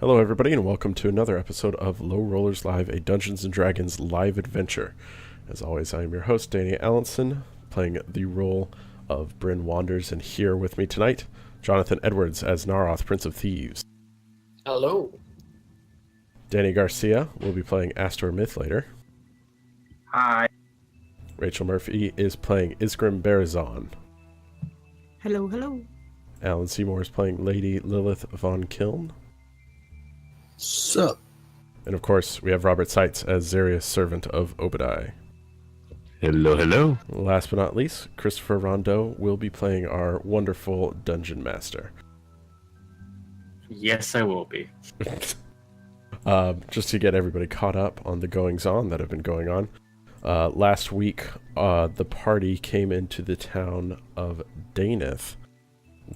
Hello, everybody, and welcome to another episode of Low Rollers Live, a Dungeons & Dragons live adventure. As always, I am your host, Danny Allinson, playing the role of Bryn Wanders, and here with me tonight, Jonathan Edwards as Narroth, Prince of Thieves. Hello. Danny Garcia will be playing Astor Mithlader. Hi. Rachael Murphy is playing Isgrim Barazon. Hello, hello. Alan Seymour is playing Lady Lilith von Kiln. Sup? And of course, we have Robert Seitz as Zarrius, servant of Obad-hai. Hello, hello. Last but not least, Christopher Rondeau will be playing our wonderful Dungeon Master. Yes, I will be. Just to get everybody caught up on the goings-on that have been going on. Last week, the party came into the town of Daneth,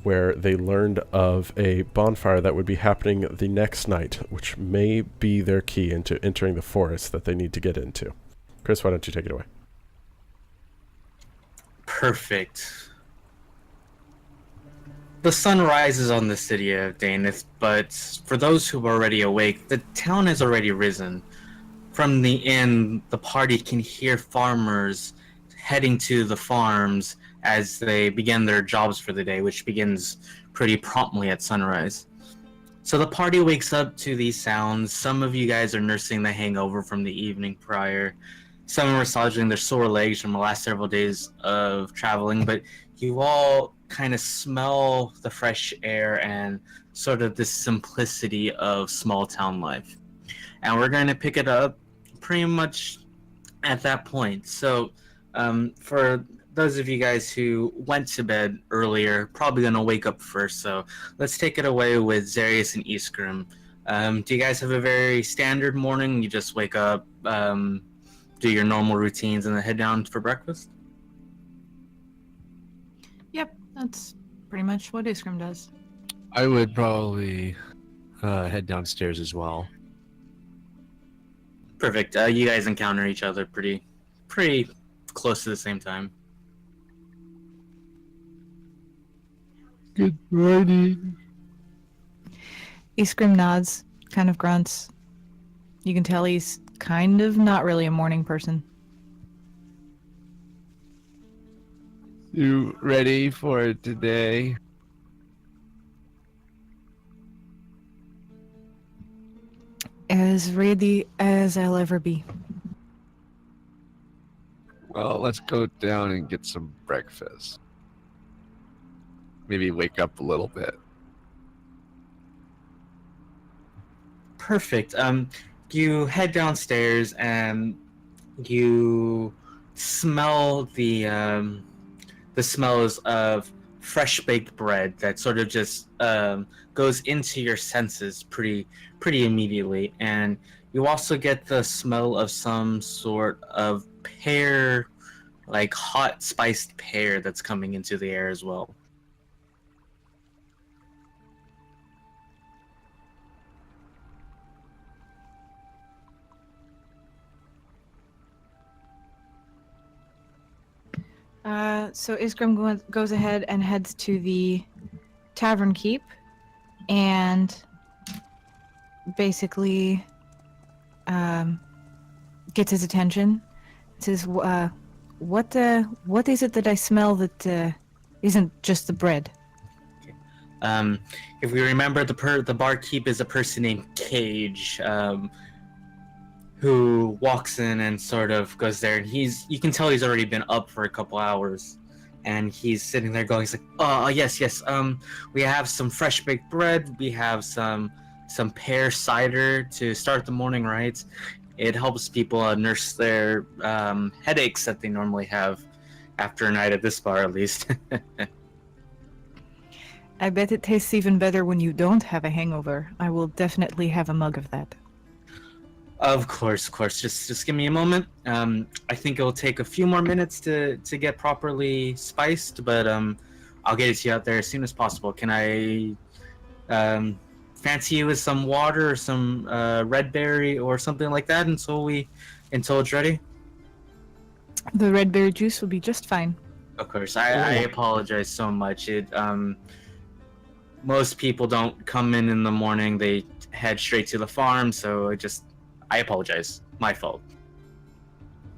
where they learned of a bonfire that would be happening the next night, which may be their key into entering the forest that they need to get into. Chris, why don't you take it away? Perfect. The sun rises on the city of Daneth, but for those who are already awake, the town has already risen. From the inn, the party can hear farmers heading to the farms as they begin their jobs for the day, which begins pretty promptly at sunrise. So the party wakes up to these sounds. Some of you guys are nursing the hangover from the evening prior. Some are massaging their sore legs from the last several days of traveling, but you all kind of smell the fresh air and sort of the simplicity of small town life. And we're going to pick it up pretty much at that point. So for those of you guys who went to bed earlier, probably going to wake up first. So let's take it away with Zarrius and Isgrim. Do you guys have a very standard morning? You just wake up, do your normal routines, and then head down for breakfast? Yep, that's pretty much what Isgrim does. I would probably head downstairs as well. Perfect. You guys encounter each other pretty close to the same time. Good morning. Isgrim nods, kind of grunts. You can tell he's kind of not really a morning person. You ready for today? As ready as I'll ever be. Well, let's go down and get some breakfast. Maybe wake up a little bit. Perfect. You head downstairs and you smell the smells of fresh baked bread that sort of just goes into your senses pretty immediately, and you also get the smell of some sort of pear, like hot spiced pear, that's coming into the air as well. So Isgrim goes ahead and heads to the tavern keep and basically gets his attention. Says, what is it that I smell that isn't just the bread? If we remember, the barkeep is a person named Cage, who walks in and sort of goes there, and you can tell he's already been up for a couple hours, and he's sitting there going, he's like, oh, yes, we have some fresh baked bread, we have some pear cider to start the morning right. It helps people nurse their headaches that they normally have after a night at this bar, at least. I bet it tastes even better when you don't have a hangover. I will definitely have a mug of that. Of course. Just give me a moment. I think it'll take a few more minutes to get properly spiced, but I'll get it to you out there as soon as possible. Can I fancy you with some water or some red berry or something like that until it's ready? The red berry juice will be just fine. Of course. I apologize so much. Most people don't come in the morning. They head straight to the farm. So I apologize. My fault.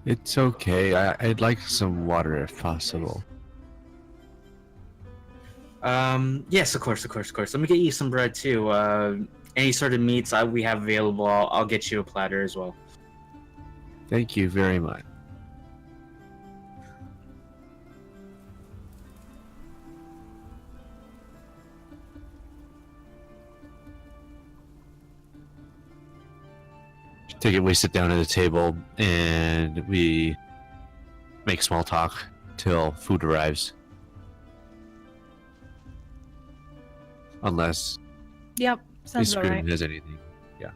It's okay. I'd like some water if possible. Yes, of course. Let me get you some bread too. Any sort of meats we have available, I'll get you a platter as well. Thank you very much. We sit down at the table and we make small talk till food arrives. Unless Yep, sounds about Scream right. has anything. Yeah.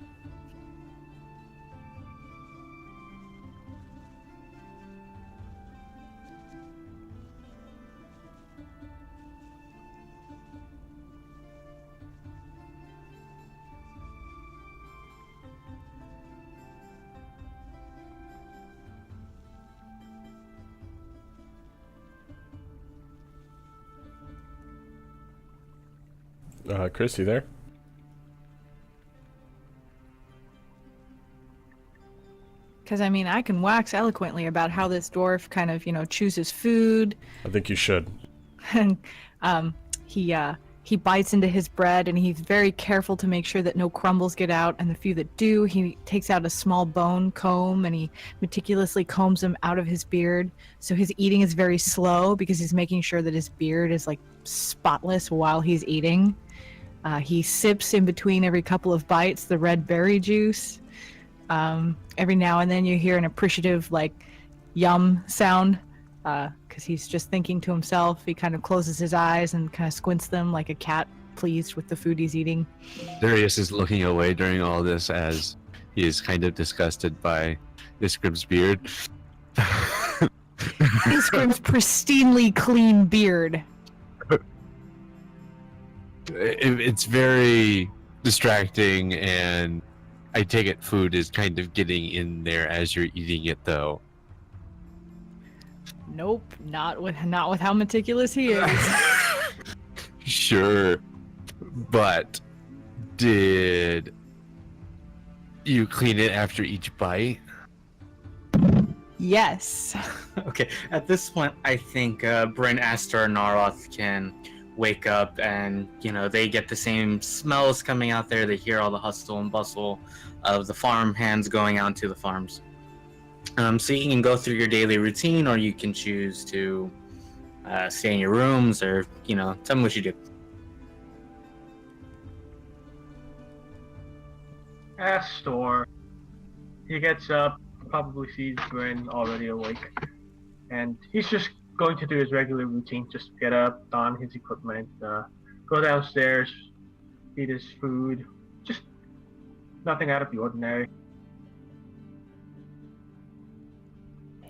Chris, you there? Because I mean, I can wax eloquently about how this dwarf kind of, chooses food, I think you should. and he bites into his bread, and he's very careful to make sure that no crumbles get out, and the few that do, he takes out a small bone comb and he meticulously combs them out of his beard. So his eating is very slow because he's making sure that his beard is like spotless while he's eating. He sips in between every couple of bites the red berry juice. Every now and then you hear an appreciative like yum sound, because he's just thinking to himself. He kind of closes his eyes and kind of squints them like a cat pleased with the food he's eating. Darius is looking away during all this as he is kind of disgusted by Iskrim's beard. Iskrim's pristinely clean beard. It's very distracting, and I take it food is kind of getting in there as you're eating it, though. Nope, not with how meticulous he is. Sure, but did you clean it after each bite? Yes. Okay, at this point, I think Bryn, Astor, and Narroth can wake up, and they get the same smells coming out there. They hear all the hustle and bustle of the farm hands going out to the farms. So you can go through your daily routine, or you can choose to stay in your rooms, or tell me what you do. Astor. He gets up, probably sees Bryn already awake, and he's just going to do his regular routine. Just get up, don his equipment, go downstairs, eat his food. Just nothing out of the ordinary.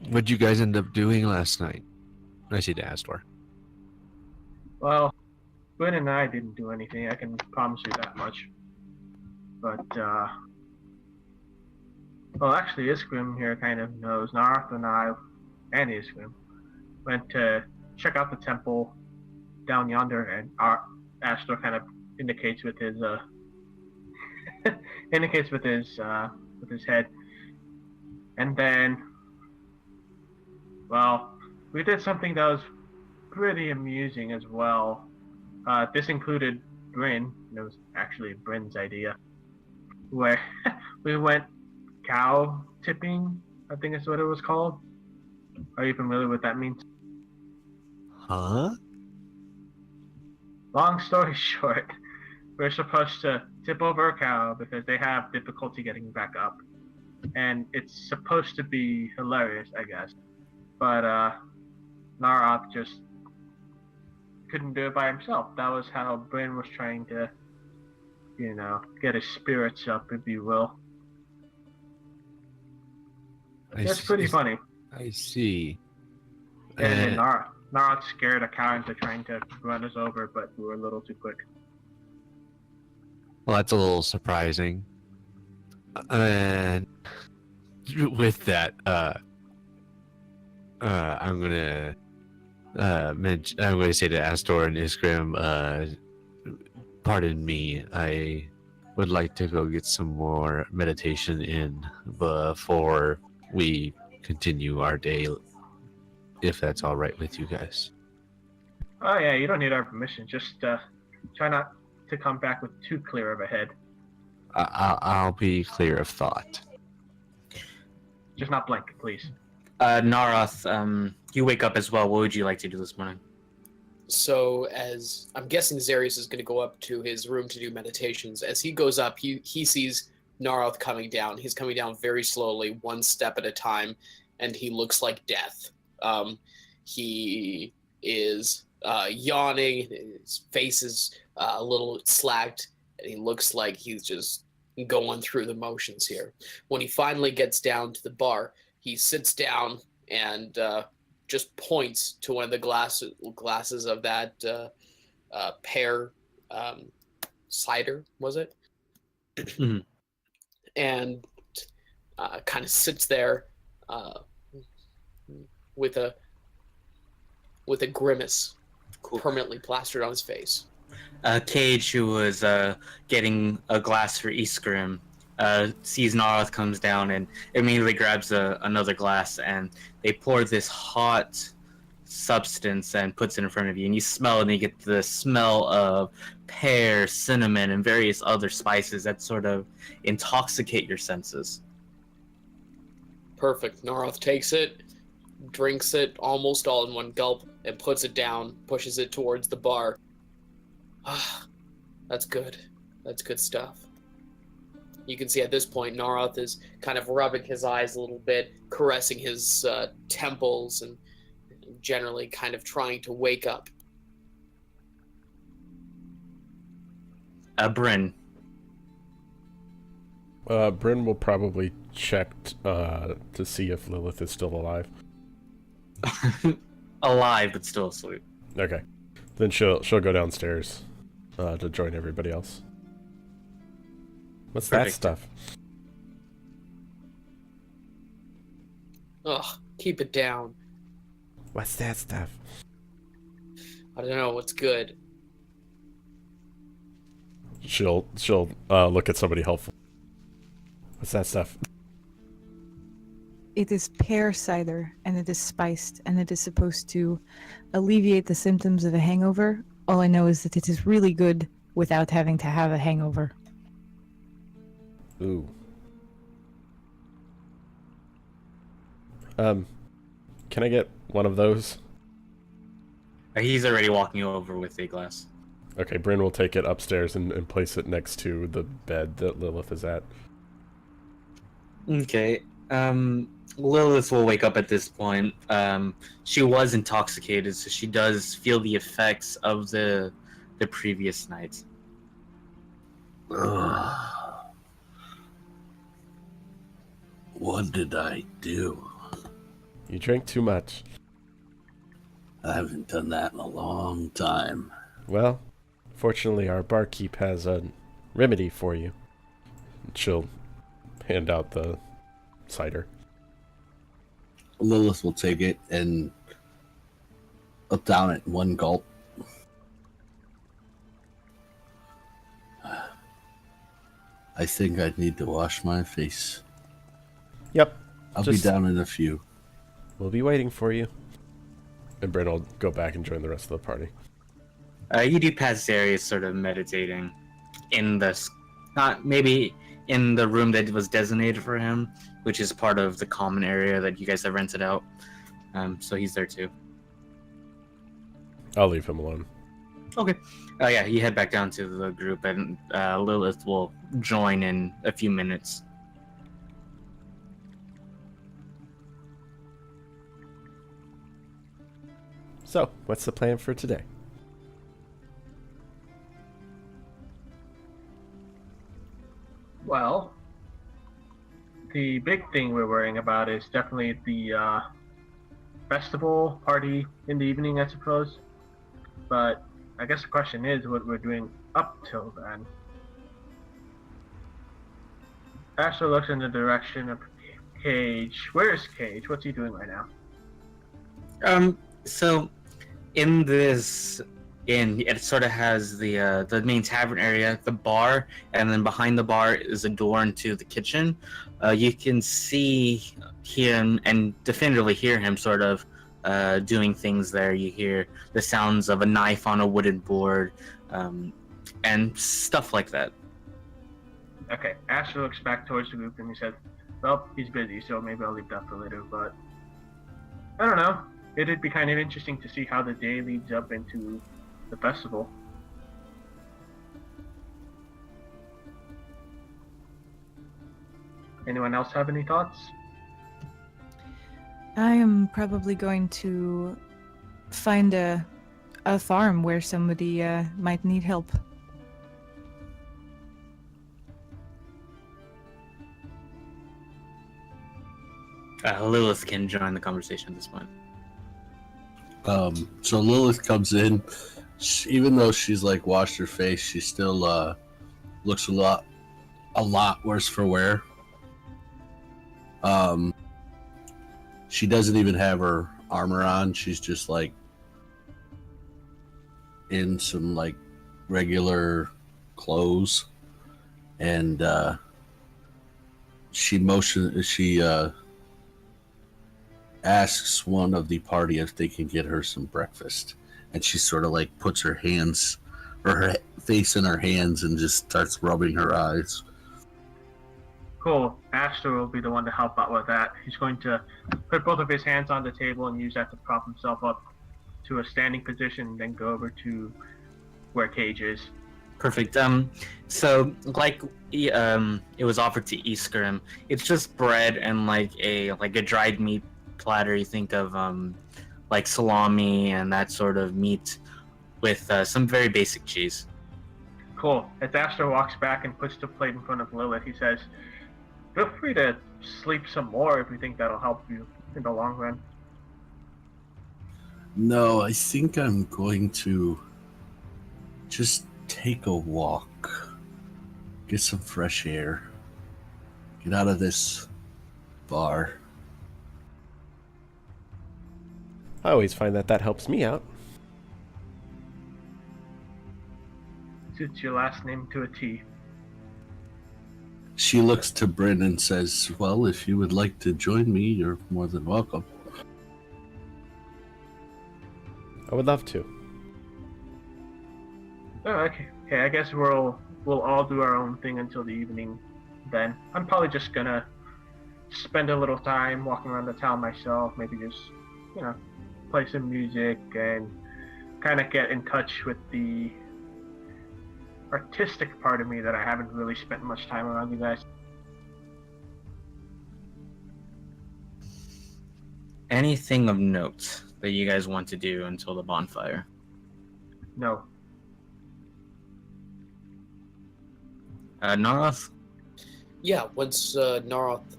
What'd you guys end up doing last night? I see the Astor. Well, Bryn and I didn't do anything, I can promise you that much. But, well, actually, Iskrim here kind of knows. Narroth and I, and Iskrim, went to check out the temple down yonder, and our Astor kind of indicates with his, with his head. And then, well, we did something that was pretty amusing as well. This included Bryn. It was actually Bryn's idea. Where we went cow tipping, I think is what it was called. Are you familiar with what that means? Huh? Long story short, we're supposed to tip over a cow because they have difficulty getting back up. And it's supposed to be hilarious, I guess. But Narroth just couldn't do it by himself. That was how Bryn was trying to, get his spirits up, if you will. It's pretty funny. I see. And then Narroth scared a cow into trying to run us over, but we were a little too quick. Well, that's a little surprising. And with that, I'm gonna say to Astor and Iskrim, pardon me, I would like to go get some more meditation in before we continue our day, if that's all right with you guys. Oh yeah, you don't need our permission. Just try not to come back with too clear of a head. I'll be clear of thought. Just not blank, please. Narroth, you wake up as well. What would you like to do this morning? So, as I'm guessing Zarrius is going to go up to his room to do meditations. As he goes up, he sees Narroth coming down. He's coming down very slowly, one step at a time, and he looks like death. He is yawning, his face is a little slacked, and he looks like he's just going through the motions here. When he finally gets down to the bar, he sits down and just points to one of the glasses of that pear cider, was it? Mm-hmm. And kind of sits there with a grimace permanently plastered on his face. Cage, who was getting a glass for Iskrim, sees Narroth comes down and immediately grabs another glass, and they pour this hot substance and puts it in front of you, and you smell it, and you get the smell of pear, cinnamon, and various other spices that sort of intoxicate your senses. Perfect. Narroth takes it, drinks it almost all in one gulp, and puts it down, pushes it towards the bar. Ah, that's good. That's good stuff. You can see at this point, Narroth is kind of rubbing his eyes a little bit, caressing his temples, and generally kind of trying to wake up. Bryn. Bryn will probably check to see if Lilith is still alive. Alive, but still asleep. Okay. Then she'll go downstairs to join everybody else. What's Perfect. that stuff? Ugh, keep it down. What's that stuff? I don't know what's good. She'll look at somebody helpful. What's that stuff? It is pear cider, and it is spiced, and it is supposed to alleviate the symptoms of a hangover. All I know is that it is really good without having to have a hangover. Ooh. Can I get one of those? He's already walking over with a glass. Okay, Bryn will take it upstairs and place it next to the bed that Lilith is at. Okay. Lilith will wake up at this point. She was intoxicated, so she does feel the effects of the previous night. What did I do? You drank too much. I haven't done that in a long time. Well, fortunately our barkeep has a remedy for you. She'll hand out the cider. Lilith will take it and up down it in one gulp. I think I need to wash my face. Yep. I'll be down in a few. We'll be waiting for you. And Bryn will go back and join the rest of the party. You do pass Zarrius sort of meditating in not maybe in the room that was designated for him, which is part of the common area that you guys have rented out. So he's there too. I'll leave him alone. Okay. Yeah, you head back down to the group, and Lilith will join in a few minutes. So, what's the plan for today? Well, the big thing we're worrying about is definitely the festival party in the evening, I suppose. But I guess the question is what we're doing up till then. Astor looks in the direction of Cage. Where is Cage? What's he doing right now? So in this and it sort of has the main tavern area, the bar, and then behind the bar is a door into the kitchen. You can see him and definitively hear him sort of doing things there. You hear the sounds of a knife on a wooden board, and stuff like that. Okay, Astor looks back towards the group and he says, well, he's busy, so maybe I'll leave that for later, but I don't know. It'd be kind of interesting to see how the day leads up into the festival. Anyone else have any thoughts? I am probably going to find a farm where somebody might need help. Lilith can join the conversation at this point. So Lilith comes in. Even though she's like washed her face, she still looks a lot worse for wear. She doesn't even have her armor on. She's just like in some like regular clothes, and she asks one of the party if they can get her some breakfast, and she sort of like puts her hands or her face in her hands and just starts rubbing her eyes. Cool. Astor will be the one to help out with that. He's going to put both of his hands on the table and use that to prop himself up to a standing position, and then go over to where Cage is. Perfect. So like it was offered to Iskarim. It's just bread and like a dried meat platter. You think of like salami and that sort of meat with some very basic cheese. Cool. As Astor walks back and puts the plate in front of Lilith, he says, feel free to sleep some more if you think that'll help you in the long run. No, I think I'm going to just take a walk, get some fresh air, get out of this bar. I always find that helps me out. Suits your last name to a T. She looks to Bryn and says, well, if you would like to join me, you're more than welcome. I would love to. Oh, okay. Okay, I guess we'll all do our own thing until the evening then. I'm probably just gonna spend a little time walking around the town myself, maybe just, play some music and kind of get in touch with the artistic part of me that I haven't really spent much time around you guys. Anything of note that you guys want to do until the bonfire? No. Narroth? Yeah, once Narroth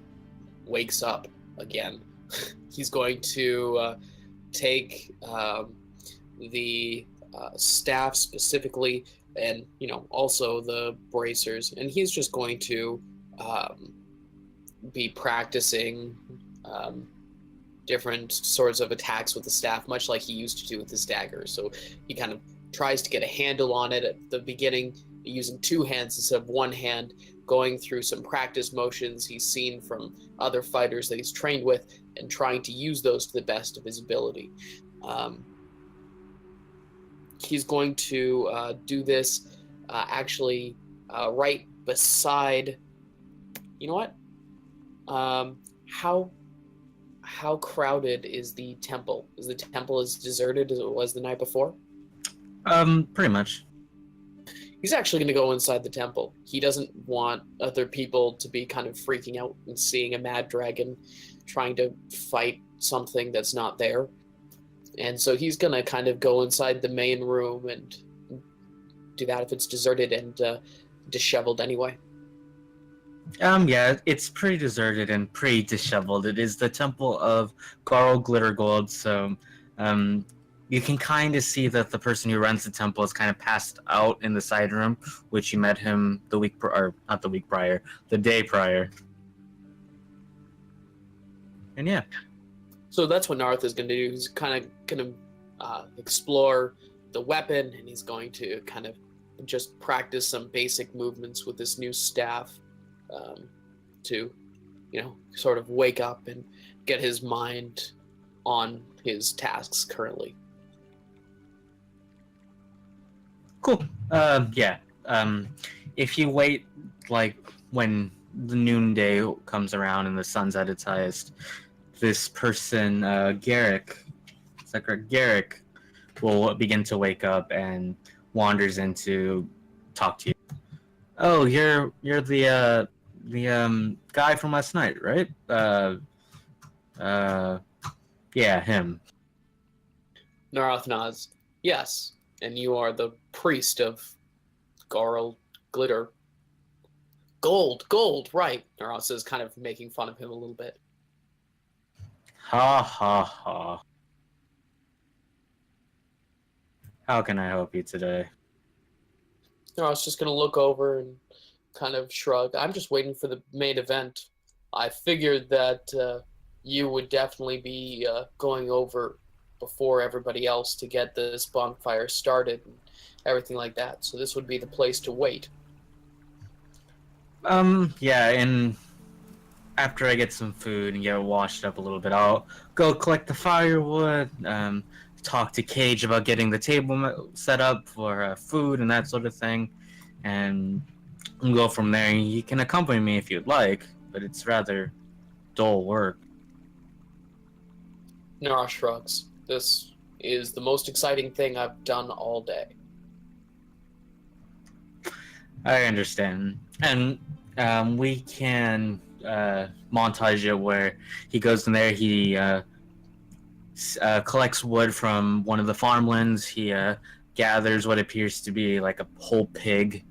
wakes up again, he's going to take the staff specifically, and also the bracers, and he's just going to be practicing different sorts of attacks with the staff, much like he used to do with his dagger. So he kind of tries to get a handle on it at the beginning, using two hands instead of one hand, going through some practice motions he's seen from other fighters that he's trained with, and trying to use those to the best of his ability. He's going to do this actually right beside. You know what? How crowded is the temple? Is the temple as deserted as it was the night before? Pretty much. He's actually going to go inside the temple. He doesn't want other people to be kind of freaking out and seeing a mad dragon trying to fight something that's not there. And so he's going to kind of go inside the main room and do that if it's deserted and disheveled anyway. Yeah, it's pretty deserted and pretty disheveled. It is the temple of Garl Glittergold, so you can kind of see that the person who runs the temple is kind of passed out in the side room, which you met him the day prior. And yeah. So that's what Narroth is going to do. He's kind of going to explore the weapon, and he's going to kind of just practice some basic movements with this new staff to, sort of wake up and get his mind on his tasks currently. Cool. Yeah. If you wait, like, when the noonday comes around and the sun's at its highest, this person, Garrick, is that correct? Garrick will begin to wake up and wanders in to talk to you. Oh, you're the guy from last night, right? Yeah, him. Narroth nods. Yes, and you are the priest of Glitter. Gold, right. Narroth is kind of making fun of him a little bit. Ha ha ha. How can I help you today? Narroth's just going to look over and kind of shrug. I'm just waiting for the main event. I figured that you would definitely be going over before everybody else to get this bonfire started and everything like that. So this would be the place to wait. Yeah, and after I get some food and get washed up a little bit, I'll go collect the firewood, talk to Cage about getting the table set up for food and that sort of thing, and we'll go from there. You can accompany me if you'd like, but it's rather dull work. Narroth shrugs. This is the most exciting thing I've done all day. I understand. And we can montage it where he goes in there, he collects wood from one of the farmlands, he gathers what appears to be like a whole pig,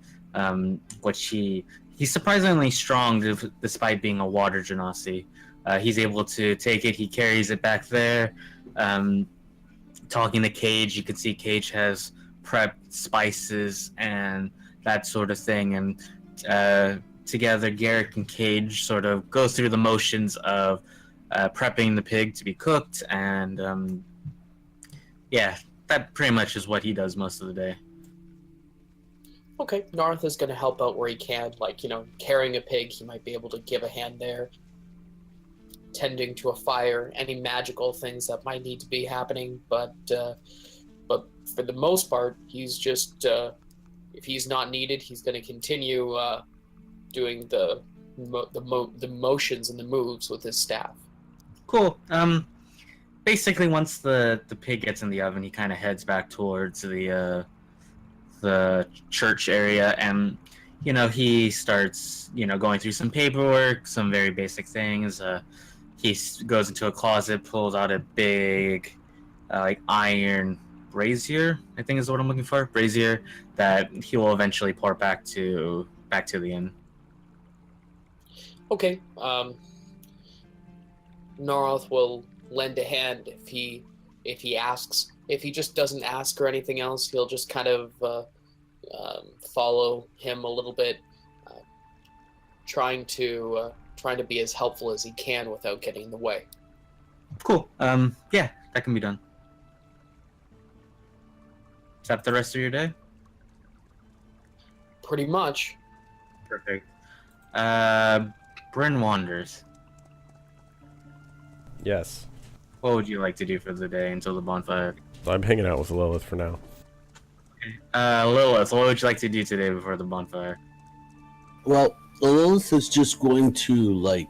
which he's surprisingly strong despite being a water genasi. He's able to take it, he carries it back there. Talking to Cage, you can see Cage has prepped spices and that sort of thing, and together Garrick and Cage sort of go through the motions of prepping the pig to be cooked, and yeah, that pretty much is what he does most of the day. Okay, Narroth is going to help out where he can, like, carrying a pig, he might be able to give a hand there. Tending to a fire, any magical things that might need to be happening, but for the most part, he's just, if he's not needed, he's going to continue doing the motions and the moves with his staff. Cool. Basically, once the pig gets in the oven, he kind of heads back towards the church area, and he starts going through some paperwork, some very basic things. He goes into a closet, pulls out a big iron brazier, I think is what I'm looking for, brazier, that he will eventually pour back to the inn. Okay. Narroth will lend a hand if he asks. If he just doesn't ask or anything else, he'll just kind of follow him a little bit, trying to be as helpful as he can without getting in the way. Cool. Yeah, that can be done. Is that the rest of your day? Pretty much. Perfect. Bryn wanders. Yes. What would you like to do for the day until the bonfire? I'm hanging out with Lilith for now. Lilith, what would you like to do today before the bonfire? Well, Lilith is just going to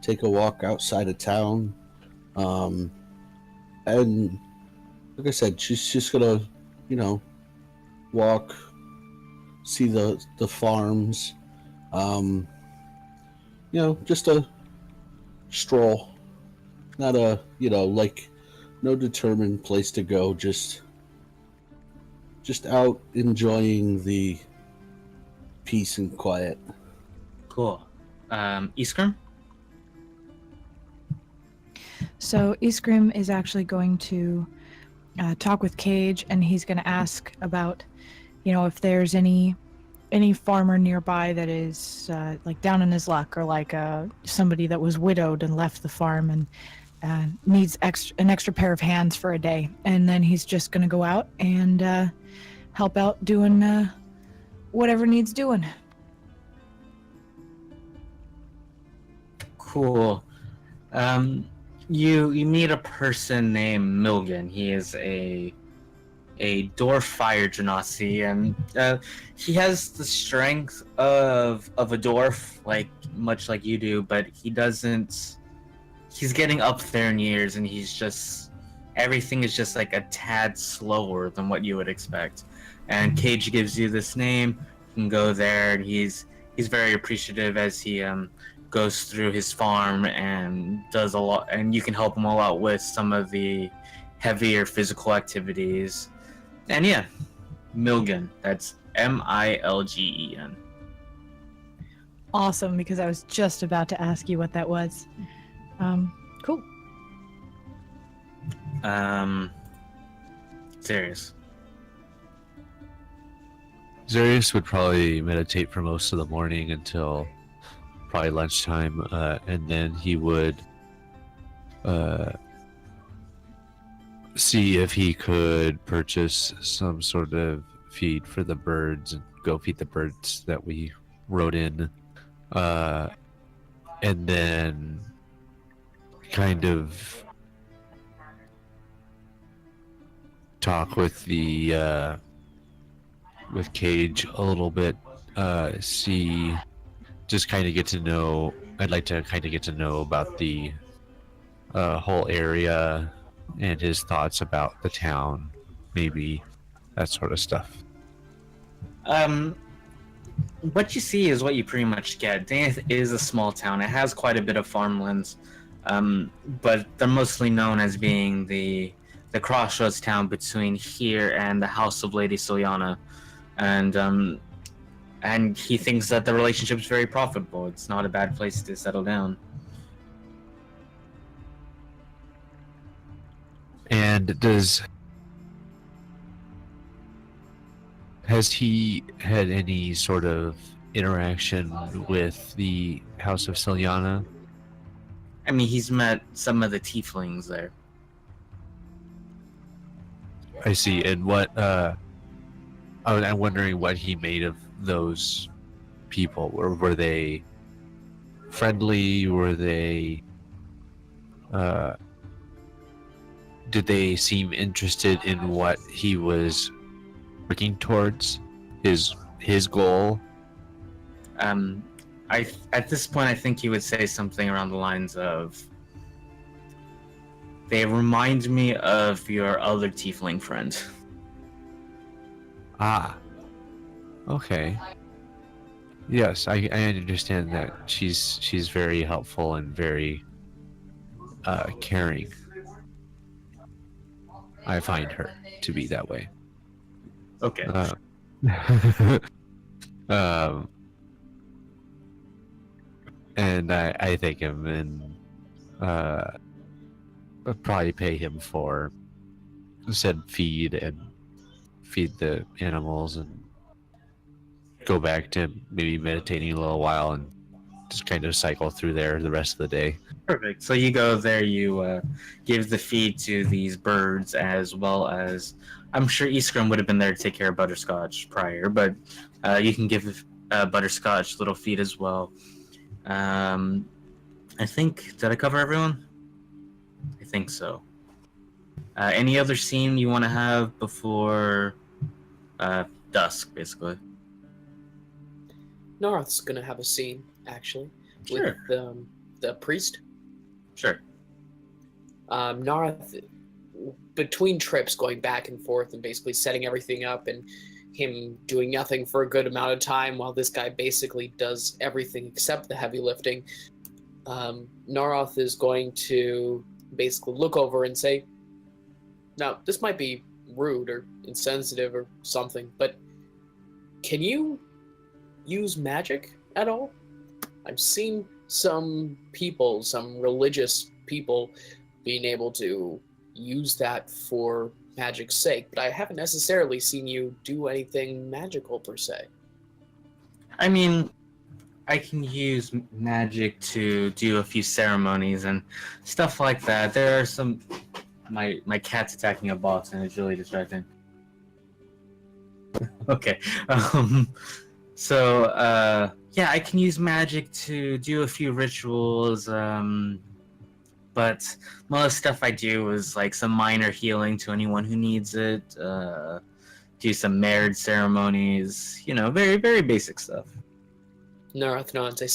take a walk outside of town, and like I said, she's just gonna, walk, see the farms, just a stroll, not a no determined place to go, just out enjoying the peace and quiet. Cool. Iskrim? So Iskrim is actually going to talk with Cage, and he's going to ask about, if there's any farmer nearby that is down in his luck, or somebody that was widowed and left the farm, and needs an extra pair of hands for a day, and then he's just gonna go out and help out doing whatever needs doing. Cool. You meet a person named Milgan. He is a dwarf fire genasi, and he has the strength of a dwarf, much like you do, but he doesn't. He's getting up there in years, and everything is just like a tad slower than what you would expect. And Cage gives you this name. You can go there, and he's very appreciative as he goes through his farm and does a lot, and you can help him all out with some of the heavier physical activities. And yeah, Milgan. That's Milgen. Awesome, because I was just about to ask you what that was. Cool. Zarrius. Zarrius would probably meditate for most of the morning until probably lunchtime, and then he would see if he could purchase some sort of feed for the birds and go feed the birds that we rode in, and then kind of talk with with Cage a little bit, just kind of get to know. I'd like to kind of get to know about the whole area and his thoughts about the town, maybe that sort of stuff. What you see is what you pretty much get. Daneth is a small town. It has quite a bit of farmlands, but they're mostly known as being the crossroads town between here and the House of Lady Solyana, and he thinks that the relationship is very profitable. It's not a bad place to settle down. And has he had any sort of interaction with the House of Solyana? I mean, he's met some of the tieflings there. I see. And what I'm wondering what he made of those people. Were they friendly? Were they did they seem interested in what he was working towards, his goal? At this point, I think he would say something around the lines of, "They remind me of your other tiefling friend." Ah, okay. Yes, I understand that she's very helpful and very caring. I find her to be that way. Okay. And I thank him and I'll probably pay him for said feed the animals and go back to maybe meditating a little while and just kind of cycle through there the rest of the day. Perfect. So you go there, you give the feed to these birds, as well as, I'm sure Iskram would have been there to take care of Butterscotch prior, but you can give Butterscotch a little feed as well. I think, did I cover everyone? I think so. Any other scene you want to have before dusk, basically? Narroth's gonna have a scene, actually, Sure. with the priest. Sure. Narroth, between trips, going back and forth and basically setting everything up, and him doing nothing for a good amount of time while this guy basically does everything except the heavy lifting, Narroth is going to basically look over and say, now, this might be rude or insensitive or something, but can you use magic at all? I've seen some people, some religious people, being able to use that for magic's sake, but I haven't necessarily seen you do anything magical per se. I mean, I can use magic to do a few ceremonies and stuff like that. There are some. My cat's attacking a box and it's really distracting. Okay. Yeah, I can use magic to do a few rituals. But most of the stuff I do is like some minor healing to anyone who needs it. Do some marriage ceremonies. You know, very, very basic stuff. Narroth nods. I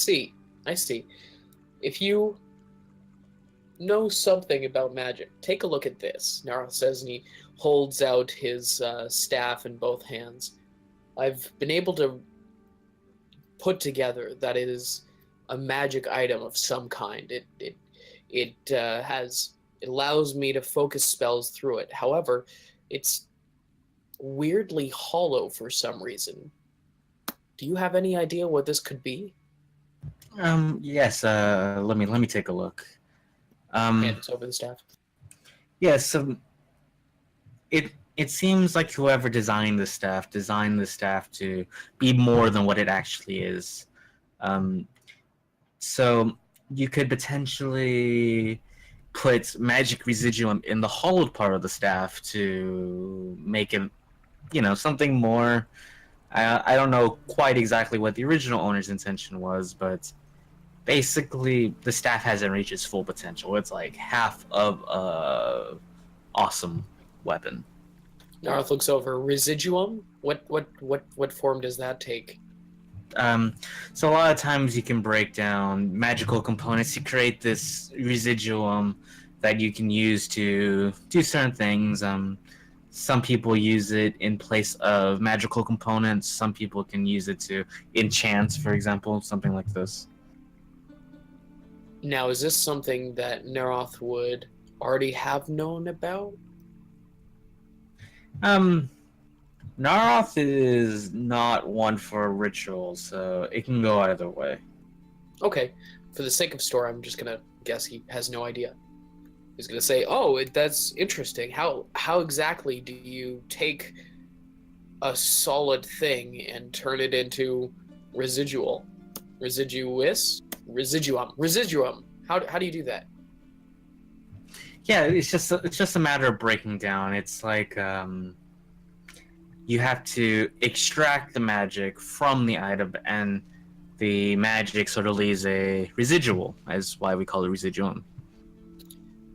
see. If you know something about magic, take a look at this. Narroth says, and he holds out his staff in both hands. I've been able to put together that it is a magic item of some kind. It allows me to focus spells through it. However, it's weirdly hollow for some reason. Do you have any idea what this could be? Yes. Let me take a look. Hands over the staff. Yes. It seems like whoever designed the staff to be more than what it actually is. So you could potentially put magic residuum in the hollowed part of the staff to make it, something more. I don't know quite exactly what the original owner's intention was, but basically the staff hasn't reached its full potential. It's like half of a awesome weapon. Narroth looks over. Residuum? What form does that take? So a lot of times you can break down magical components to create this residuum that you can use to do certain things. Some people use it in place of magical components. Some people can use it to enchant, for example, something like this. Now, is this something that Narroth would already have known about? Narroth is not one for rituals, so it can go either way. Okay. For the sake of story, I'm just gonna guess he has no idea. He's gonna say, "Oh, that's interesting. How exactly do you take a solid thing and turn it into residuum? How do you do that?" Yeah, it's just a matter of breaking down. It's like you have to extract the magic from the item, and the magic sort of leaves a residual. That's why we call it residuum.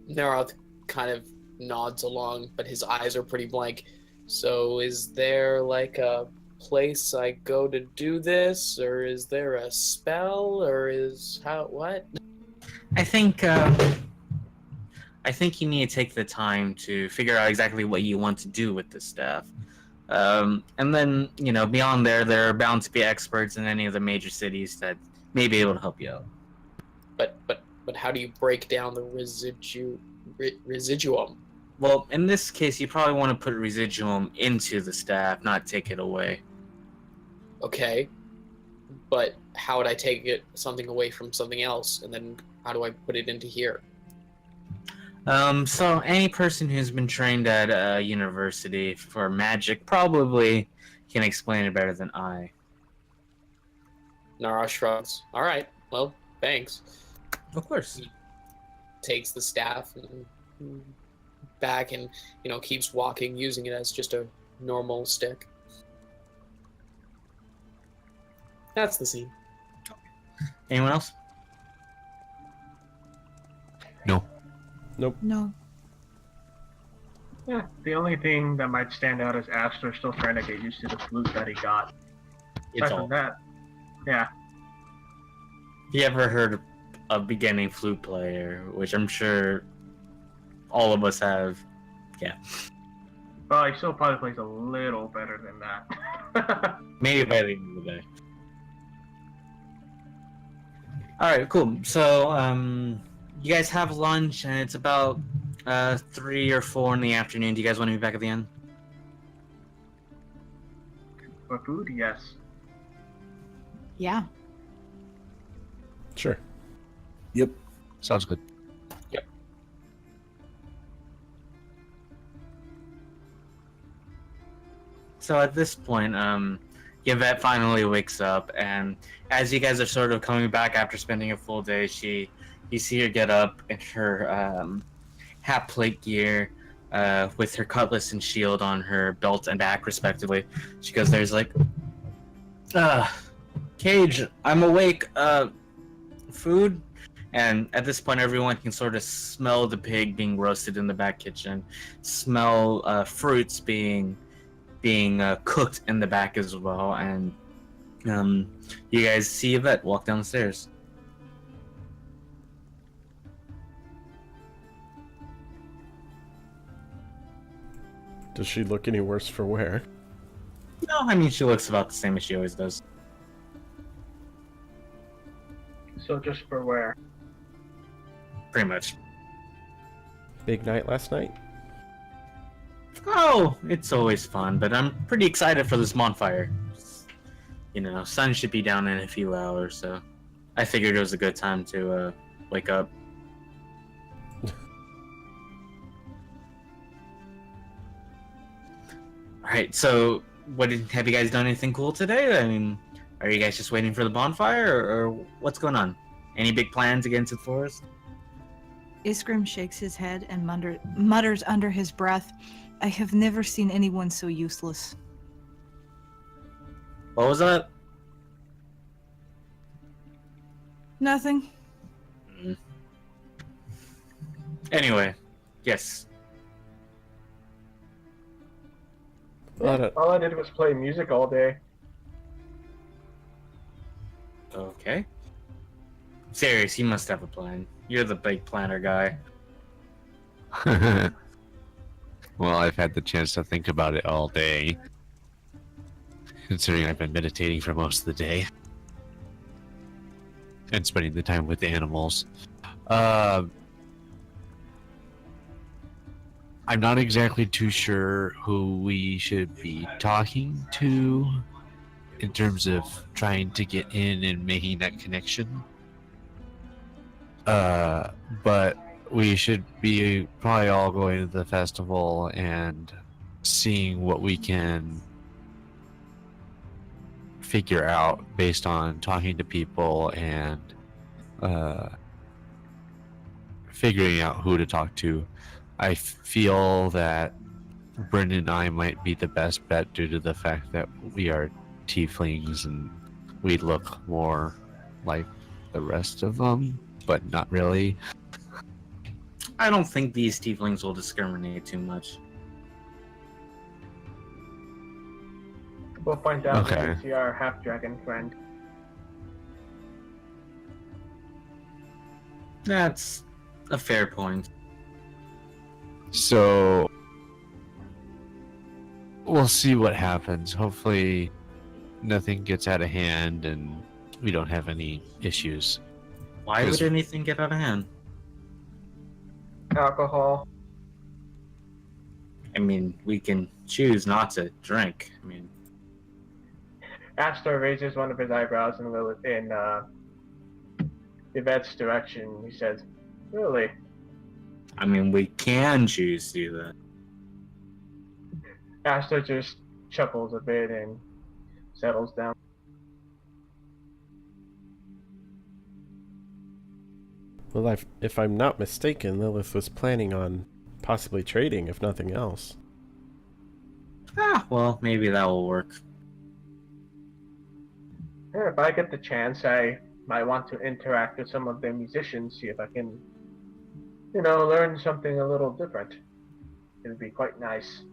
Narroth kind of nods along, but his eyes are pretty blank. So is there like a place I go to do this, or is there a spell, or what? I think you need to take the time to figure out exactly what you want to do with this staff. And then, beyond there are bound to be experts in any of the major cities that may be able to help you out. But how do you break down the residuum? Well, in this case, you probably want to put residuum into the staff, not take it away. Okay. But how would I take something away from something else, and then how do I put it into here? So any person who's been trained at a university for magic probably can explain it better than I. Narroth shrugs. All right. Well, thanks. Of course. He takes the staff and back and, keeps walking, using it as just a normal stick. That's the scene. Anyone else? No. Nope. No. Yeah, the only thing that might stand out is Astor still trying to get used to the flute that he got. It's Aside all. from that, yeah. Have you ever heard a beginning flute player, which I'm sure all of us have? Yeah. Well, he still probably plays a little better than that. Maybe by the end of the day. Alright, cool. So, you guys have lunch, and it's about 3 or 4 in the afternoon. Do you guys want to be back at the end? For food, yes. Yeah. Sure. Yep. Sounds good. So at this point, Yvette finally wakes up, and as you guys are sort of coming back after spending a full day, you see her get up in her half plate gear, with her cutlass and shield on her belt and back, respectively. She goes, "There's like, Cage, I'm awake. Food." And at this point, everyone can sort of smell the pig being roasted in the back kitchen, smell fruits being cooked in the back as well, and you guys see Yvette walk down the stairs. Does she look any worse for wear? No, I mean, she looks about the same as she always does. So just for where? Pretty much. Big night last night? Oh, it's always fun, but I'm pretty excited for this bonfire. You know, sun should be down in a few hours, so I figured it was a good time to wake up. Alright, so have you guys done anything cool today? I mean, are you guys just waiting for the bonfire, or what's going on? Any big plans to get into the forest? Iskrim shakes his head and mutters under his breath, "I have never seen anyone so useless." What was that? Nothing. Anyway, yes. All I did was play music all day. Okay. Zarrius, you must have a plan. You're the big planner guy. Well, I've had the chance to think about it all day, considering I've been meditating for most of the day and spending the time with the animals. I'm not exactly too sure who we should be talking to in terms of trying to get in and making that connection. But we should be probably all going to the festival and seeing what we can figure out based on talking to people and figuring out who to talk to. I feel that Bryn and I might be the best bet due to the fact that we are tieflings and we look more like the rest of them, but not really. I don't think these tieflings will discriminate too much. We'll find out when Okay. we see our half-dragon friend. That's a fair point. So we'll see what happens. Hopefully nothing gets out of hand and we don't have any issues. Why would anything get out of hand? Alcohol. I mean, we can choose not to drink. I mean, Astor raises one of his eyebrows in Yvette's direction. He says, "Really?" we can choose to do that. Astor just chuckles a bit and settles down. Well, if I'm not mistaken, Lilith was planning on possibly trading, if nothing else. Well, maybe that will work. Yeah, if I get the chance, I might want to interact with some of the musicians, see if I can, learn something a little different. It'd be quite nice.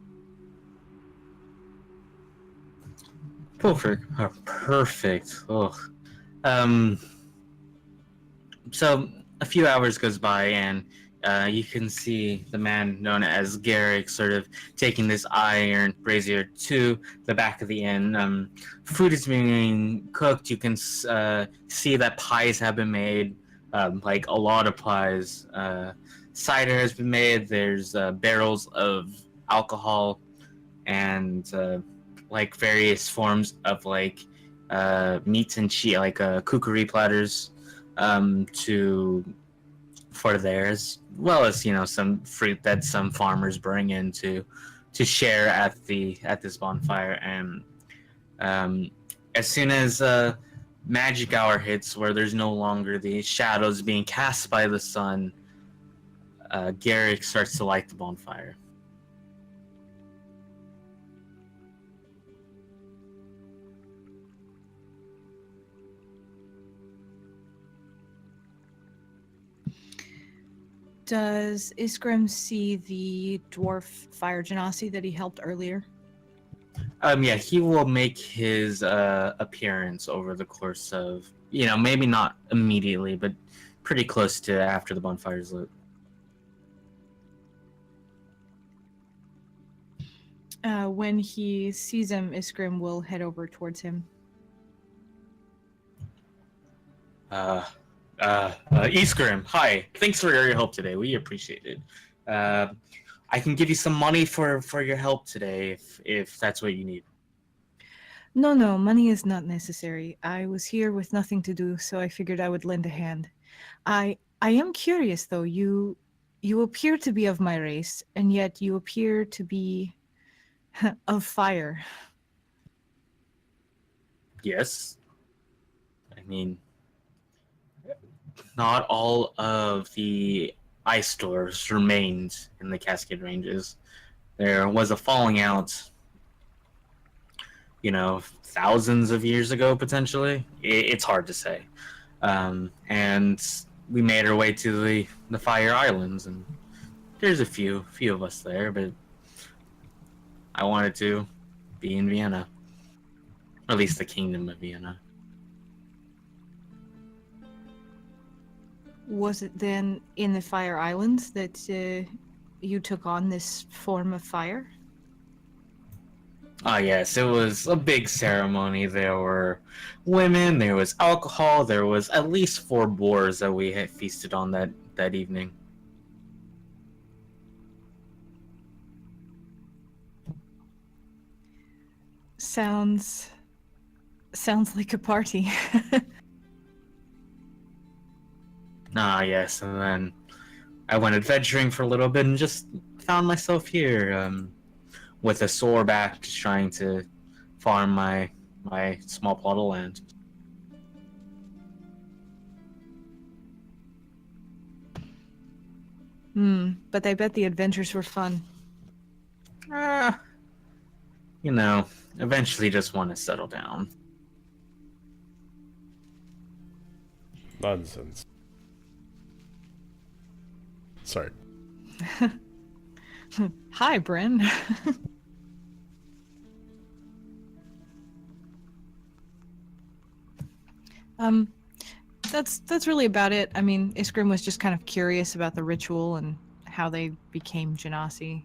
Perfect. Perfect. Oh. So a few hours goes by, and you can see the man known as Garrick sort of taking this iron brazier to the back of the inn. Food is being cooked. You can see that pies have been made, like a lot of pies. Cider has been made. There's barrels of alcohol and like various forms of like meats and cheese, like kukri platters for theirs, as well as some fruit that some farmers bring in to share at this bonfire. And as soon as magic hour hits, where there's no longer the shadows being cast by the sun, Garrick starts to light the bonfire. Does Iskrim see the dwarf fire genasi that he helped earlier? Yeah, he will make his appearance over the course of, maybe not immediately, but pretty close to after the bonfire's lit. When he sees him, Iskrim will head over towards him. Iskrim, hi. Thanks for your help today. We appreciate it. I can give you some money for your help today if that's what you need. No, money is not necessary. I was here with nothing to do, so I figured I would lend a hand. I am curious, though. You appear to be of my race, and yet you appear to be of fire. Yes. I mean, not all of the Astors remained in the Cascade Ranges. There was a falling out, thousands of years ago, potentially. It's hard to say. And we made our way to the Fire Islands, and there's a few of us there, but I wanted to be in Vienna. Or at least the Kingdom of Vienna. Was it then in the Fire Islands that you took on this form of fire? Ah, yes, it was a big ceremony. There were women, there was alcohol, there was at least 4 boars that we had feasted on that evening. Sounds like a party. Ah, yes, and then I went adventuring for a little bit and just found myself here, with a sore back, just trying to farm my small plot of land. But I bet the adventures were fun. Eventually just want to settle down. Nonsense. Sorry. Hi, Bryn. That's really about it. I mean, Iskrim was just kind of curious about the ritual and how they became genasi.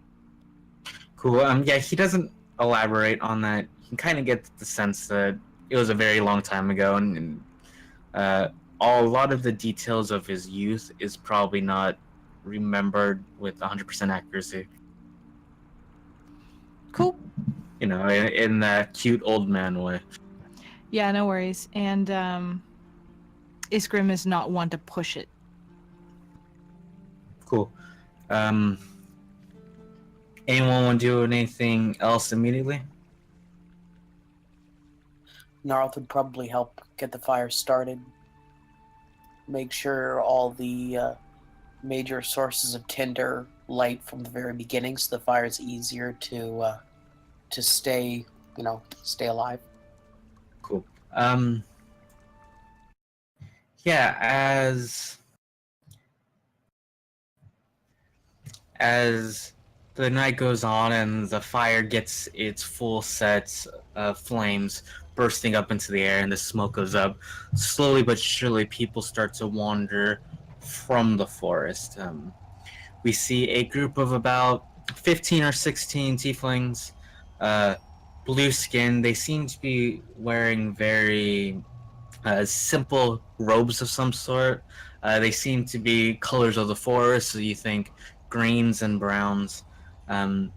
Cool. Yeah, he doesn't elaborate on that. You kind of get the sense that it was a very long time ago, and a lot of the details of his youth is probably not remembered with 100% accuracy. Cool. In that cute old man way. Yeah, no worries. And Iskrim is not one to push it. Cool. Anyone want to do anything else immediately? Narroth would probably help get the fire started. Make sure all the major sources of tinder light from the very beginning, so the fire is easier to stay alive. Cool. Yeah, as the night goes on and the fire gets its full set of flames bursting up into the air and the smoke goes up, slowly but surely people start to wander from the forest. We see a group of about 15 or 16 tieflings, blue skin. They seem to be wearing very simple robes of some sort. They seem to be colors of the forest, so you think greens and browns. And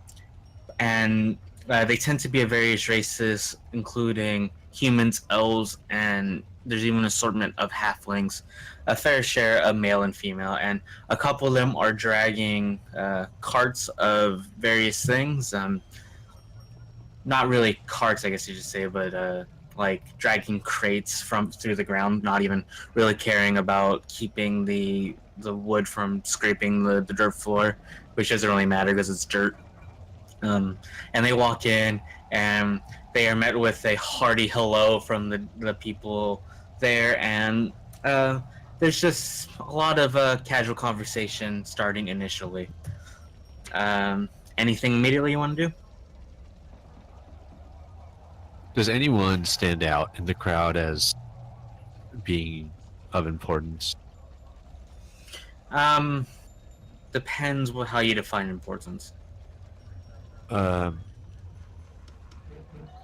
they tend to be of various races, including humans, elves, and there's even an assortment of halflings, a fair share of male and female, and a couple of them are dragging carts of various things. Not really carts, I guess you should say, but like dragging crates from through the ground, not even really caring about keeping the wood from scraping the dirt floor, which doesn't really matter because it's dirt. And they walk in, and they are met with a hearty hello from the people there, and there's just a lot of casual conversation starting initially. Anything immediately you want to do? Does anyone stand out in the crowd as being of importance? Depends how you define importance.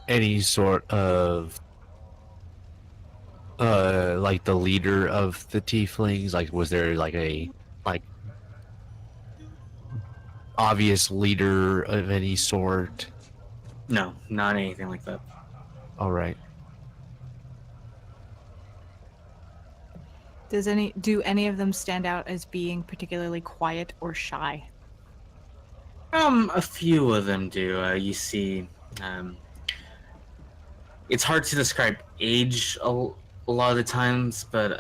Any sort of like the leader of the tieflings? Like, was there like a obvious leader of any sort? No, not anything like that. All right. Do any of them stand out as being particularly quiet or shy? A few of them do. You see, it's hard to describe age a lot of the times, but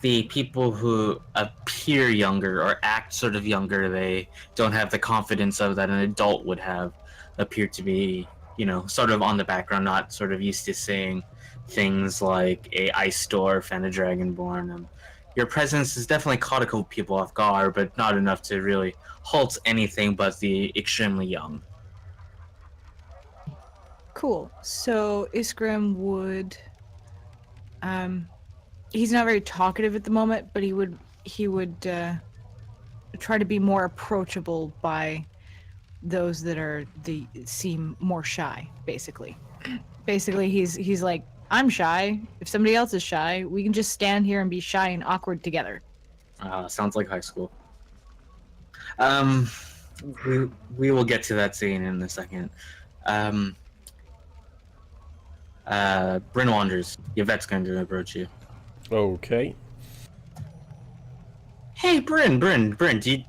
the people who appear younger or act sort of younger, they don't have the confidence of that an adult would have, appear to be, sort of on the background, not sort of used to saying things like a Astor, fan of Dragonborn. Your presence has definitely caught a couple people off guard, but not enough to really halt anything but the extremely young. Cool. So Iskrim would, he's not very talkative at the moment, but he would try to be more approachable by those that seem more shy. Basically, he's like, I'm shy. If somebody else is shy, we can just stand here and be shy and awkward together. Sounds like high school. We will get to that scene in a second. Bryn wanders. Yvette's going to approach you. Okay. Hey, Bryn, did you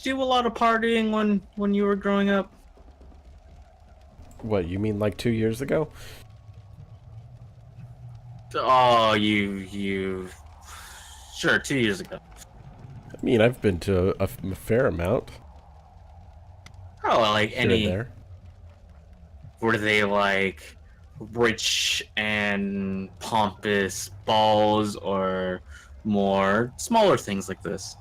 do a lot of partying when you were growing up? What, you mean like 2 years ago? Oh, you... Sure, 2 years ago. I mean, I've been to a fair amount. Oh, like Here and any... there. Were they like rich and pompous balls, or more smaller things like this?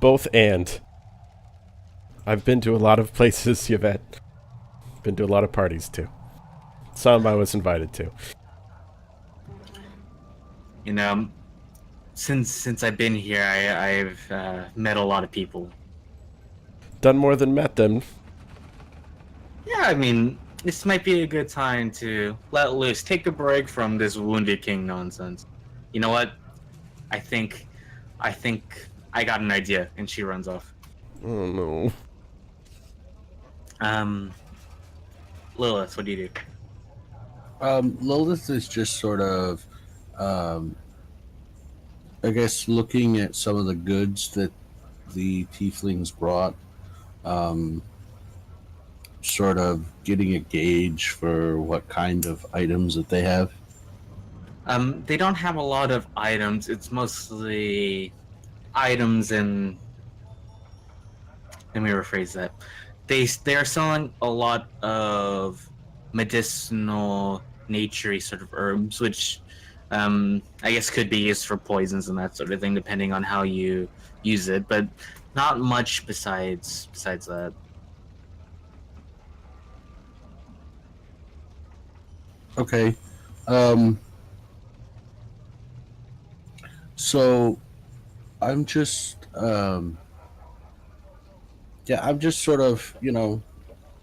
Both and. I've been to a lot of places, Yvette. Been to a lot of parties, too. Some I was invited to. Since I've been here, I've met a lot of people. Done more than met them. Yeah, I mean, this might be a good time to let loose, take a break from this Wounded King nonsense. You know what? I think I got an idea, and she runs off. Oh, no. Lilith, what do you do? Lilith is just sort of, I guess, looking at some of the goods that the tieflings brought, sort of getting a gauge for what kind of items that they have. They don't have a lot of items. It's mostly items and... Let me rephrase that. They are selling a lot of medicinal, naturey sort of herbs, which I guess could be used for poisons and that sort of thing, depending on how you use it. But not much besides that. Okay. So I'm just I'm just sort of,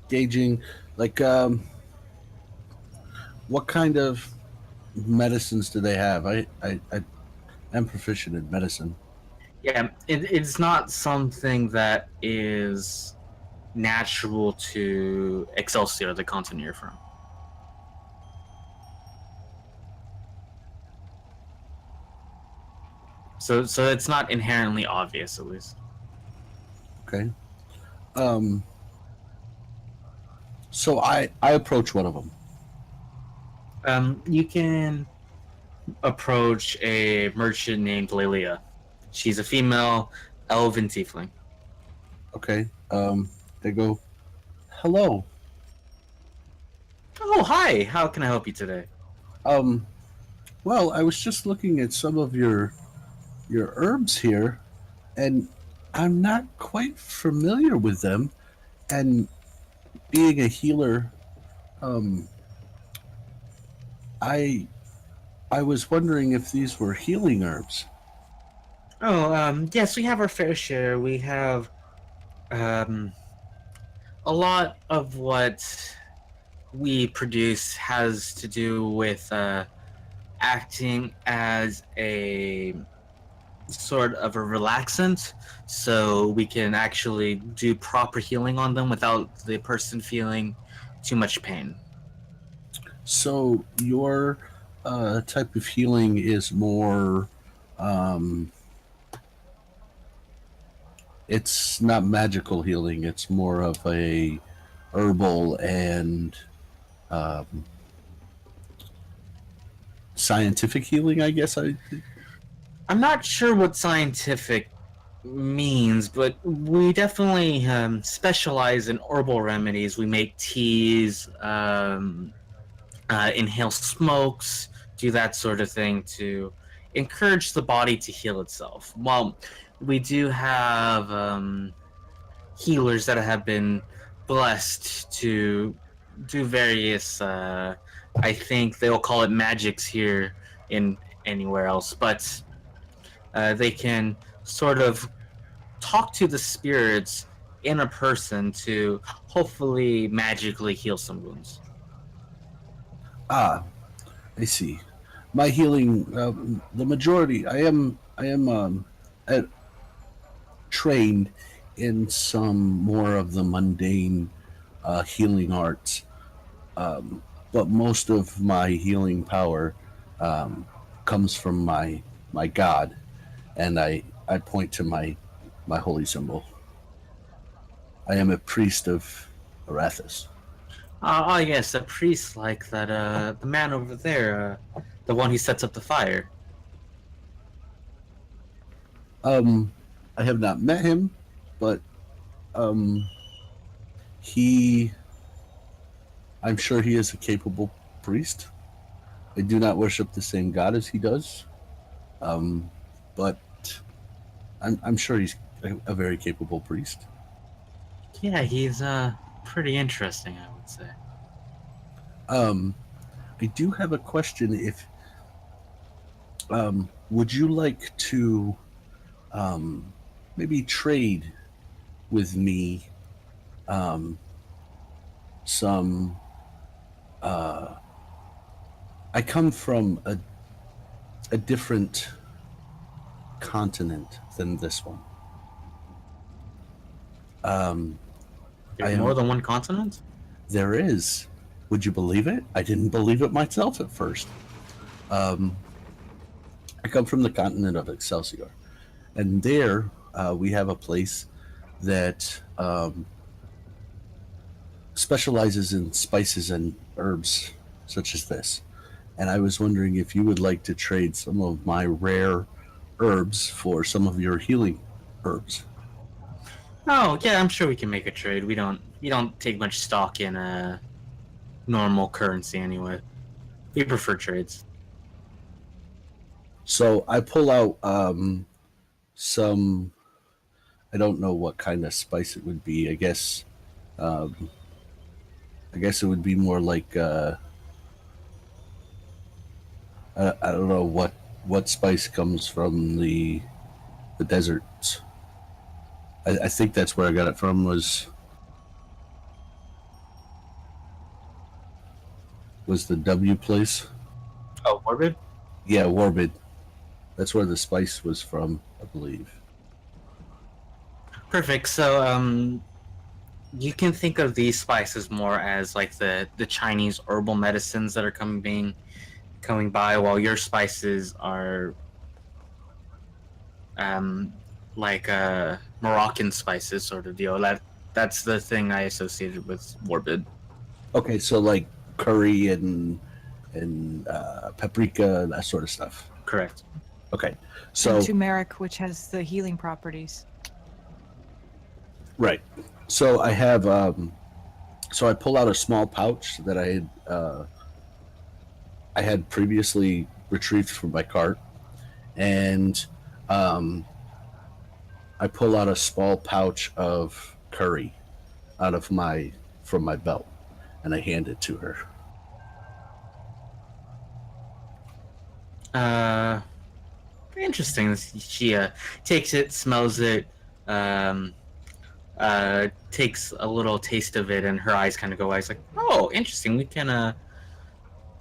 gauging, like, what kind of medicines do they have? I am proficient in medicine. Yeah, it's not something that is natural to Excelsior, the continent you're from. So it's not inherently obvious, at least. Okay. So I approach one of them. You can approach a merchant named Lilia. She's a female elven tiefling. Okay. They go, hello. Oh, hi! How can I help you today? Well, I was just looking at some of your herbs here, and I'm not quite familiar with them. And being a healer, I was wondering if these were healing herbs. Oh, yes, we have our fair share. We have a lot of what we produce has to do with acting as a sort of a relaxant, so we can actually do proper healing on them without the person feeling too much pain. So your type of healing is more. It's not magical healing. It's more of a herbal and scientific healing, I guess. I'm not sure what scientific means, but we definitely specialize in herbal remedies. We make teas, inhale smokes, do that sort of thing to encourage the body to heal itself. Well, we do have healers that have been blessed to do various, I think they'll call it magics here in anywhere else, but they can sort of talk to the spirits in a person to hopefully magically heal some wounds. Ah, I see. My healing, the majority, I am trained in some more of the mundane healing arts, but most of my healing power comes from my God, and I point to my holy symbol. I am a priest of Arathis. Yes, a priest like that, the man over there, the one who sets up the fire. I have not met him, but I'm sure he is a capable priest. I do not worship the same God as he does, but I'm sure he's a very capable priest. Yeah, he's pretty interesting, I would say. I do have a question. If would you like to maybe trade with me some? I come from a different continent than this one. There's more than one continent? There is. Would you believe it? I didn't believe it myself at first. I come from the continent of Excelsior, and there we have a place that specializes in spices and herbs such as this. And I was wondering if you would like to trade some of my rare herbs for some of your healing herbs. Oh, yeah, I'm sure we can make a trade. We don't take much stock in normal currency anyway. We prefer trades. So I pull out some. I don't know what kind of spice it would be. I guess it would be more like I don't know what spice comes from the deserts. I think that's where I got it from. Was the W place? Oh, Morbid? Yeah, Warbid. That's where the spice was from, I believe. Perfect. So, you can think of these spices more as like the Chinese herbal medicines that are coming by, while your spices are like Moroccan spices sort of deal. That's the thing I associated with Morbid. Okay, so like curry and and paprika, that sort of stuff. Correct. Okay, so And turmeric, which has the healing properties. right. So I have so I pull out a small pouch that I had previously retrieved from my cart, and I pull out a small pouch of curry from my belt, and I hand it to her. Very interesting. She takes it, smells it, takes a little taste of it, and her eyes kind of go wide. It's like, oh, interesting. We can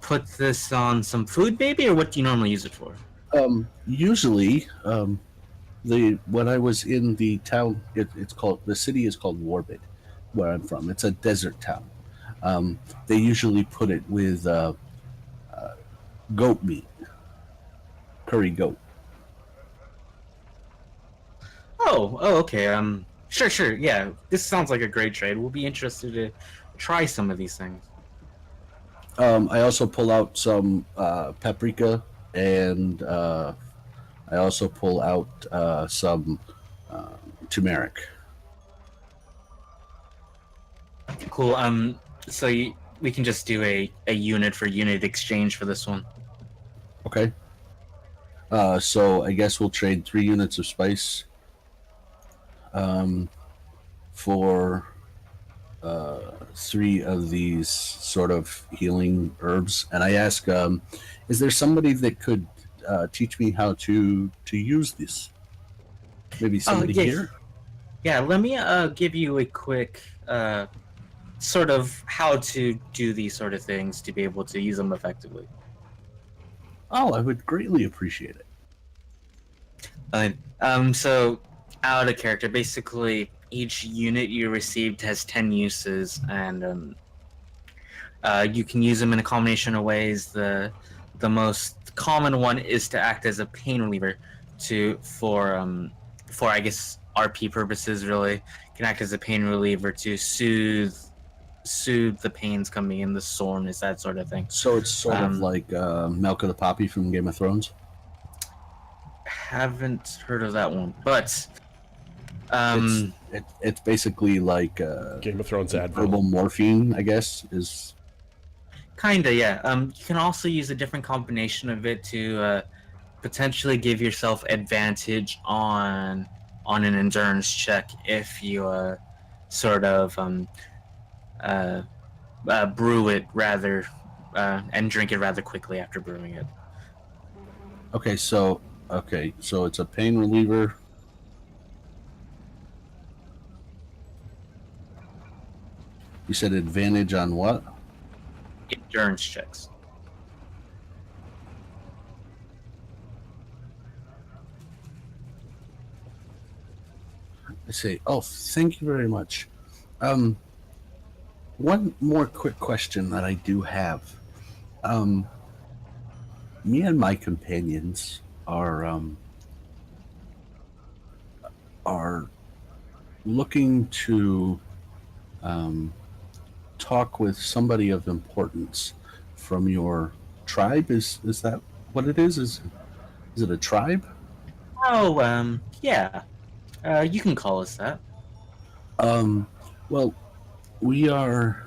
put this on some food, maybe, or what do you normally use it for? Usually, when I was in the town, the city is called Warbid, where I'm from. It's a desert town. They usually put it with goat meat, curry goat. Oh, okay. Sure. Yeah, this sounds like a great trade. We'll be interested to try some of these things. I also pull out some paprika, and I also pull out some turmeric. Cool. So we can just do a unit for unit exchange for this one. Okay. So I guess we'll trade 3 units of spice for 3 of these sort of healing herbs. And I ask, is there somebody that could teach me how to use this? Maybe somebody here? Yeah, let me give you a quick sort of how to do these sort of things to be able to use them effectively. Oh, I would greatly appreciate it. So out of character, basically each unit you received has 10 uses, and you can use them in a combination of ways. The most common one is to act as a pain reliever for I guess RP purposes. Really, can act as a pain reliever to soothe the pains coming in, the soreness, that sort of thing. So it's sort of like Milk of the Poppy from Game of Thrones? Haven't heard of that one, but it's basically like Game of Thrones Advil. herbal morphine, I guess, is kinda, yeah. You can also use a different combination of it to potentially give yourself advantage on an endurance check if you sort of brew it rather and drink it rather quickly after brewing it. Okay, so it's a pain reliever. You said advantage on what? Endurance checks. I say, oh, thank you very much. One more quick question that I do have. Me and my companions are looking to talk with somebody of importance from your tribe. Is that what it is? Is it a tribe? Oh, yeah. You can call us that. Well, we are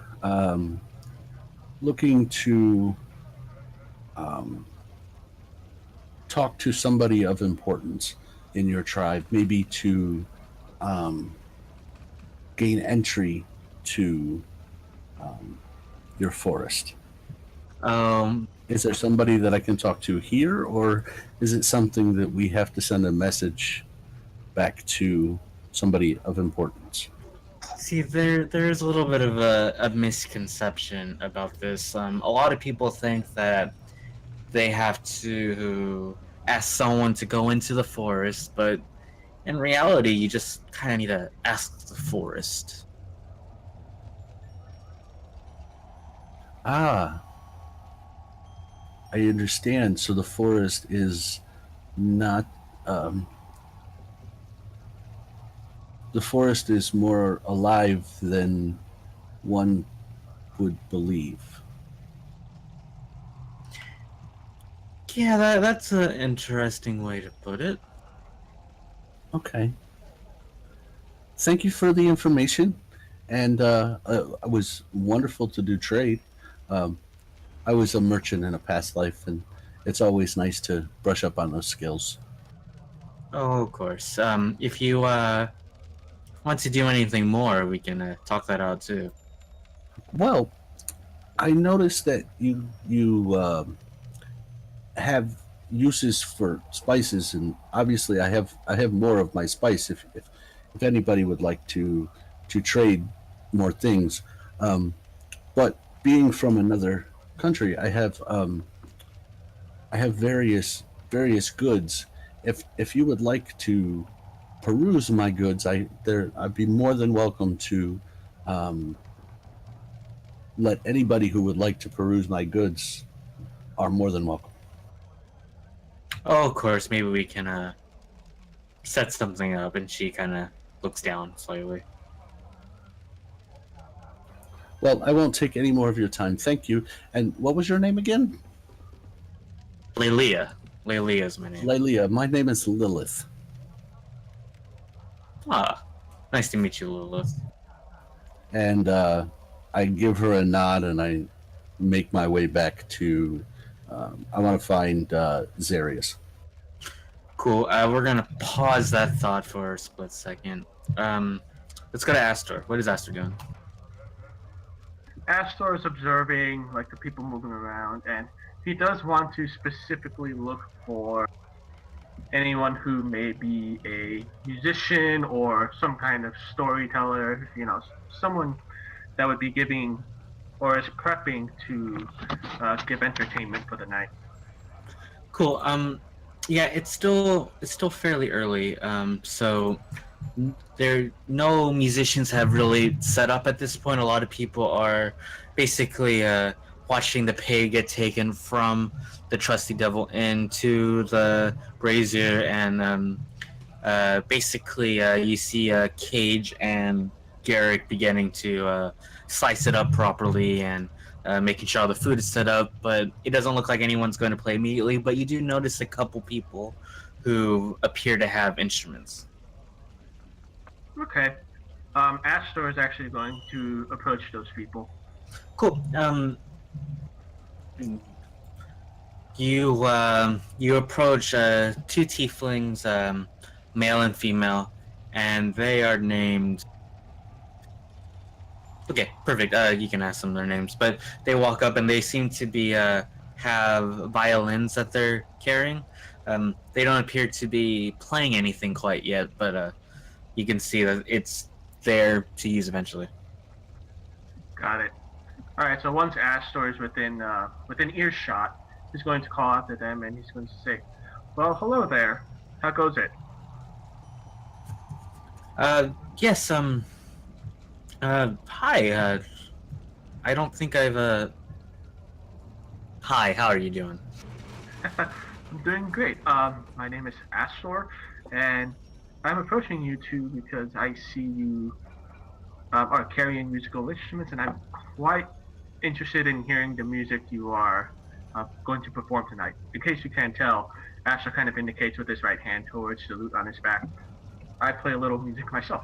looking to talk to somebody of importance in your tribe, maybe to gain entry to your forest. Is there somebody that I can talk to here, or is it something that we have to send a message back to somebody of importance? See, there's a little bit of a misconception about this. A lot of people think that they have to ask someone to go into the forest, but in reality, you just kind of need to ask the forest. Ah, I understand. So the forest is not. The forest is more alive than one would believe. Yeah, that's an interesting way to put it. Okay. Thank you for the information, and it was wonderful to do trade. Um, I was a merchant in a past life, and it's always nice to brush up on those skills. Oh, of course. If you want to do anything more, we can talk that out too. Well, I noticed that you have uses for spices, and obviously I have more of my spice. If anybody would like to trade more things, but being from another country, I have various goods. If you would like to peruse my goods, I'd be more than welcome to um, let anybody who would like to peruse my goods are more than welcome. Oh, of course. Maybe we can set something up. And she kind of looks down slightly. Well, I won't take any more of your time. Thank you. And what was your name again? Lelia. Lelia is my name. Lelia. My name is Lilith. Ah, nice to meet you, Lilith. And I give her a nod, and I make my way back to. I want to find Zarrius. Cool. We're gonna pause that thought for a split second. Let's go to Astor. What is Astor doing? Astor is observing like the people moving around, and he does want to specifically look for anyone who may be a musician or some kind of storyteller. Someone that would be giving or is prepping to give entertainment for the night. Cool. Yeah, it's still fairly early. So no musicians have really set up at this point. A lot of people are basically watching the pay get taken from the Trusty Devil into the brazier, and basically you see Cage and Garrick beginning to slice it up properly and making sure all the food is set up, but it doesn't look like anyone's going to play immediately. But you do notice a couple people who appear to have instruments. Okay. Astor is actually going to approach those people. Cool. You approach two tieflings, male and female, and they are named. Okay, perfect. You can ask them their names, but they walk up and they seem to be have violins that they're carrying. They don't appear to be playing anything quite yet, but you can see that it's there to use eventually. Got it. All right. So once Astor is within earshot, he's going to call out to them, and he's going to say, "Well, hello there. How goes it?" Yes. Hi. I don't think I've. Hi. How are you doing? I'm doing great. My name is Astor, and I'm approaching you two because I see you are carrying musical instruments, and I'm quite interested in hearing the music you are going to perform tonight. In case you can't tell, Astor kind of indicates with his right hand towards the lute on his back. I play a little music myself.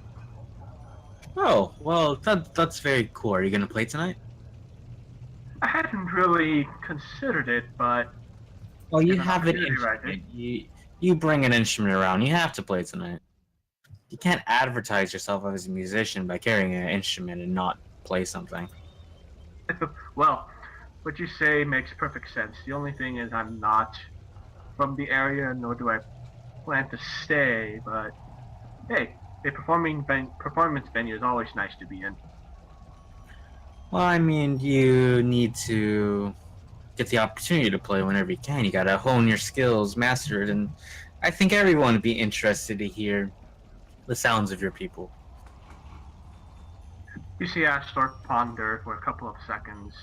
Oh, well, that's very cool. Are you gonna play tonight? I hadn't really considered it, but Well, you If an have an opportunity instrument. arises. You bring an instrument around. You have to play tonight. You can't advertise yourself as a musician by carrying an instrument and not play something. well, what you say makes perfect sense. The only thing is I'm not from the area, nor do I plan to stay, but hey, a performance venue is always nice to be in. Well, I mean, you need to get the opportunity to play whenever you can. You gotta hone your skills, master it, and I think everyone would be interested to hear the sounds of your people. You see Astor ponder for a couple of seconds,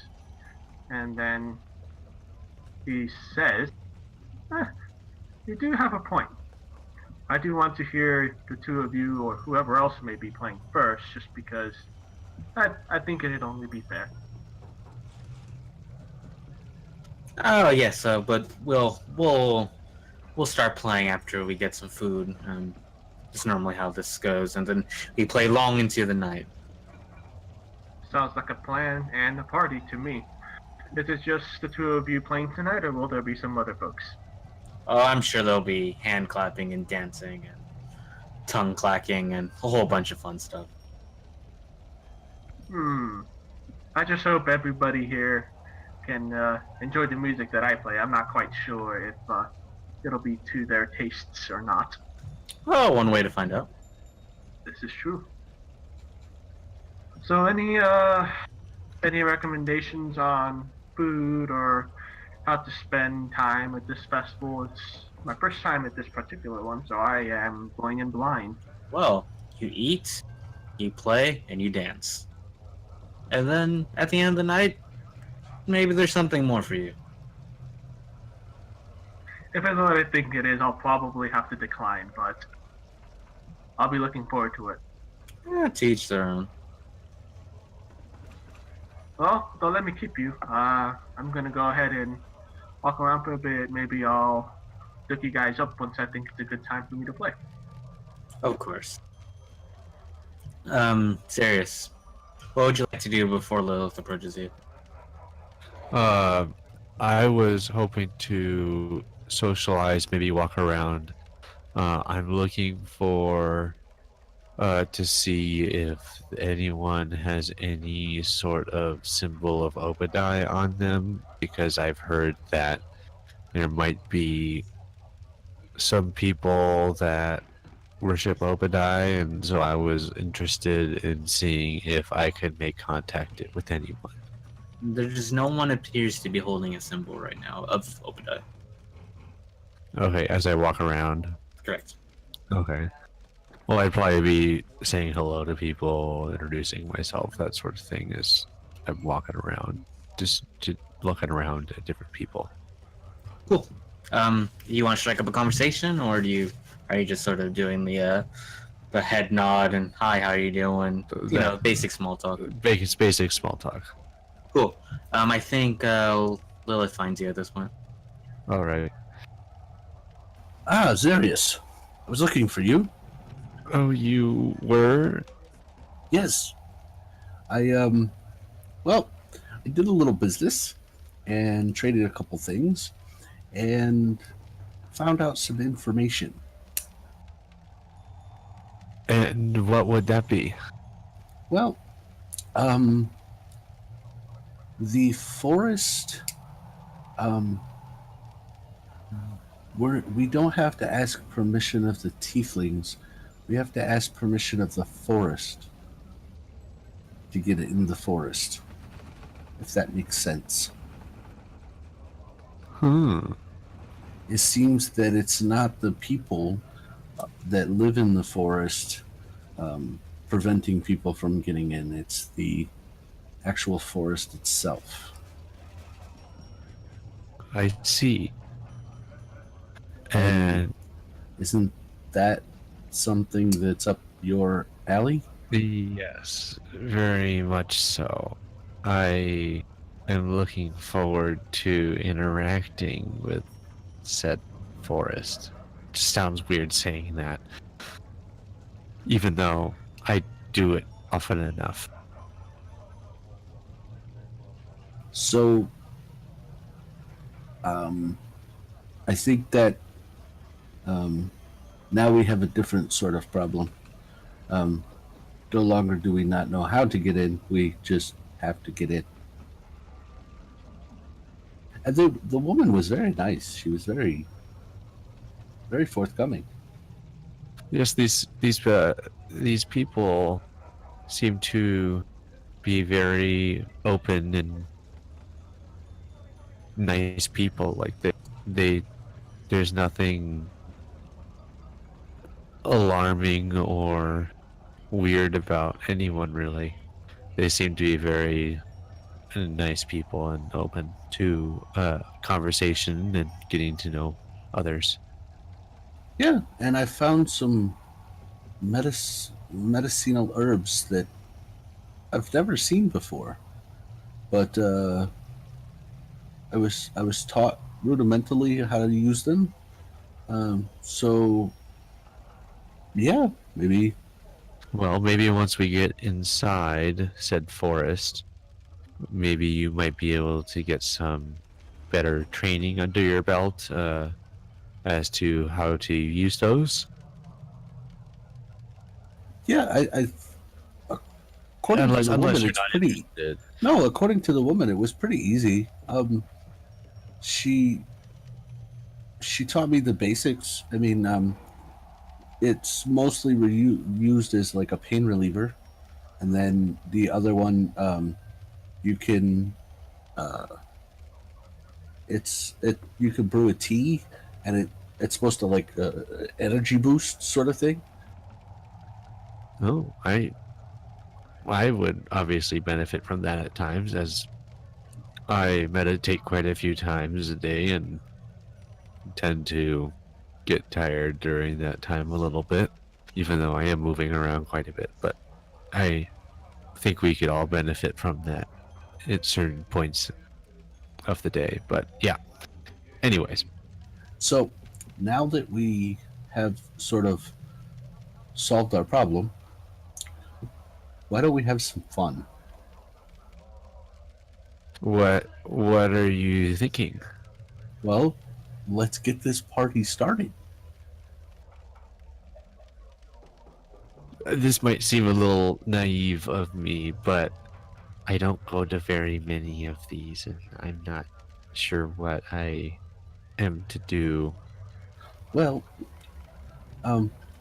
and then he says, "You do have a point. I do want to hear the two of you or whoever else may be playing first, just because I think it'd only be fair." Oh yes, but we'll start playing after we get some food. That's normally how this goes, and then we play long into the night. Sounds like a plan and a party to me. Is it just the two of you playing tonight, or will there be some other folks? Oh, I'm sure there'll be hand clapping and dancing and tongue clacking and a whole bunch of fun stuff. I just hope everybody here can enjoy the music that I play. I'm not quite sure if it'll be to their tastes or not. Oh, one way to find out. This is true. So any recommendations on food or how to spend time at this festival? It's my first time at this particular one, so I am going in blind. Well, you eat, you play, and you dance. And then at the end of the night, maybe there's something more for you. If it's what I think it is, I'll probably have to decline, but I'll be looking forward to it. To each their own. Well, don't let me keep you. I'm gonna go ahead and walk around for a bit. Maybe I'll look you guys up once I think it's a good time for me to play. Of course. Zarrius, what would you like to do before Lilith approaches you? I was hoping to socialize, maybe walk around. I'm looking for to see if anyone has any sort of symbol of Obad-hai on them, because I've heard that there might be some people that worship Obad-hai, and so I was interested in seeing if I could make contact with anyone. There's no one appears to be holding a symbol right now of Obad-hai. Okay, as I walk around. Correct. Okay. Well, I'd probably be saying hello to people, introducing myself, that sort of thing, as I'm walking around, just looking around at different people. Cool. You want to strike up a conversation, or are you just sort of doing the head nod and hi, how are you doing? You know, basic small talk. Basic small talk. Cool. I think Lilith finds you at this point. All right. Ah, Zarrius. I was looking for you. Oh, you were? Yes. I did a little business and traded a couple things and found out some information. And what would that be? Well, the forest, we don't have to ask permission of the tieflings. We have to ask permission of the forest to get it in the forest, if that makes sense. It seems that it's not the people that live in the forest preventing people from getting in. It's the actual forest itself. I see. And isn't that something that's up your alley? yes, very much so. I am looking forward to interacting with said forest. Just sounds weird saying that, even though I do it often enough. So, I think that now we have a different sort of problem. No longer do we not know how to get in, we just have to get in. And the woman was very nice. She was very, very forthcoming. Yes, these people seem to be very open and nice people. Like there's nothing alarming or weird about anyone, really. They seem to be very nice people and open to conversation and getting to know others. Yeah, and I found some medicinal herbs that I've never seen before. But I was taught rudimentally how to use them. So yeah, maybe. Well, maybe once we get inside said forest, maybe you might be able to get some better training under your belt as to how to use those. Yeah, according to the Unless woman, you're it's not pretty. interested. No, according to the woman, it was pretty easy. She taught me the basics. I mean, it's mostly used as like a pain reliever, and then the other one, you can, you can brew a tea, and it's supposed to like energy boost sort of thing. Oh, I would obviously benefit from that at times, as I meditate quite a few times a day and tend to get tired during that time a little bit, even though I am moving around quite a bit. But I think we could all benefit from that at certain points of the day. But yeah, anyways. So now that we have sort of solved our problem, why don't we have some fun? What are you thinking? Well, let's get this party started. This might seem a little naive of me, but I don't go to very many of these, and I'm not sure what I am to do. Well,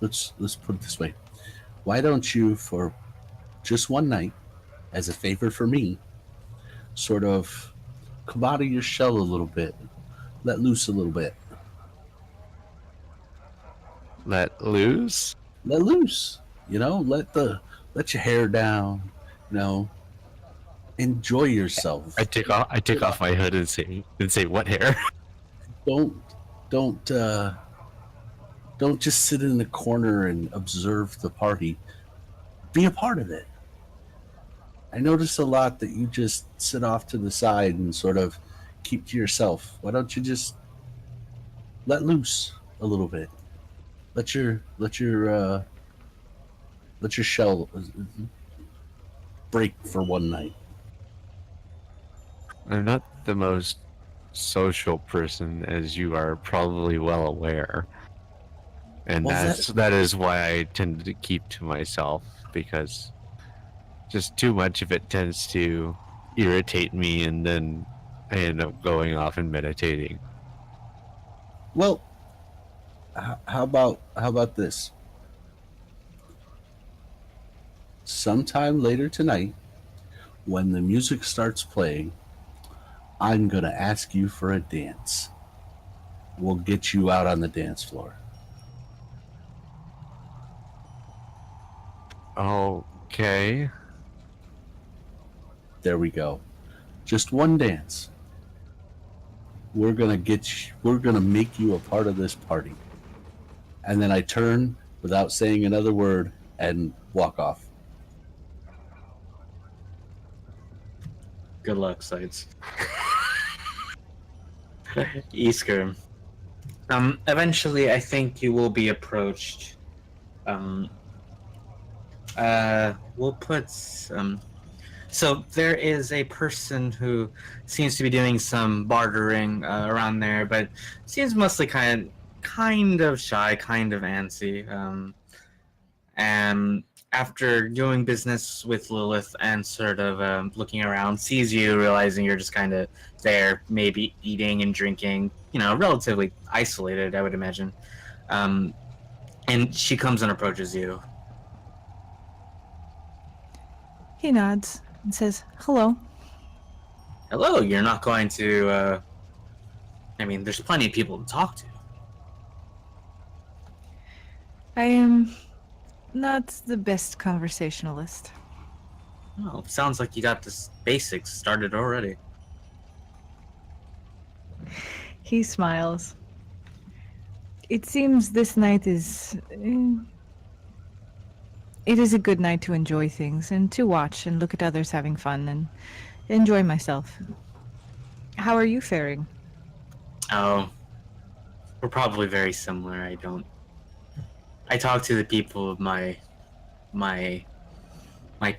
let's put it this way. Why don't you, for just one night, as a favor for me, sort of come out of your shell a little bit, let loose a little bit, Let loose? let loose. You know, let your hair down. You know, enjoy yourself. I take off my hood and say what hair? Don't just sit in the corner and observe the party. Be a part of it. I notice a lot that you just sit off to the side and sort of keep to yourself. Why don't you just let loose a little bit? Let your shell break for one night. I'm not the most social person, as you are probably well aware. And Well, that is why I tend to keep to myself, because just too much of it tends to irritate me, and then I end up going off and meditating. Well, how about this? Sometime later tonight, when the music starts playing, I'm gonna ask you for a dance. We'll get you out on the dance floor. Okay. There we go. Just one dance. We're gonna make you a part of this party. And then I turn without saying another word and walk off. Good luck, Seitz. Easker. Eventually, I think you will be approached. We'll put so there is a person who seems to be doing some bartering around there, but seems mostly kind of shy, kind of antsy. And after doing business with Lilith and sort of looking around, sees you, realizing you're just kind of there, maybe eating and drinking, relatively isolated, I would imagine. And she comes and approaches you. He nods and says, "Hello." Hello, you're not going to, there's plenty of people to talk to. I am not the best conversationalist. Oh, sounds like you got the basics started already. He smiles. It seems this night is... it is a good night to enjoy things and to watch and look at others having fun and enjoy myself. How are you faring? Oh, we're probably very similar. I talk to the people of my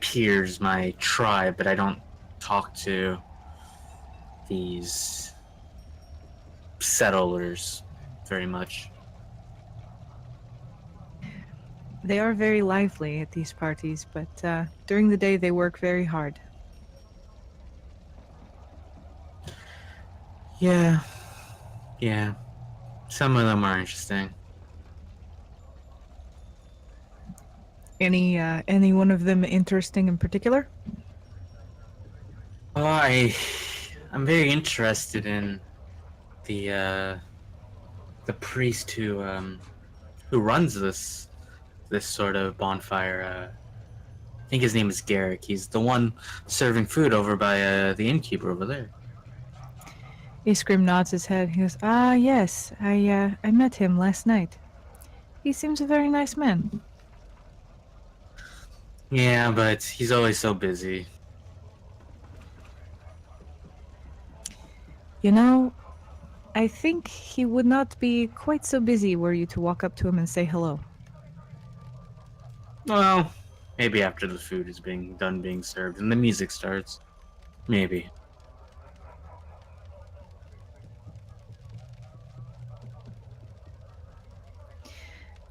peers, my tribe, but I don't talk to these settlers very much. They are very lively at these parties, but during the day they work very hard. Yeah. Yeah. Some of them are interesting. Any one of them interesting in particular? Oh, I'm very interested in the priest who runs this sort of bonfire. I think his name is Garrick. He's the one serving food over by the innkeeper over there. Iskrim nods his head. He goes, "Ah, yes, I met him last night. He seems a very nice man." Yeah, but he's always so busy. You know, I think he would not be quite so busy were you to walk up to him and say hello. Well, maybe after the food is being served and the music starts. Maybe.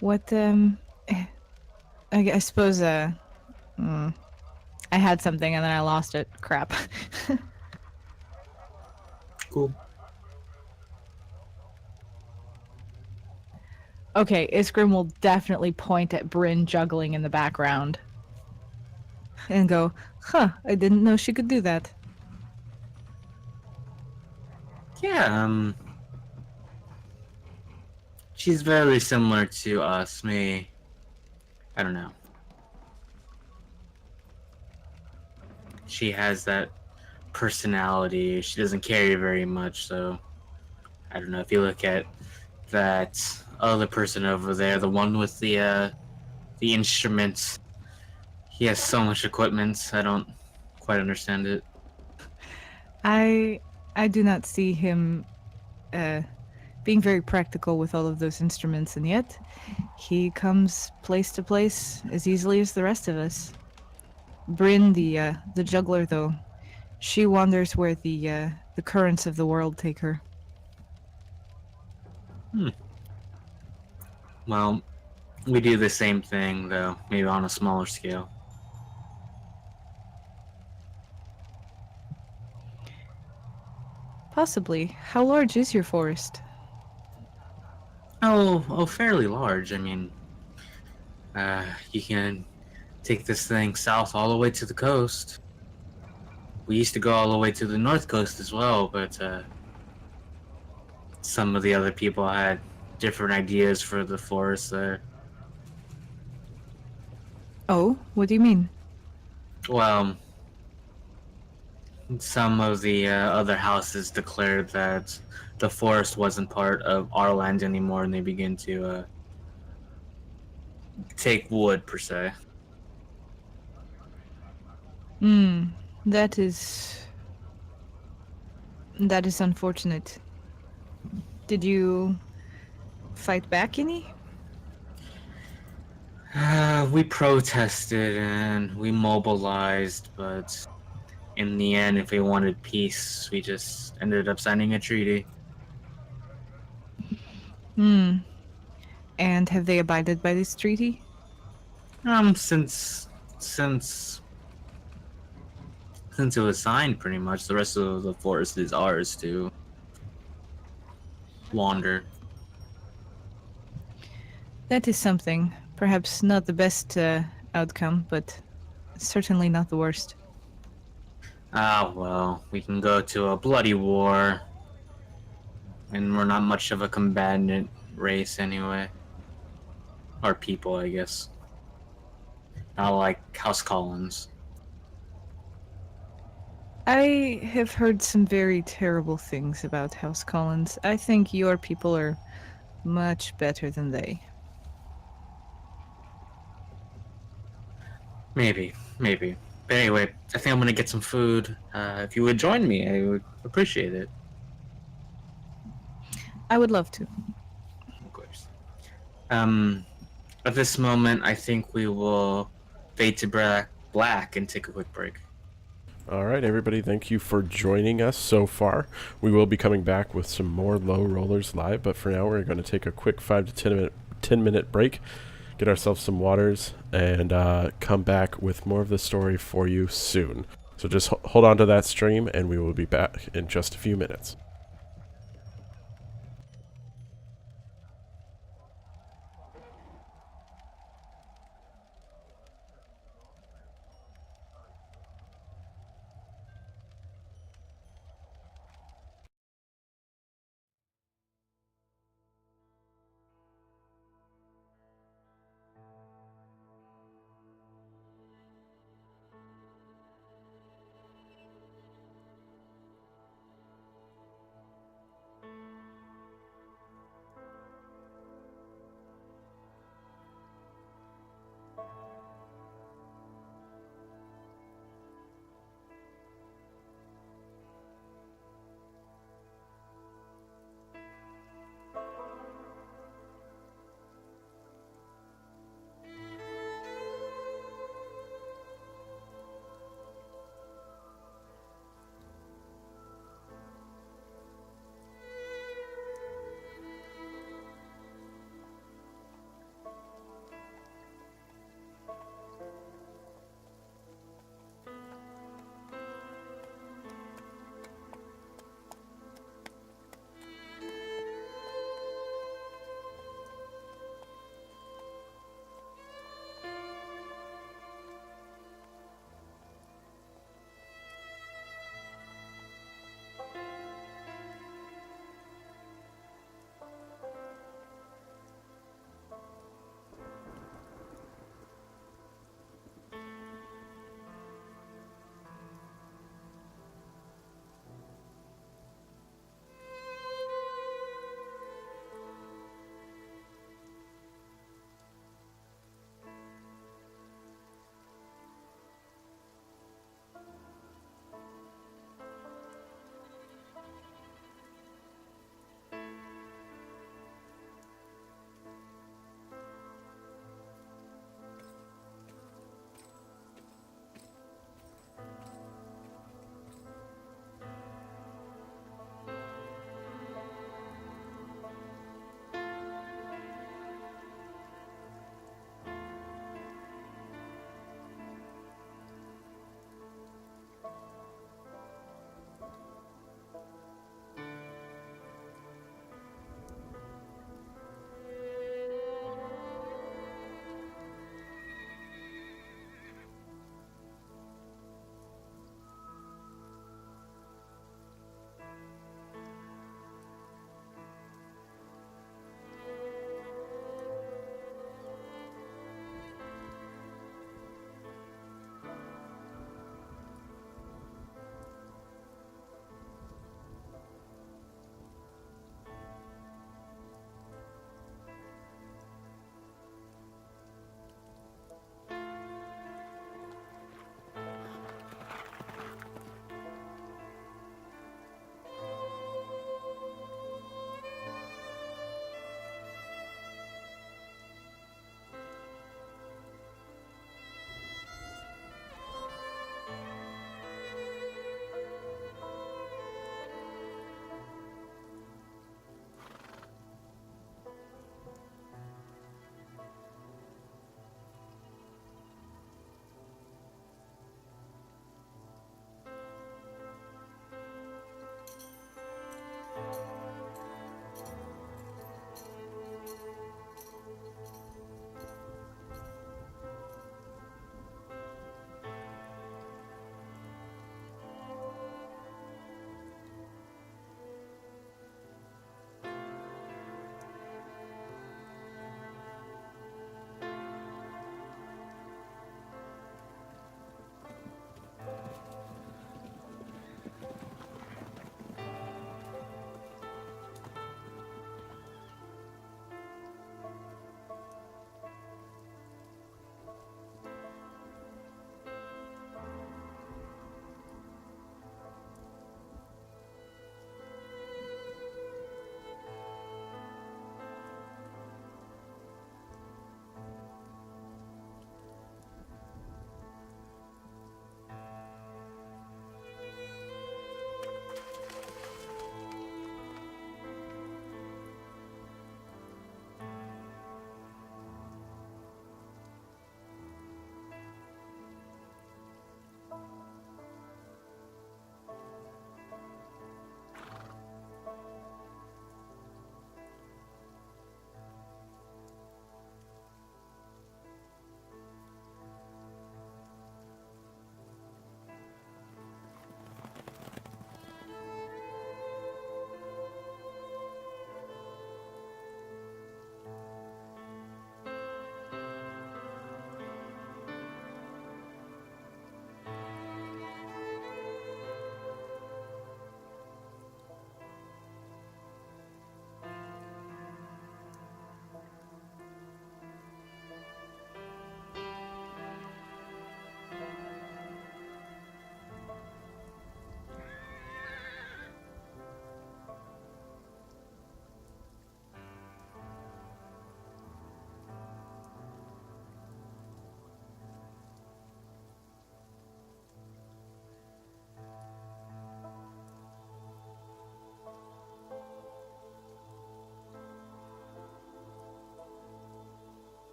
What, I suppose, I had something and then I lost it. Crap. Cool. Okay, Iskrim will definitely point at Bryn juggling in the background. And go, "Huh, I didn't know she could do that." Yeah, she's very similar to us. Me, I don't know. She has that personality. She doesn't carry very much, so I don't know. If you look at that other person over there, the one with the instruments, he has so much equipment. I don't quite understand it. I do not see him being very practical with all of those instruments, and yet he comes place to place as easily as the rest of us. Bryn, the juggler, though, she wanders where the currents of the world take her. Well, we do the same thing, though, maybe on a smaller scale. Possibly. How large is your forest? Oh, fairly large. I mean, you can take this thing south all the way to the coast. We used to go all the way to the north coast as well, but some of the other people had different ideas for the forest there. Oh, what do you mean? Well, some of the other houses declared that the forest wasn't part of our land anymore, and they begin to take wood, per se. That is unfortunate. Did you fight back any? We protested and we mobilized, but in the end, if we wanted peace, we just ended up signing a treaty. And have they abided by this treaty? Since it was signed, pretty much, the rest of the forest is ours to wander. That is something. Perhaps not the best outcome, but certainly not the worst. Well, we can go to a bloody war, and we're not much of a combatant race anyway. Or people, I guess. Not like House Collins. I have heard some very terrible things about House Collins. I think your people are much better than they. Maybe. But anyway, I think I'm gonna get some food. If you would join me, I would appreciate it. I would love to. Of course. At this moment, I think we will fade to black and take a quick break. All right, everybody, thank you for joining us so far. We will be coming back with some more Low Rollers live, but for now we're going to take a quick 5 to 10 minute break, get ourselves some waters, and come back with more of the story for you soon. So just hold on to that stream, and we will be back in just a few minutes.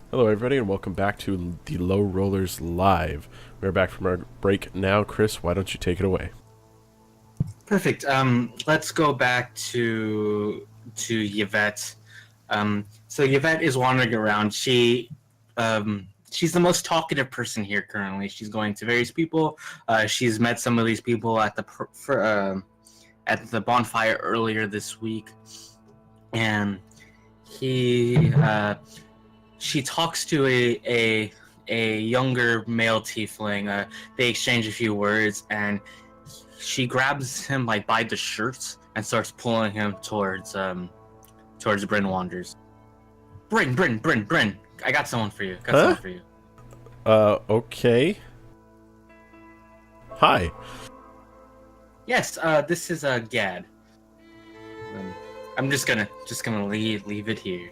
Hello, everybody, and welcome back to the Low Rollers Live. We're back from our break now. Chris, why don't you take it away? Perfect. Let's go back to Yvette. So Yvette is wandering around. She's the most talkative person here currently. She's going to various people. She's met some of these people at the bonfire earlier this week, and she talks to a younger male tiefling. They exchange a few words, and she grabs him like by the shirt and starts pulling him towards Bryn Wanders. Bryn, I got someone for you. Okay. Hi. Yes, this is Gad. I'm just gonna leave it here.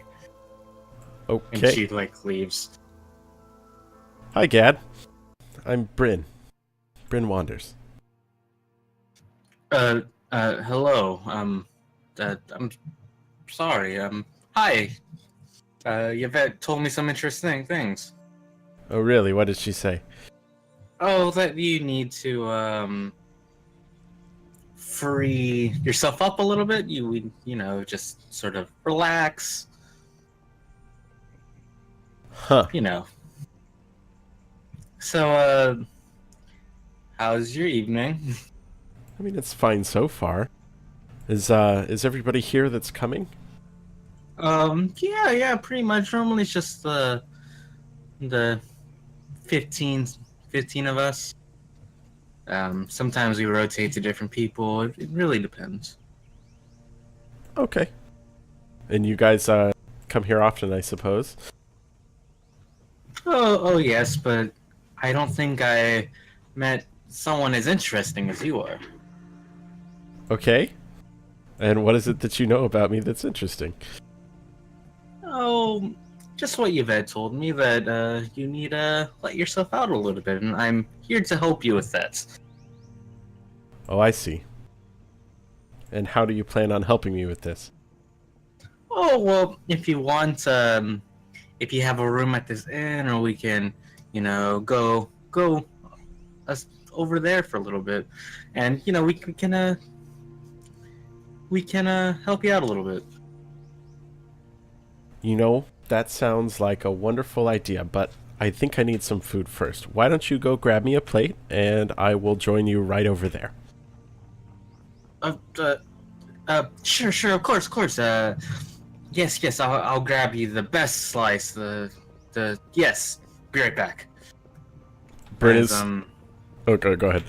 Okay. And she leaves. Hi, Gad. I'm Bryn. Bryn Wanders. Hello. I'm sorry. Hi. Yvette told me some interesting things. Oh, really? What did she say? Oh, that you need to free yourself up a little bit. You just sort of relax. Huh. So, how's your evening? I mean, it's fine so far. Is everybody here that's coming? Yeah, pretty much. Normally it's just the 15 of us. Sometimes we rotate to different people. It really depends. Okay. And you guys come here often, I suppose? Oh yes, but I don't think I met someone as interesting as you are. Okay. And what is it that you know about me that's interesting? Oh, just what Yvette told me, that you need to let yourself out a little bit, and I'm here to help you with that. Oh, I see. And how do you plan on helping me with this? Oh, well, if you want, if you have a room at this inn, or we can, go over there for a little bit, and we can help you out a little bit. That sounds like a wonderful idea, but I think I need some food first. Why don't you go grab me a plate, and I will join you right over there. Sure, of course. Yes, I'll grab you the best slice, yes, be right back. Bryn is... Okay, go ahead.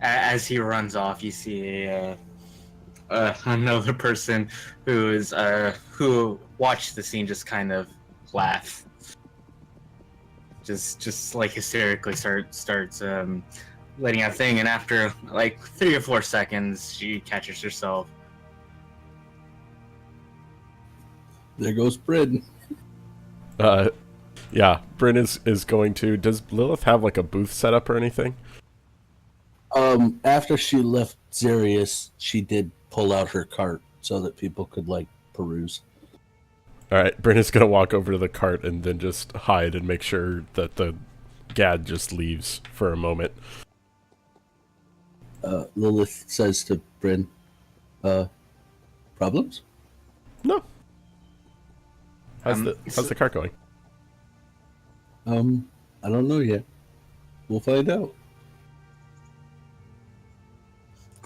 As he runs off, you see another person who watched the scene just kind of laugh, just like hysterically starts letting out a thing, and after like 3 or 4 seconds, she catches herself. There goes Bryn. Yeah, Bryn is going to... Does Lilith have like a booth set up or anything? After she left Zarrius, she did pull out her cart so that people could peruse. Alright, Bryn is going to walk over to the cart and then just hide and make sure that the Gad just leaves for a moment. Lilith says to Bryn, problems? No. How's the cart going? I don't know yet. We'll find out.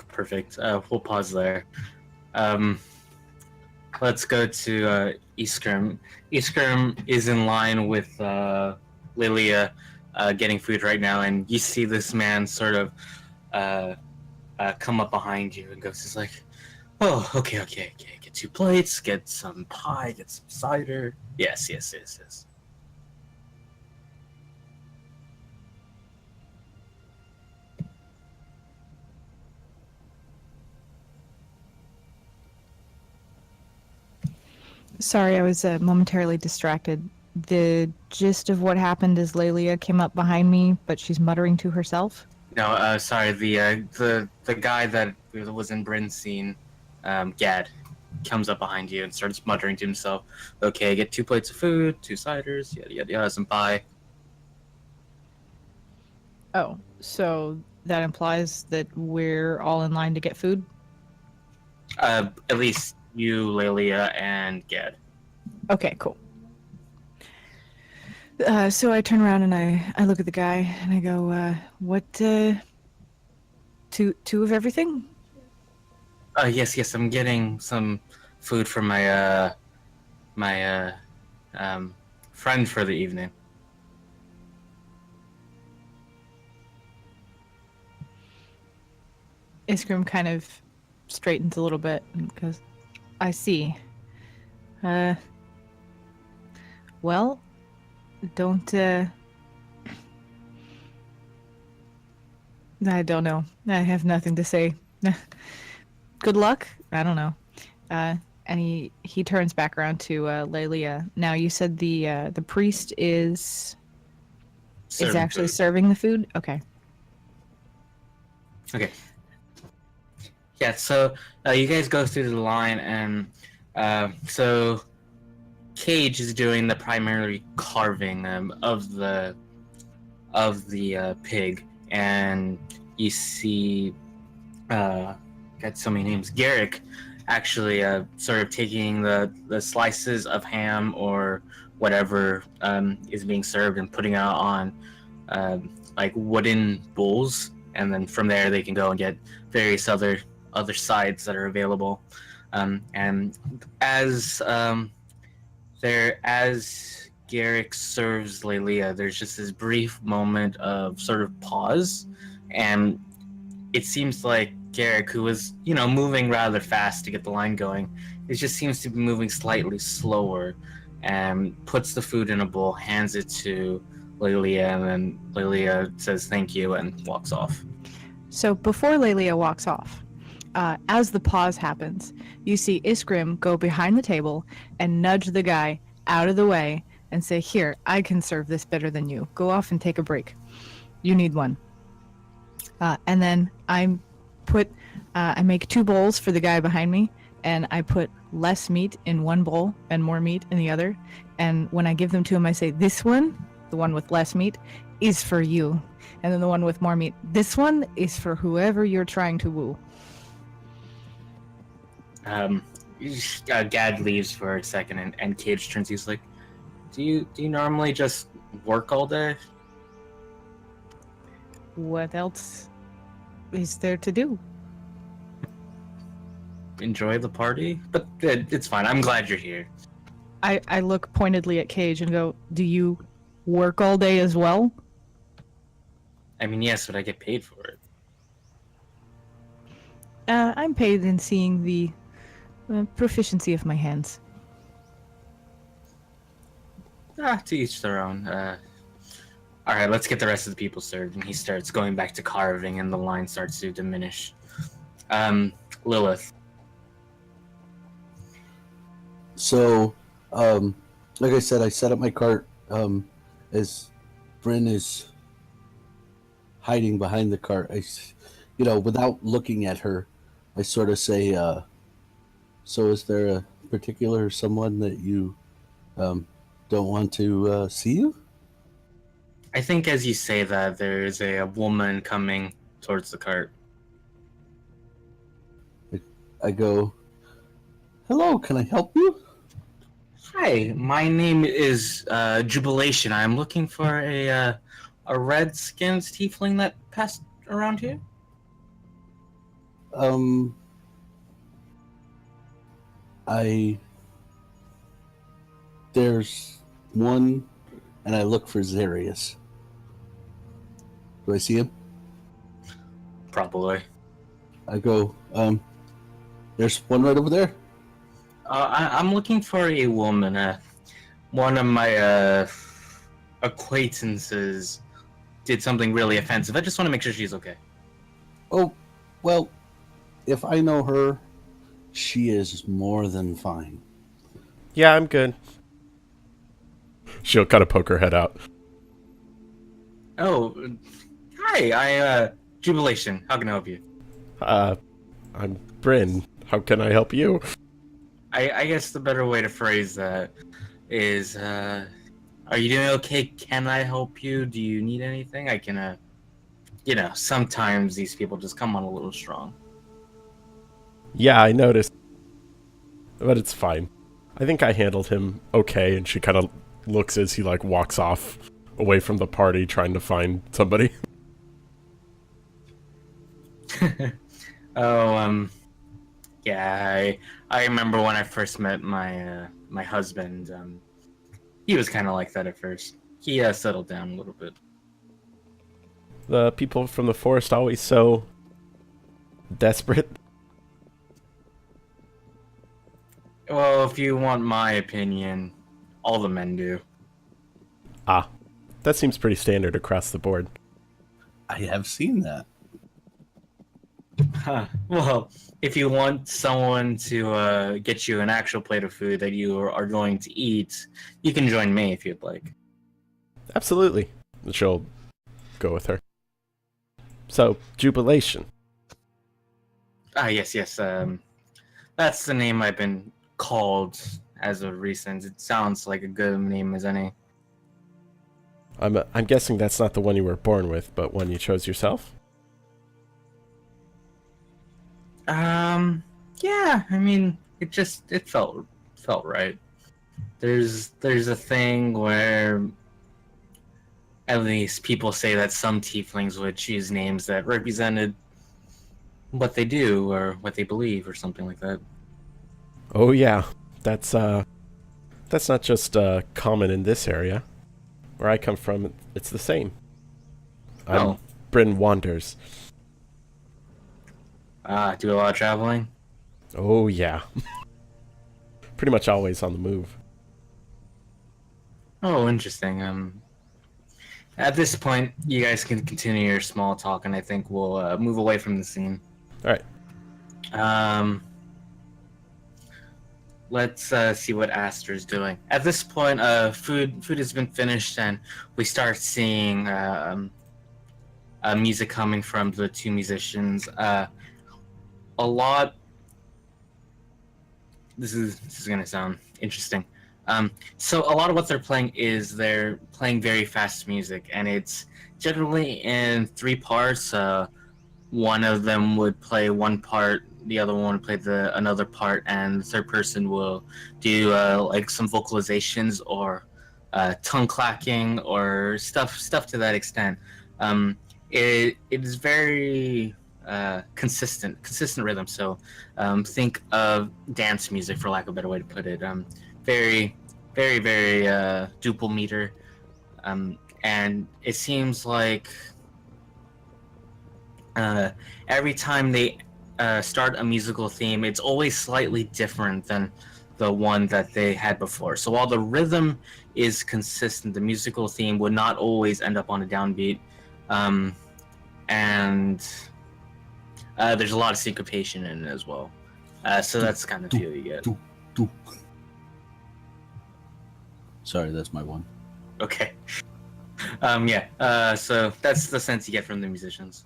Perfect. We'll pause there. Let's go to Iskrim. Iskrim is in line with Lilia getting food right now, and you see this man sort of come up behind you and goes, just like, oh, okay. Get 2 plates, get some pie, get some cider. Yes. Sorry, I was momentarily distracted. The gist of what happened is Lelia came up behind me, but she's muttering to herself. No, sorry. The guy that was in Bryn's scene, Gad. comes up behind you and starts muttering to himself, "Okay, get 2 plates of food, 2 ciders, yada yada yada, some pie." Oh, so that implies that we're all in line to get food? At least you, Lelia, and Gad. Okay, cool. So I turn around and I look at the guy and I go, what, two of everything? Yes, I'm getting some food for my friend for the evening. Iskrim kind of straightens a little bit and goes, I see. Well, don't, I don't know. I have nothing to say. Good luck? I don't know. And he turns back around to Lelia. Now, you said the priest is actually serving the food? Okay. Okay. Yeah, so you guys go through the line, and so Cage is doing the primary carving of the pig, and you see got so many names. Garrick actually sort of taking the slices of ham or whatever is being served and putting it on like wooden bowls, and then from there they can go and get various other sides that are available. And as Garrick serves Lelia, there's just this brief moment of sort of pause, and it seems like Garrick, who was, moving rather fast to get the line going, it just seems to be moving slightly slower, and puts the food in a bowl, hands it to Lelia, and then Lelia says thank you and walks off. So before Lelia walks off, as the pause happens, you see Iskrim go behind the table and nudge the guy out of the way and say, here, I can serve this better than you. Go off and take a break. You need one. And then I make 2 bowls for the guy behind me, and I put less meat in one bowl and more meat in the other. And when I give them to him, I say, this one, the one with less meat, is for you. And then the one with more meat, this one is for whoever you're trying to woo. Gad leaves for a second, and Cage turns. He's like, "Do you normally just work all day?" What else is there to do? Enjoy the party, but it's fine. I'm glad you're here. I look pointedly at Cage and go, do you work all day as well? I mean, yes, but I get paid for it. I'm paid in seeing the proficiency of my hands. To each their own. All right, let's get the rest of the people served. And he starts going back to carving, and the line starts to diminish. Lilith. So, like I said, I set up my cart as Bryn is hiding behind the cart. Without looking at her, I sort of say, so is there a particular someone that you don't want to see you? I think as you say that, there's a woman coming towards the cart. I go, hello, can I help you? Hi, my name is Jubilation. I'm looking for a red-skinned tiefling that passed around here. There's one, and I look for Zarrius. Do I see him? Probably. I go, there's one right over there. I'm looking for a woman. One of my acquaintances did something really offensive. I just want to make sure she's okay. Oh, well, if I know her, she is more than fine. Yeah, I'm good. She'll kind of poke her head out. Oh, hi, Jubilation. How can I help you? I'm Bryn. How can I help you? I guess the better way to phrase that is, are you doing okay? Can I help you? Do you need anything? I can, sometimes these people just come on a little strong. Yeah, I noticed. But it's fine. I think I handled him okay, and she kind of looks as he, like, walks off away from the party trying to find somebody. Oh, yeah, I remember when I first met my my husband. He was kind of like that at first. He settled down a little bit. The people from the forest always so desperate. Well, if you want my opinion, all the men do. Ah, that seems pretty standard across the board. I have seen that. Huh. Well, if you want someone to get you an actual plate of food that you are going to eat, you can join me if you'd like. Absolutely. She'll go with her. So, Jubilation. Ah, yes. That's the name I've been called as of recent. It sounds like a good name as any. I'm guessing that's not the one you were born with, but one you chose yourself? Yeah, I mean, it felt right. There's a thing where at least people say that some tieflings would choose names that represented what they do or what they believe or something like that. Oh yeah, that's not just common in this area. Where I come from, it's the same. I'm Bryn Wanders. Do a lot of traveling? Oh yeah. Pretty much always on the move. Oh, interesting. At this point, you guys can continue your small talk, and I think we'll move away from the scene. All right. Let's see what Astor's doing. At this point, food has been finished, and we start seeing music coming from the two musicians. A lot. This is gonna sound interesting. So a lot of what they're playing very fast music, and it's generally in three parts. One of them would play one part, the other one would play another part, and the third person will do like some vocalizations or tongue clacking or stuff to that extent. It is very consistent rhythm. So think of dance music, for lack of a better way to put it. Very duple meter, and it seems like every time they start a musical theme, it's always slightly different than the one that they had before. So while the rhythm is consistent, the musical theme would not always end up on a downbeat, and there's a lot of syncopation in it as well. So that's kind of the feel you get. Sorry, that's my one. Okay. So that's the sense you get from the musicians.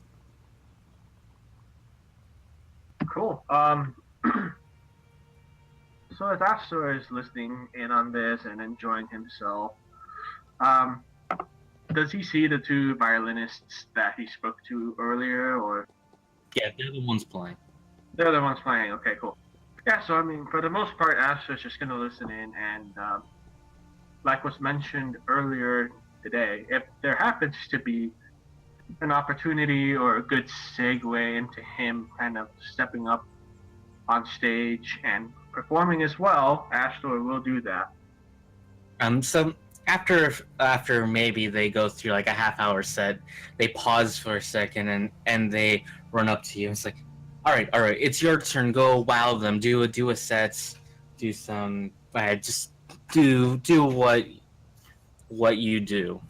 Cool. So as Astor is listening in on this and enjoying himself, does he see the two violinists that he spoke to earlier, or? Yeah, they're the ones playing. They're the ones playing. Okay, cool. Yeah, so I mean, for the most part, Astor's just gonna listen in, and like was mentioned earlier today, if there happens to be an opportunity or a good segue into him kind of stepping up on stage and performing as well, Astor will do that. So after maybe they go through like a half-hour set, they pause for a second and they run up to you. It's like, all right, it's your turn. Go wow them. Do a set. Do some. Just do what you do.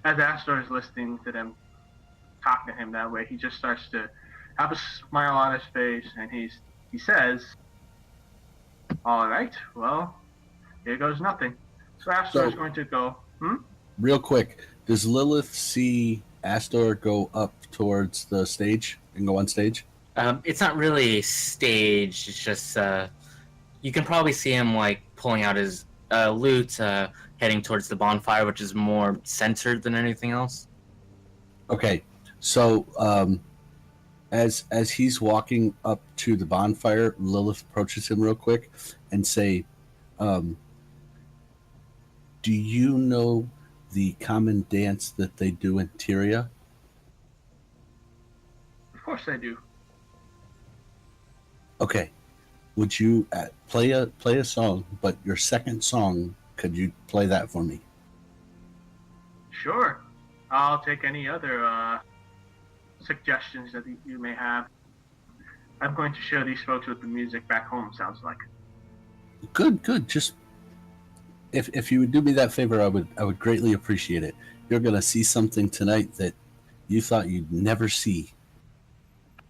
As Astor is listening to them talk to him that way, he just starts to have a smile on his face, and he says, "All right, well, here goes nothing." So Astor is going to go. Real quick, does Lilith see Astor go up towards the stage and go on stage? It's not really staged. It's just you can probably see him like pulling out his lute, heading towards the bonfire, which is more centered than anything else. Okay, so as he's walking up to the bonfire, Lilith approaches him real quick and say, "Do you know the common dance that they do in Tyria?" Of course I do. Okay, would you play a song? But your second song, could you play that for me? Sure. I'll take any other suggestions that you may have. I'm going to show these folks what the music back home sounds like. Good. Just if you would do me that favor, I would greatly appreciate it. You're gonna see something tonight that you thought you'd never see.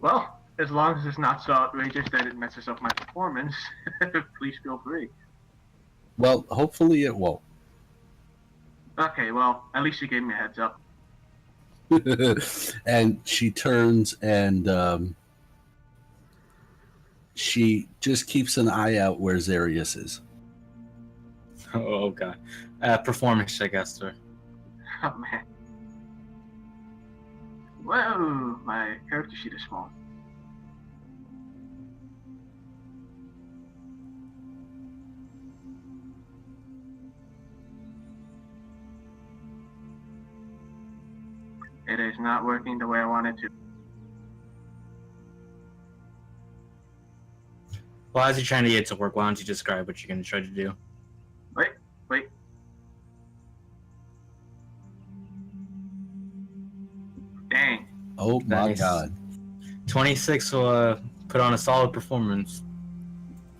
Well, as long as it's not so outrageous that it messes up my performance, please feel free. Well, hopefully it won't. Okay, well, at least you gave me a heads up. And she turns and she just keeps an eye out where Zarrius is. Oh god. Performance check, Astor. Oh, man. Whoa, my character sheet is small. It is not working the way I want it to. Well, as you're trying to get it to work, why don't you describe what you're going to try to do? Wait. Dang. Oh my Nice. god. 26 will put on a solid performance.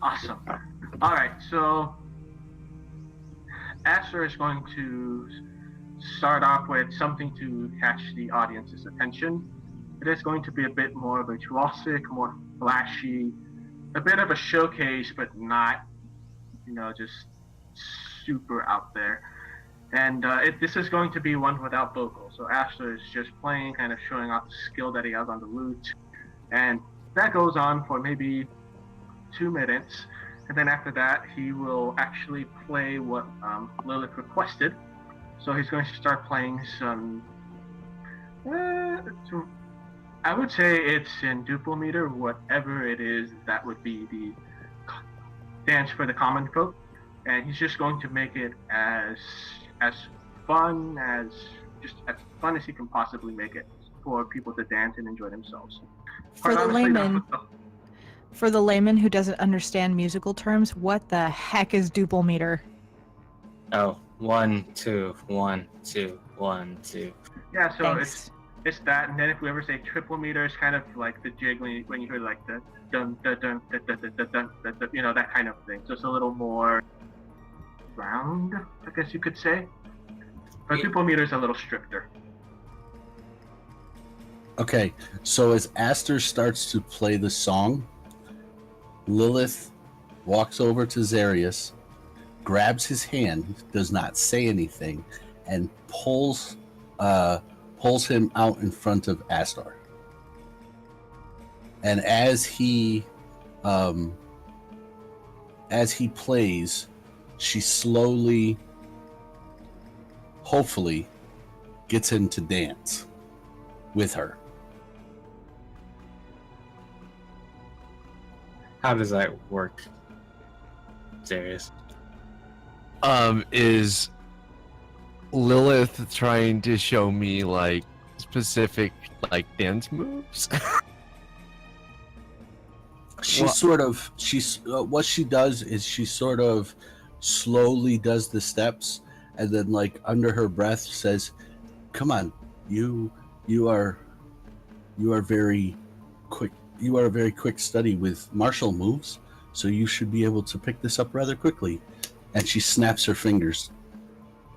Awesome. Alright, so Astor is going to start off with something to catch the audience's attention. It is going to be a bit more virtuosic, more flashy, a bit of a showcase, but not, just super out there. And this is going to be one without vocals. So Astor is just playing, kind of showing off the skill that he has on the lute. And that goes on for maybe 2 minutes. And then after that, he will actually play what Lilith requested. So he's going to start playing some, I would say it's in duple meter, whatever it is, that would be the dance for the common folk. And he's just going to make it as fun as he can possibly make it for people to dance and enjoy themselves. For the layman who doesn't understand musical terms, what the heck is duple meter? Oh, 1, 2, 1, 2, 1, 2. Yeah, so Thanks. it's that, and then if we ever say triple meter, it's kind of like the jig when you hear like the dun dun dun dun dun dun dun dun dun, that kind of thing. So it's a little more round, I guess you could say. But triple meter is a little stricter. Okay, so as Astor starts to play the song, Lilith walks over to Zarrius, grabs his hand, does not say anything, and pulls him out in front of Astor. And as he plays, she slowly, hopefully, gets him to dance with her. How does that work, Zarrius? Is Lilith trying to show me like specific like dance moves? What she does is she sort of slowly does the steps and then like under her breath says, "Come on, you are very quick. You are a very quick study with martial moves, so you should be able to pick this up rather quickly." And she snaps her fingers.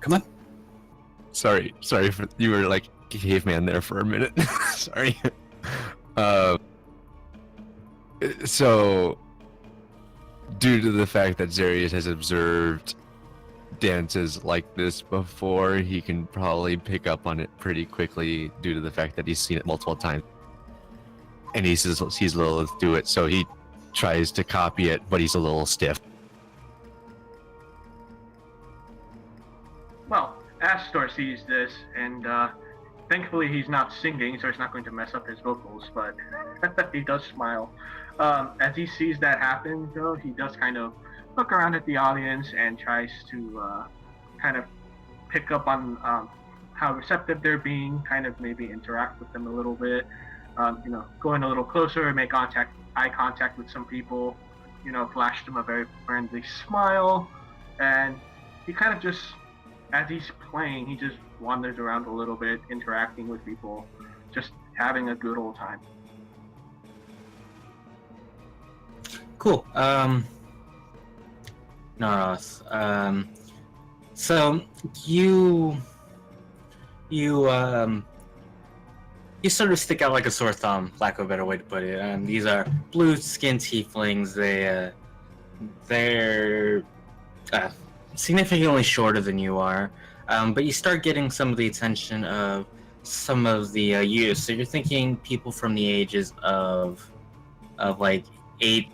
"Come on." Sorry for you were like caveman there for a minute. Sorry. So, due to the fact that Zarrius has observed dances like this before, he can probably pick up on it pretty quickly due to the fact that he's seen it multiple times. And he sees Lilith do it, so he tries to copy it, but he's a little stiff. Well, Astor sees this, and thankfully he's not singing, so it's not going to mess up his vocals, but he does smile. As he sees that happen, though, he does kind of look around at the audience and tries to kind of pick up on how receptive they're being, kind of maybe interact with them a little bit, going a little closer, make eye contact with some people, flash them a very friendly smile, and he kind of just, as he's playing, he just wanders around a little bit, interacting with people, just having a good old time. Cool. Narroth. So you sort of stick out like a sore thumb, lack of a better way to put it. These are blue-skinned tieflings. They're significantly shorter than you are, but you start getting some of the attention of some of the youth. So you're thinking people from the ages of like 8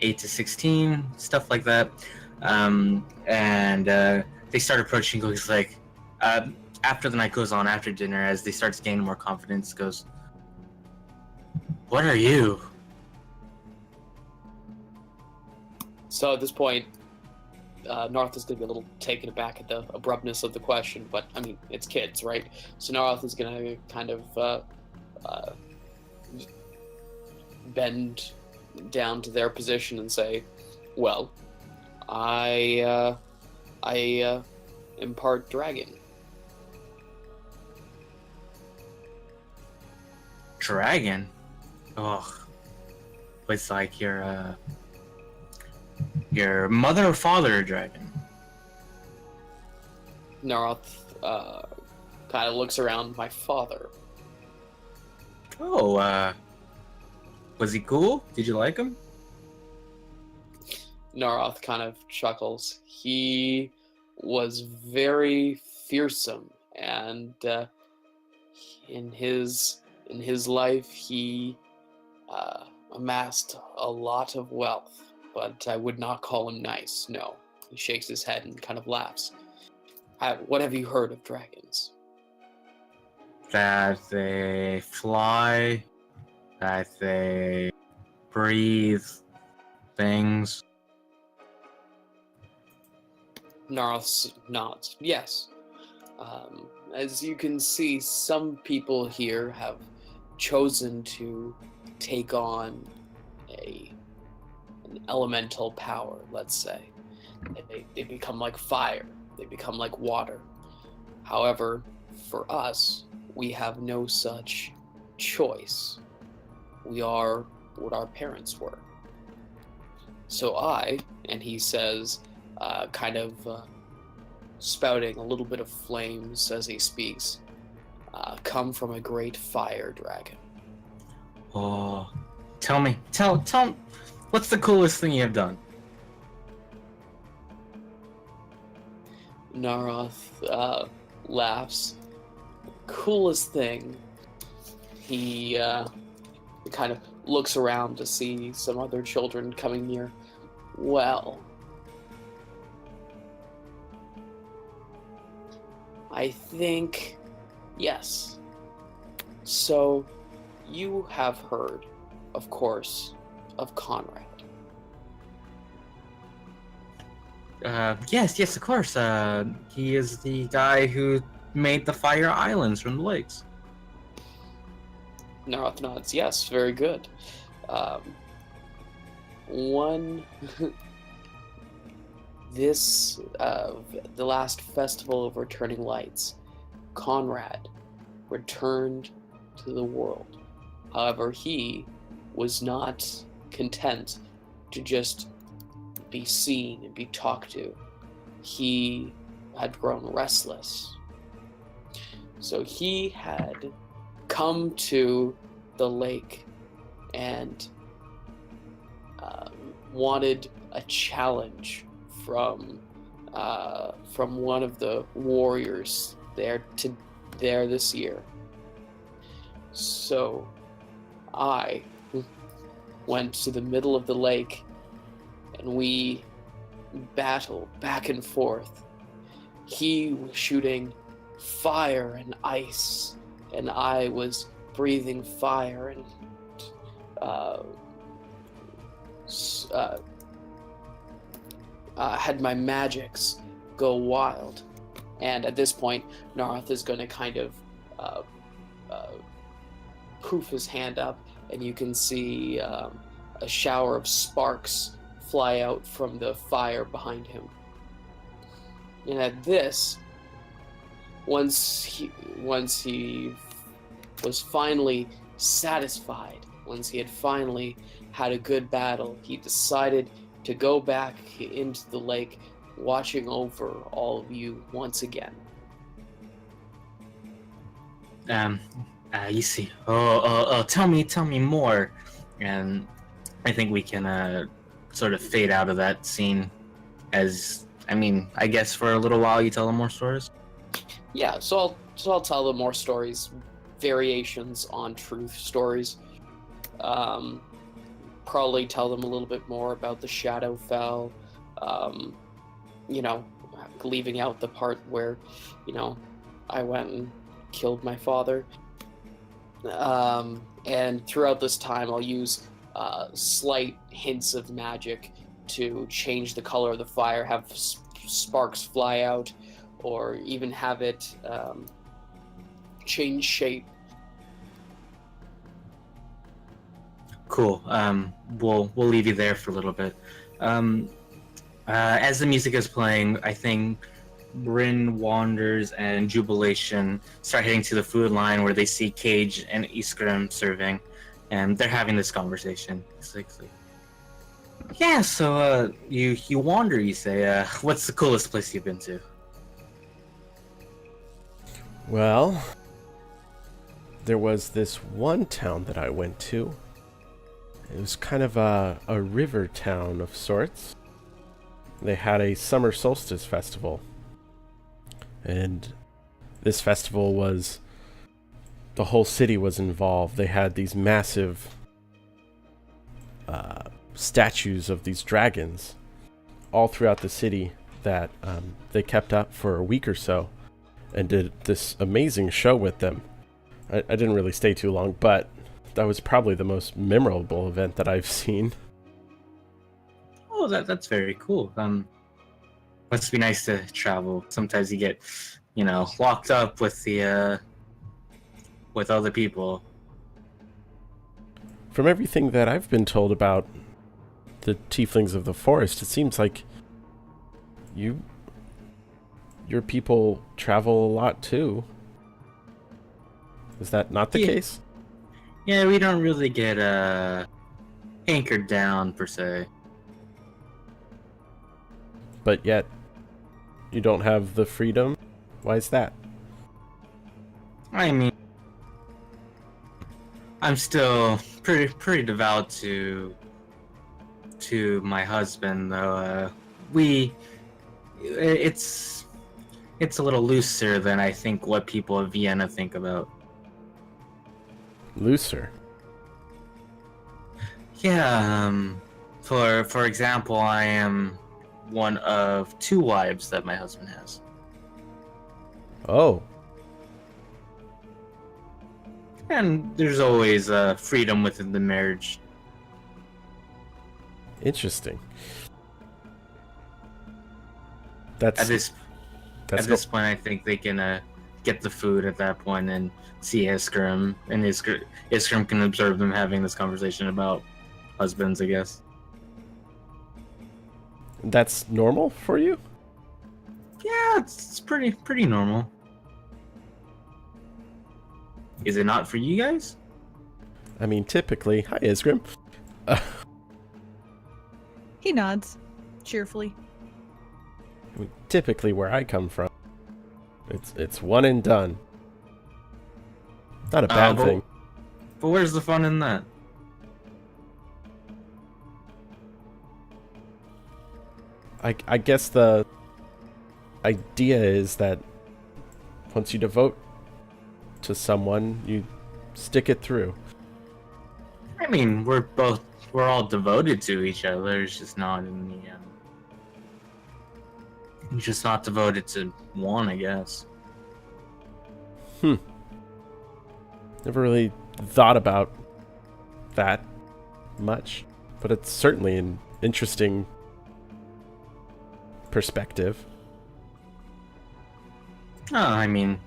to 16, stuff like that. And they start approaching. Goes like, after the night goes on, after dinner, as they start to gain more confidence, goes, "What are you?" So at this point, Narroth is going to be a little taken aback at the abruptness of the question, but I mean, it's kids, right? So Narroth is going to kind of bend down to their position and say, "Well, I am part dragon." Dragon? Ugh. It's like your mother or father a dragon? Narroth kind of looks around. My father. Oh, was he cool? Did you like him? Narroth kind of chuckles. He was very fearsome, and in his life he amassed a lot of wealth, but I would not call him nice. No. He shakes his head and kind of laughs. What have you heard of dragons? That they fly, that they breathe things. Narroth nods. Yes. As you can see, some people here have chosen to take on an elemental power, let's say. They become like fire. They become like water. However, for us, we have no such choice. We are what our parents were. So and he says, kind of spouting a little bit of flames as he speaks, come from a great fire dragon. Oh, tell me, what's the coolest thing you have done? Narroth laughs. Coolest thing. He kind of looks around to see some other children coming near. Well, I think, yes. So, you have heard, of course, of Conrad. Yes, of course. He is the guy who made the fire islands from the lakes. Narroth nods. Yes, very good. The last festival of returning lights, Conrad returned to the world. However, he was not content to just be seen and be talked to. He had grown restless. So he had come to the lake and wanted a challenge from one of the warriors there this year. So I went to the middle of the lake and we battled back and forth. He was shooting fire and ice, and I was breathing fire and had my magics go wild. And at this point, Narroth is going to kind of poof his hand up, and you can see a shower of sparks fly out from the fire behind him. And at this, once he was finally satisfied, once he had finally had a good battle, he decided to go back into the lake, watching over all of you once again. You see. Tell me more. And I think we can sort of fade out of that scene. I guess for a little while you tell them more stories. Yeah, so I'll tell them more stories, variations on truth stories. Probably tell them a little bit more about the Shadowfell. Leaving out the part where, I went and killed my father. And throughout this time, I'll use slight hints of magic to change the color of the fire, have sparks fly out, or even have it change shape. Cool. We'll leave you there for a little bit. As the music is playing, I think Bryn, Wanders, and Jubilation start heading to the food line where they see Cage and Iskrim serving, and they're having this conversation. It's like, yeah, so you wander, you say. What's the coolest place you've been to? Well, there was this one town that I went to. It was kind of a river town of sorts. They had a summer solstice festival. And this festival the whole city was involved. They had these massive statues of these dragons all throughout the city that they kept up for a week or so and did this amazing show with them. I didn't really stay too long, but that was probably the most memorable event that I've seen. Oh, that's very cool. Must be nice to travel. Sometimes you get, locked up with with other people. From everything that I've been told about the tieflings of the forest, it seems like your people travel a lot too. Is that not the case? Yeah, we don't really get anchored down per se. But yet, you don't have the freedom? Why is that? I mean, I'm still pretty devout to my husband, though. It's a little looser than I think what people of Vienna think about. Looser? Yeah, for example, I am one of 2 wives that my husband has. Oh. And there's always freedom within the marriage. Interesting. At this point, I think they can get the food at that point and see Iskrim, and Iskrim can observe them having this conversation about husbands, I guess. That's normal for you? Yeah, it's pretty normal. Is it not for you guys? I mean, typically... Hi, Iskrim. He nods cheerfully. I mean, typically, where I come from, it's one and done. Not a bad thing. But where's the fun in that? I guess the idea is that once you devote to someone, you stick it through. mean, we're all devoted to each other. It's just not in the we're just not devoted to one, I guess. Never really thought about that much, but it's certainly an interesting perspective. Oh, I mean,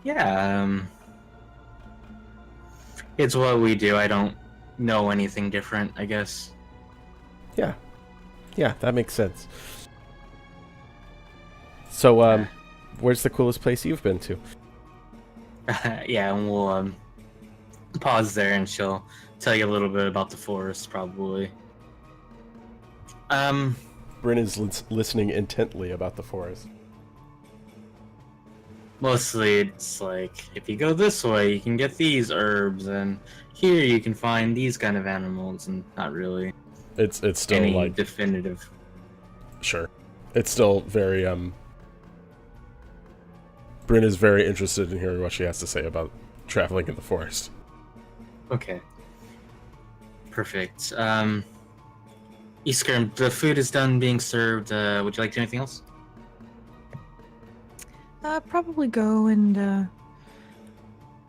yeah, it's what we do. I don't know anything different, I guess. Yeah, that makes sense. So, where's the coolest place you've been to? Yeah, and we'll pause there, and she'll tell you a little bit about the forest, probably. Bryn is listening intently about the forest. Mostly, it's like, if you go this way, you can get these herbs, and here you can find these kind of animals, and not really It's still any like definitive. sure. It's still very Bryn is very interested in hearing what she has to say about traveling in the forest. Okay. Perfect. Iskrim, the food is done being served. Would you like to do anything else? Probably go and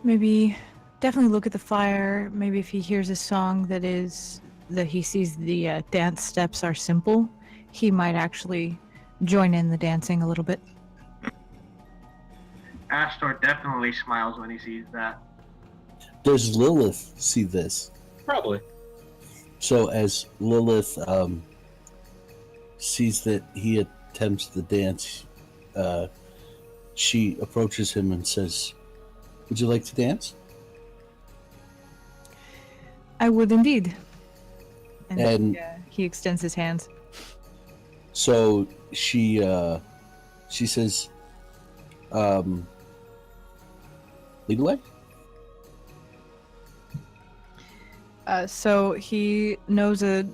maybe definitely look at the fire. Maybe if he hears a song that he sees the dance steps are simple, he might actually join in the dancing a little bit. Astor definitely smiles when he sees that. Does Lilith see this? Probably. So as Lilith sees that he attempts the dance, she approaches him and says, "Would you like to dance?" I would indeed. And he extends his hands. so she says, "Lead the way." So he knows a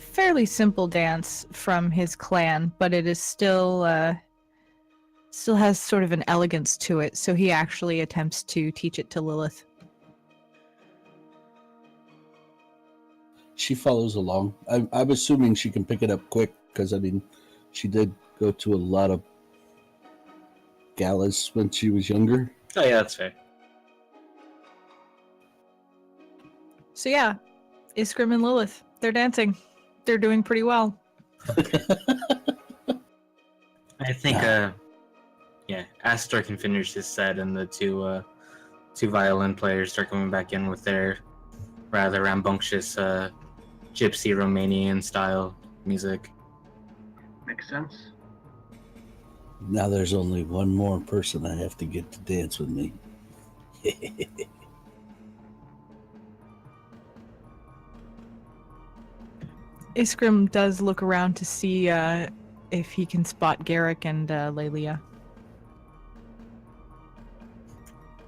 fairly simple dance from his clan, but it is still has sort of an elegance to it. So he actually attempts to teach it to Lilith. She follows along. I'm assuming she can pick it up quick because, I mean, she did go to a lot of galas when she was younger. Oh yeah, that's fair. So yeah, Iskrim and Lilith, they're dancing. They're doing pretty well. I think, Astor can finish his set, and the two violin players start coming back in with their rather rambunctious gypsy Romanian style music. Makes sense. Now there's only one more person I have to get to dance with me. Iskrim does look around to see if he can spot Garrick and Lelia.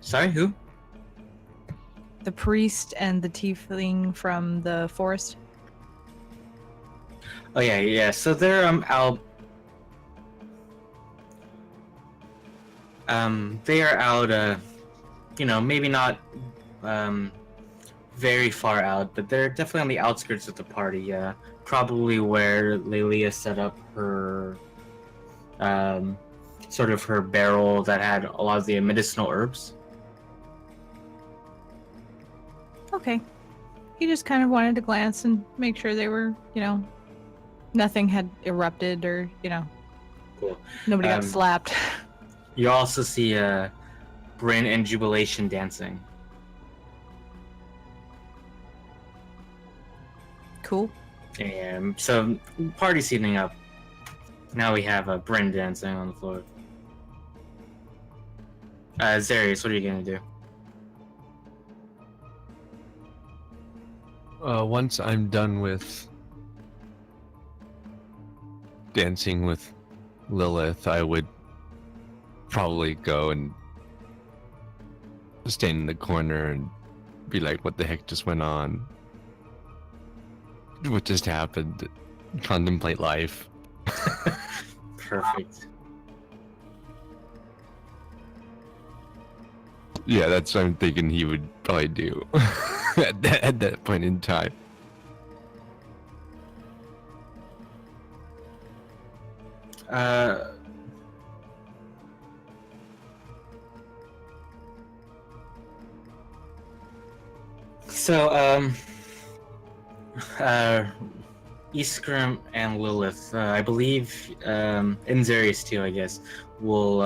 Sorry, who? The priest and the tiefling from the forest. Oh yeah. So they're out. They are out. Maybe not very far out, but they're definitely on the outskirts of the party. Yeah, probably where Lelia set up her, sort of her barrel that had a lot of the medicinal herbs. Okay. He just kind of wanted to glance and make sure they were, nothing had erupted or, Cool. nobody got slapped. You also see Bryn and Jubilation dancing. Cool. And so, party's heating up. Now we have Bryn dancing on the floor. Zarrius, what are you gonna do? Once I'm done with dancing with Lilith, I would probably go and stand in the corner and be like, what the heck just went on? What just happened? Contemplate life. Perfect. Yeah, that's what I'm thinking he would probably do. at that point in time. So, Iskrim and Lilith, I believe, and Zarrius too, I guess, will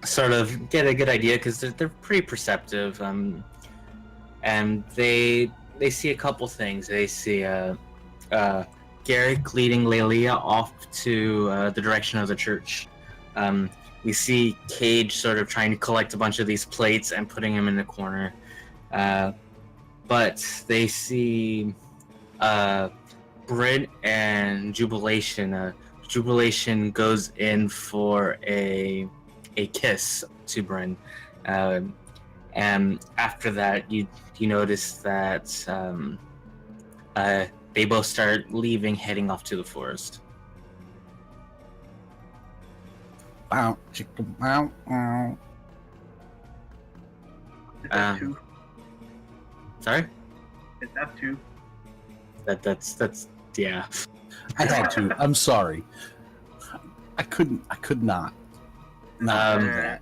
sort of get a good idea because they're pretty perceptive, and they see a couple things. They see Garrick leading Lelia off to the direction of the church. We see Cage sort of trying to collect a bunch of these plates and putting them in the corner. But they see Bryn and Jubilation. Jubilation goes in for a kiss to Bryn. And after that, you notice that they both start leaving, heading off to the forest. Bow, chicka, bow, bow. Is that two? Sorry? Is that two? That's yeah. I had to. I'm sorry. I could not do that.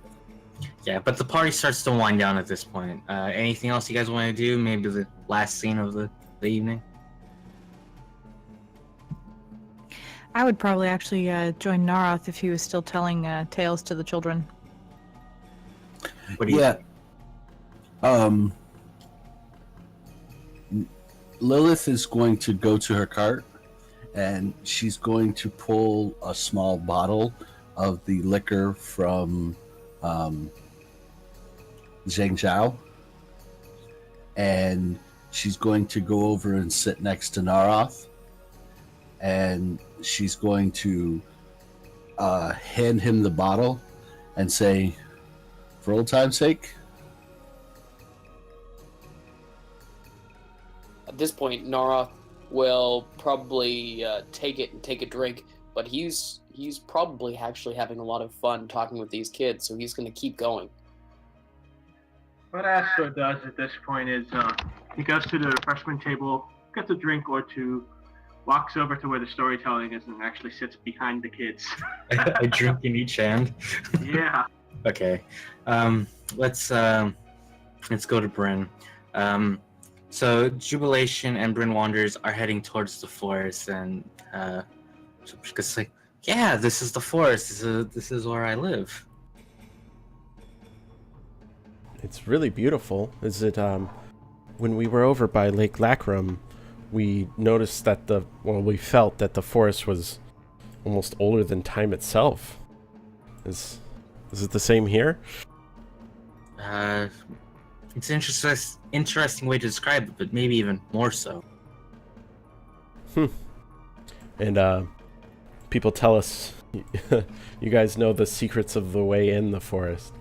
Yeah, but the party starts to wind down at this point. Anything else you guys want to do? Maybe the last scene of the evening? I would probably actually join Narroth if he was still telling tales to the children. What do you think? Lilith is going to go to her cart, and she's going to pull a small bottle of the liquor from Zhangzhou, and she's going to go over and sit next to Narroth, and she's going to hand him the bottle and say, "For old time's sake." At this point, Narroth will probably take it and take a drink, but he's probably actually having a lot of fun talking with these kids, so he's going to keep going. What Astor does at this point is he goes to the refreshment table, gets a drink or two, walks over to where the storytelling is, and actually sits behind the kids. A drink in each hand. Yeah. Okay. Let's go to Bryn. So Jubilation and Bryn Wanderers are heading towards the forest, and just like, yeah, this is the forest. This is where I live. It's really beautiful. Is it when we were over by Lake Lacrum, we noticed that we felt that the forest was almost older than time itself. Is it the same here? It's an interesting way to describe it, but maybe even more so. And people tell us you guys know the secrets of the way in the forest.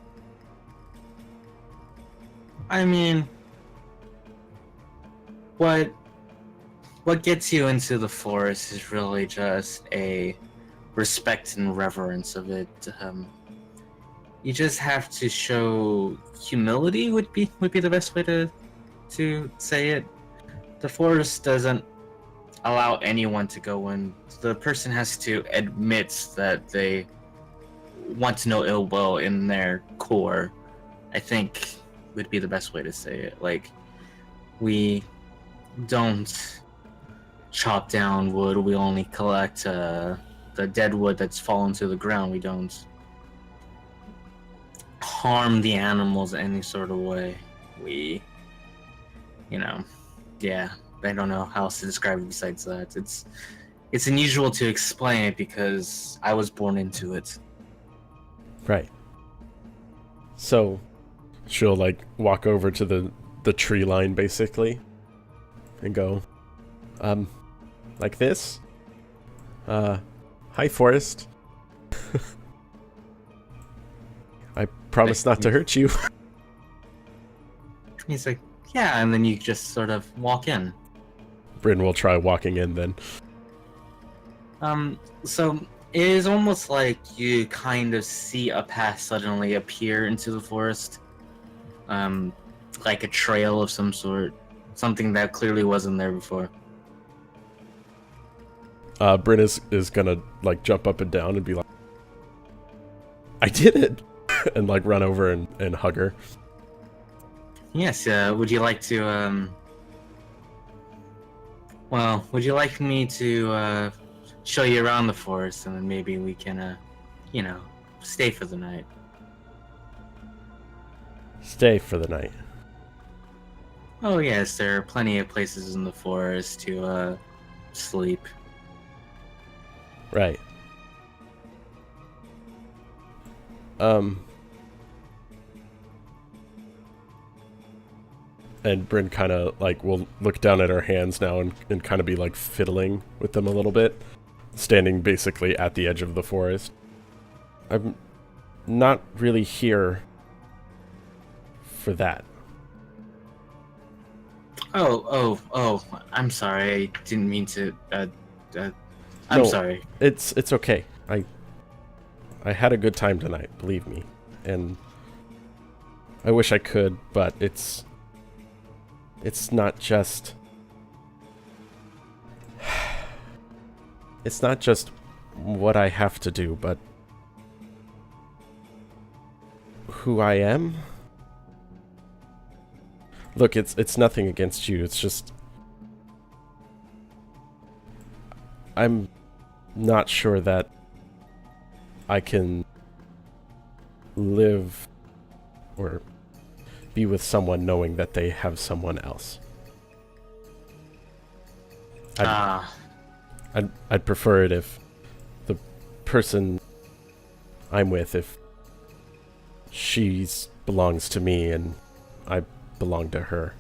I mean, what gets you into the forest is really just a respect and reverence of it. You just have to show humility would be the best way to say it. The forest doesn't allow anyone to go in. The person has to admit that they want to know ill will in their core, I think would be the best way to say it. Like, we don't chop down wood, we only collect the dead wood that's fallen to the ground. We don't harm the animals any sort of way. We, yeah, I don't know how else to describe it besides that. It's unusual to explain it because I was born into it. Right. So she'll walk over to the tree line basically and go, like this. Hi, forest. I promise not to hurt you. He's like, yeah, and then you just sort of walk in. Bryn will try walking in then. So it is almost like you kind of see a path suddenly appear into the forest. like a trail of some sort, something that clearly wasn't there before. Bryn is gonna like jump up and down and be like, I did it, and like run over and hug her. Yes, would you like to, well, would you like me to, show you around the forest, and then maybe we can, you know, stay for the night? Stay for the night. Oh yes, there are plenty of places in the forest to, sleep. Right. And Bryn kind of like will look down at her hands now and kind of be like fiddling with them a little bit, standing basically at the edge of the forest. I'm not really here for that. Oh, I'm sorry. I didn't mean to, I'm No, sorry. It's okay. I had a good time tonight, believe me. And I wish I could, but it's not just it's not just what I have to do, but who I am. Look, it's nothing against you. It's just I'm not sure that I can live or be with someone knowing that they have someone else. I'd prefer it if the person I'm with, if she's belongs to me and I belong to her.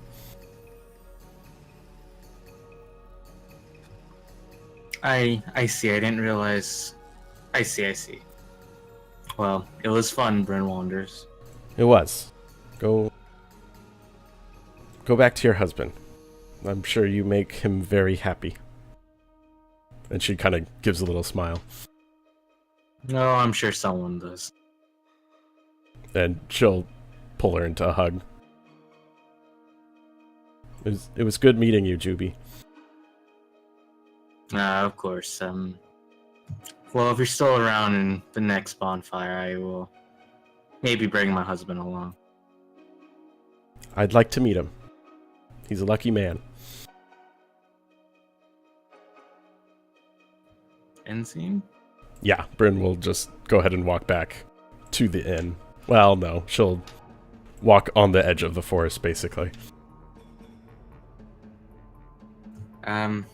I see. I didn't realize. I see. Well, it was fun, Bryn Wanders. It was. Go back to your husband. I'm sure you make him very happy. And she kind of gives a little smile. No, I'm sure someone does. And she'll pull her into a hug. It was good meeting you, Juby. Of course. Well, if you're still around in the next bonfire, I will maybe bring my husband along. I'd like to meet him. He's a lucky man. End scene? Yeah, Bryn will just go ahead and walk back to the inn. Well, no, she'll walk on the edge of the forest, basically.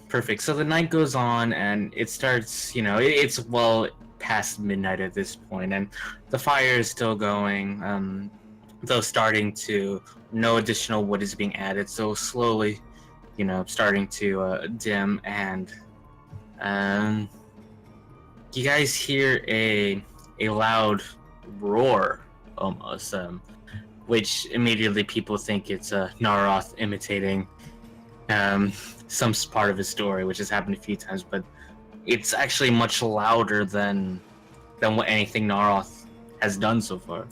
Perfect. So the night goes on, and it starts, you know, it's well past midnight at this point, and the fire is still going, though starting to, no additional wood is being added, so slowly, you know, starting to dim, and you guys hear a loud roar, almost, which immediately people think it's Narroth imitating some part of his story, which has happened a few times, but it's actually much louder than what anything Narroth has done so far.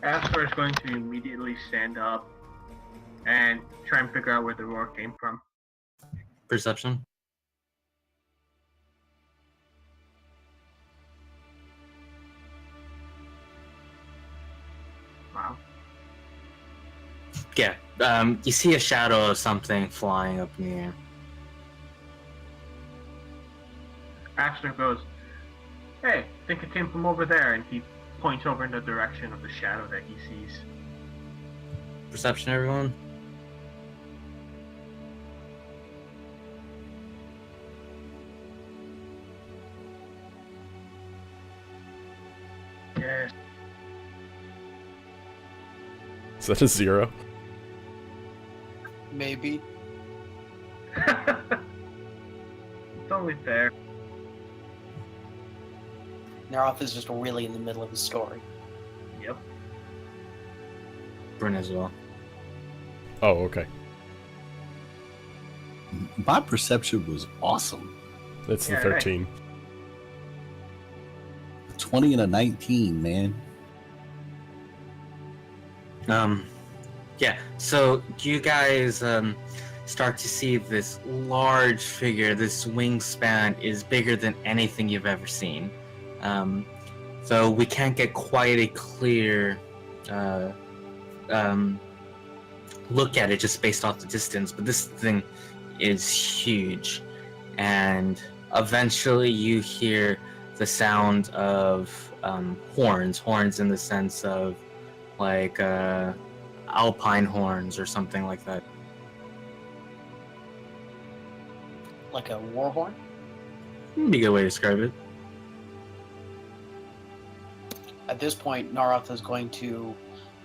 Astor is going to immediately stand up and try and figure out where the roar came from. Perception? Wow. Yeah, you see a shadow of something flying up in the air. Astor goes, "Hey, think it came from over there," and he points over in the direction of the shadow that he sees. Perception, everyone? Yes. Is that a 0? Maybe. It's only fair. Narroth is just really in the middle of his story. Yep. Bryn as well. Oh, okay. My perception was awesome. It's the Yeah, 13. 20 and a 19, man. Yeah, so you guys start to see this large figure. This wingspan is bigger than anything you've ever seen. So we can't get quite a clear look at it just based off the distance, but this thing is huge. And eventually you hear the sound of horns in the sense of like alpine horns or something like that. Like a war horn? Be a good way to describe it. At this point, Narroth is going to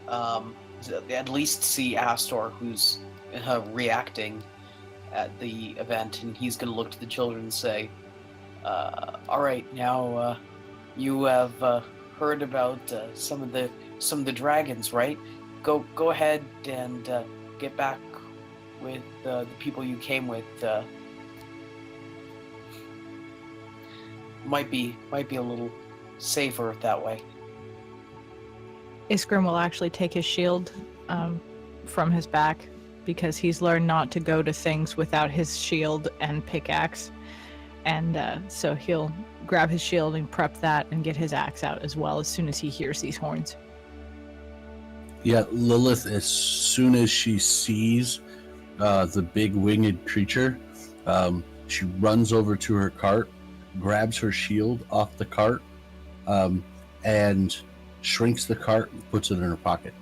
at least see Astor, who's reacting at the event, and he's going to look to the children and say, all right, now you have heard about some of the dragons, right? Go ahead and get back with the people you came with. Might be a little safer that way. Iskrim will actually take his shield from his back because he's learned not to go to things without his shield and pickaxe. And so he'll grab his shield and prep that and get his axe out as well as soon as he hears these horns. Yeah, Lilith, as soon as she sees the big winged creature, she runs over to her cart, grabs her shield off the cart, and shrinks the cart and puts it in her pocket.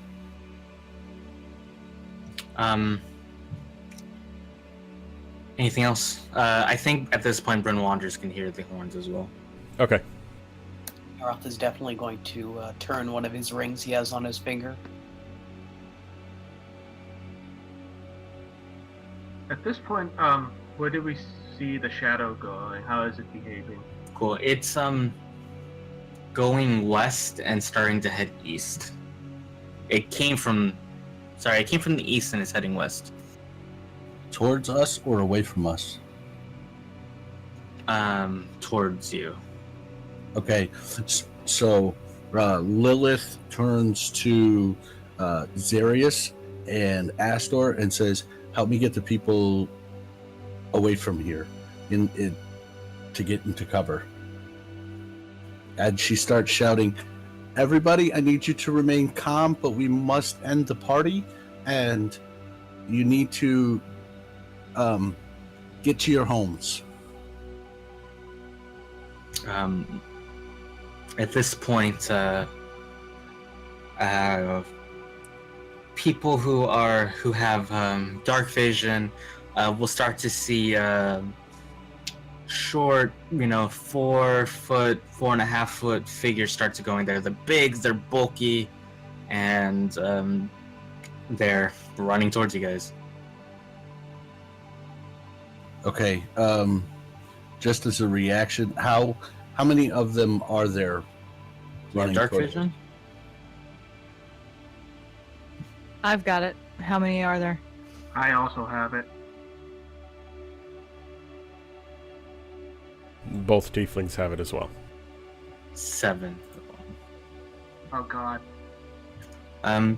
Anything else? I think at this point Bryn Wanderers can hear the horns as well. Okay. Narroth is definitely going to turn one of his rings he has on his finger. At this point, where do we see the shadow going? How is it behaving? Cool. It's going west and starting to head east. It came from the east and it's heading west. Towards us or away from us? Towards you. Okay, so Lilith turns to Zarrius and Astor and says, help me get the people away from here to get into cover. And she starts shouting, everybody, I need you to remain calm, but we must end the party, and you need to get to your homes. At this point, people who have dark vision will start to see short, 4 foot, 4.5 foot figures start to go in there. They're big, they're bulky, and they're running towards you guys. Okay, just as a reaction, how many of them are there running Dark towards- vision? I've got it. How many are there? I also have it. Both tieflings have it as well. 7. Oh god.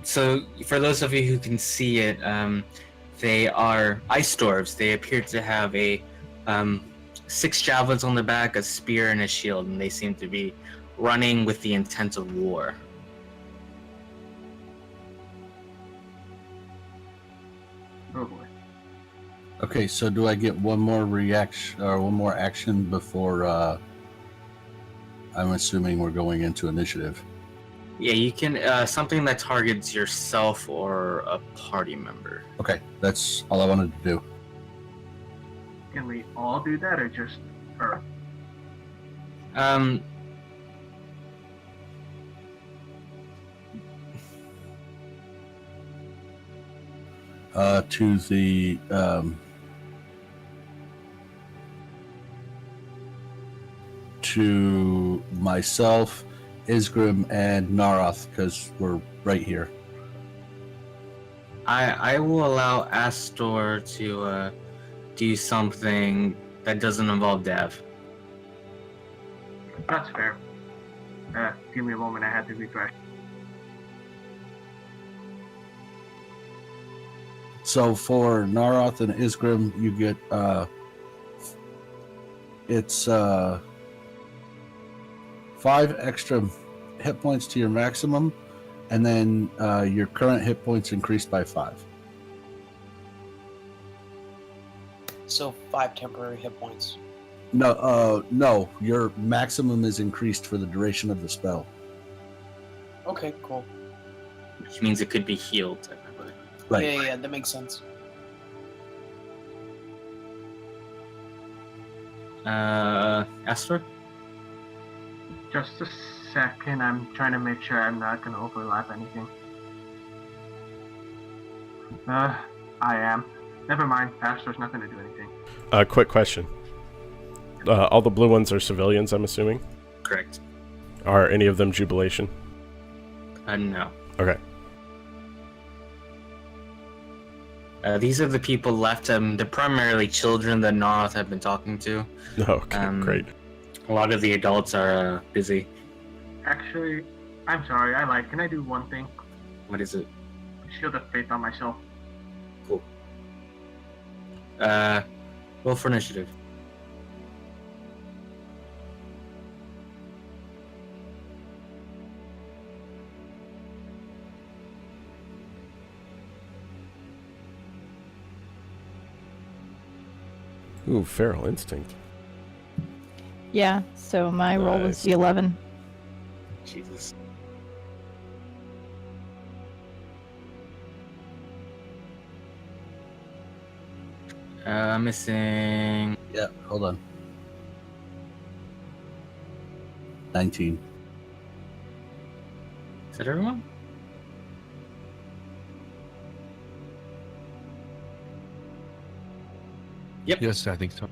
So for those of you who can see it, they are ice dwarves. They appear to have a 6 javelins on their back, a spear, and a shield, and they seem to be running with the intent of war. Oh boy. Okay, so do I get one more reaction or one more action before I'm assuming we're going into initiative? Yeah, you can something that targets yourself or a party member. Okay, that's all I wanted to do. Can we all do that or just her? To the to myself, Isgrim, and Narroth, because we're right here. I will allow Astor to do something that doesn't involve Dev. That's fair. Give me a moment, I had to refresh. So for Narroth and Isgrim, you get it's 5 extra hit points to your maximum, and then your current hit points increased by 5. So 5 temporary hit points. No, your maximum is increased for the duration of the spell. Okay, cool. Which means it could be healed, technically. Right. Yeah, that makes sense. Astor? Just a second, I'm trying to make sure I'm not going to overlap anything. I am. Never mind, Astor's not going to do anything. Quick question. All the blue ones are civilians, I'm assuming? Correct. Are any of them Jubilation? No. Okay. These are the people left. They're primarily children that Narroth have been talking to. Okay, great. A lot of the adults are busy. Actually, I'm sorry, I lied. Can I do one thing? What is it? Shield of Faith on myself. Cool. Roll for initiative. Ooh, Feral Instinct. Yeah, so my roll was Nice. the 11. Jesus. Missing. Yeah, hold on. 19. Is that everyone? Yes, I think so.